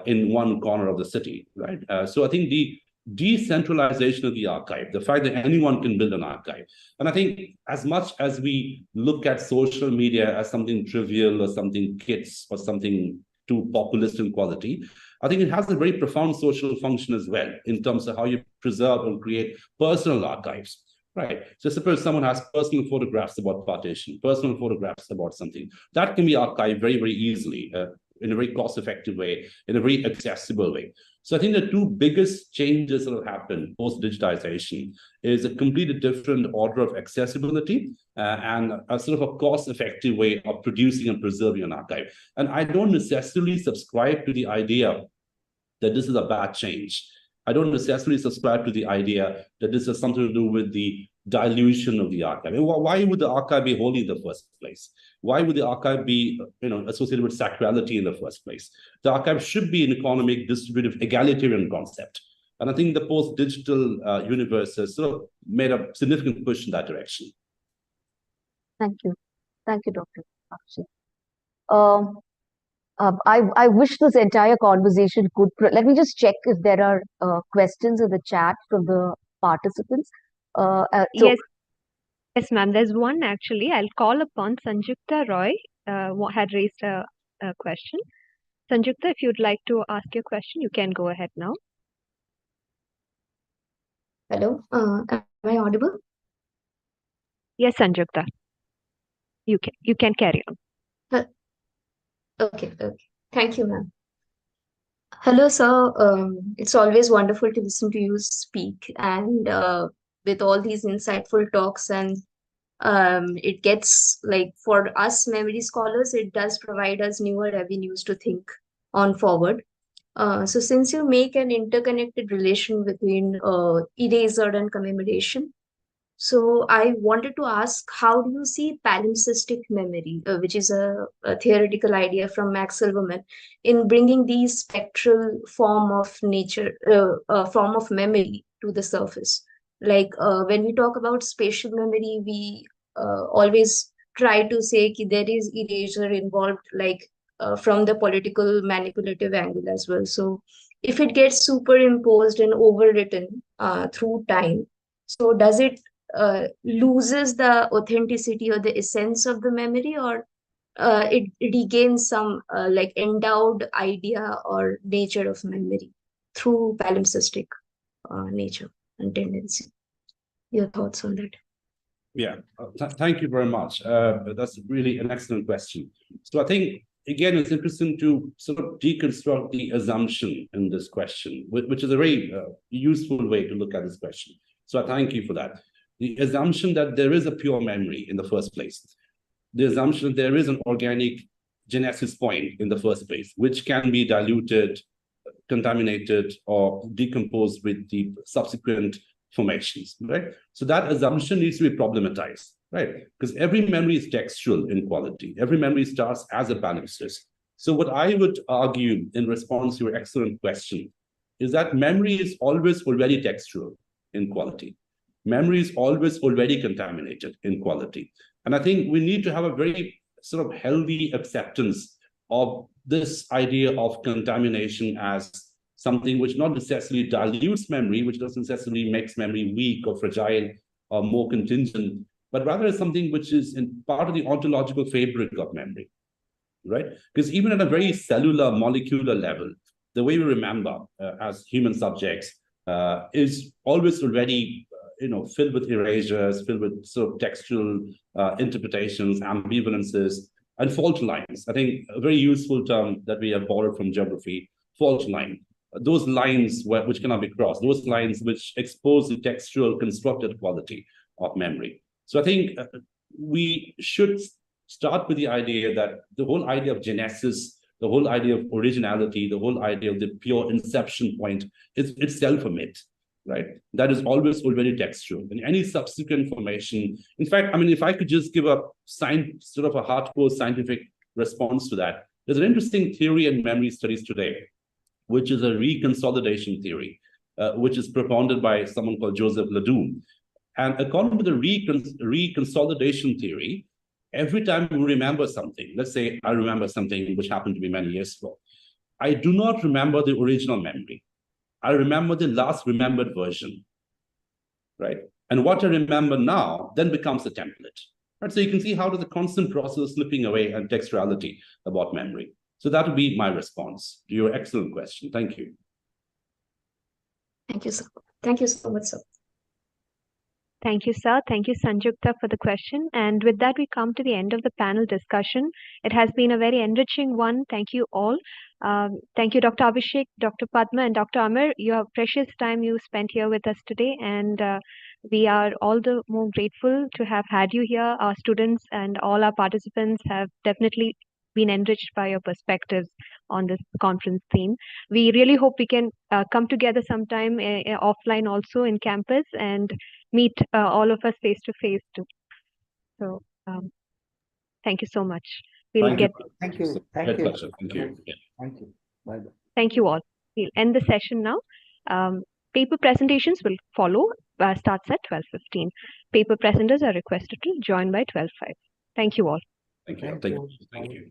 in one corner of the city, right? So I think the decentralization of the archive, the fact that anyone can build an archive. And I think as much as we look at social media as something trivial or something kids or something too populist in quality, I think it has a very profound social function as well in terms of how you preserve and create personal archives, right? So suppose someone has personal photographs about partition, personal photographs about something, that can be archived very, very easily in a very cost-effective way, in a very accessible way. So I think the two biggest changes that have happened post-digitization is a completely different order of accessibility and a sort of a cost-effective way of producing and preserving an archive. And I don't necessarily subscribe to the idea that this is a bad change. I don't necessarily subscribe to the idea that this has something to do with the dilution of the archive. I mean, why would the archive be holy in the first place? Why would the archive be, associated with sacrality in the first place? The archive should be an economic, distributive, egalitarian concept. And I think the post-digital universe has sort of made a significant push in that direction. Thank you. Thank you, Dr. Akshi. I wish this entire conversation could. Let me just check if there are questions in the chat from the participants. Yes, ma'am. There's one actually. I'll call upon Sanjukta Roy, had raised a question. Sanjukta, if you'd like to ask your question, you can go ahead now. Hello, am I audible? Yes, Sanjukta. You can carry on. Okay. Thank you, ma'am. Hello, sir. It's always wonderful to listen to you speak, and with all these insightful talks, and it gets, like, for us memory scholars, it does provide us newer avenues to think on forward. So since you make an interconnected relation between erasure and commemoration, so I wanted to ask, how do you see palimpsestic memory, which is a theoretical idea from Max Silverman, in bringing these spectral form of memory to the surface? Like when we talk about spatial memory, we always try to say that there is erasure involved, like from the political manipulative angle as well. So if it gets superimposed and overwritten through time, so does it loses the authenticity or the essence of the memory, or it regains some like endowed idea or nature of memory through palimpsestic nature and tendency? Your thoughts on that? Yeah, thank you very much. That's really an excellent question. So I think, again, it's interesting to sort of deconstruct the assumption in this question, which is a very useful way to look at this question. So I thank you for that. The assumption that there is a pure memory in the first place, the assumption that there is an organic genesis point in the first place, which can be diluted, contaminated, or decomposed with the subsequent formations, right? So that assumption needs to be problematized, right? Because every memory is textual in quality. Every memory starts as a palimpsest. So what I would argue in response to your excellent question is that memory is always already textual in quality. Memory is always already contaminated in quality. And I think we need to have a very sort of healthy acceptance of this idea of contamination as something which not necessarily dilutes memory, which doesn't necessarily makes memory weak or fragile or more contingent, but rather is something which is in part of the ontological fabric of memory, right? Because even at a very cellular, molecular level, the way we remember as human subjects is always already filled with erasures, filled with sort of textual interpretations, ambivalences, and fault lines. I think a very useful term that we have borrowed from geography, fault line. Those lines which cannot be crossed, those lines which expose the textual constructed quality of memory. So I think we should start with the idea that the whole idea of genesis, the whole idea of originality, the whole idea of the pure inception point is itself a myth, right? That is always already textual. And any subsequent formation, in fact, I mean, if I could just give a sort of a hardcore scientific response to that, there's an interesting theory in memory studies today, which is a reconsolidation theory, which is propounded by someone called Joseph Ledoux. And according to the reconsolidation theory, every time we remember something, let's say I remember something which happened to me many years ago, I do not remember the original memory. I remember the last remembered version, right? And what I remember now then becomes a template, right? So you can see how there's a constant process of slipping away and textuality about memory. So that would be my response to your excellent question. Thank you. Thank you, sir. Thank you so much, sir. Thank you, sir. Thank you, Sanjukta, for the question. And with that, we come to the end of the panel discussion. It has been a very enriching one. Thank you all. Thank you, Dr. Abhishek, Dr. Padma, and Dr. Amir. Your precious time you spent here with us today. And we are all the more grateful to have had you here. Our students and all our participants have definitely been enriched by your perspectives on this conference theme. We really hope we can come together sometime offline also in campus and meet all of us face to face too. So thank you so much. Thank you. Thank you. Thank you. Thank you. Yeah. Thank you. Bye-bye. Thank you all. We'll end the session now. Paper presentations will follow, starts at 12:15. Paper presenters are requested to join by 12:05. Thank you all. Thank you. Thank you. Thank you.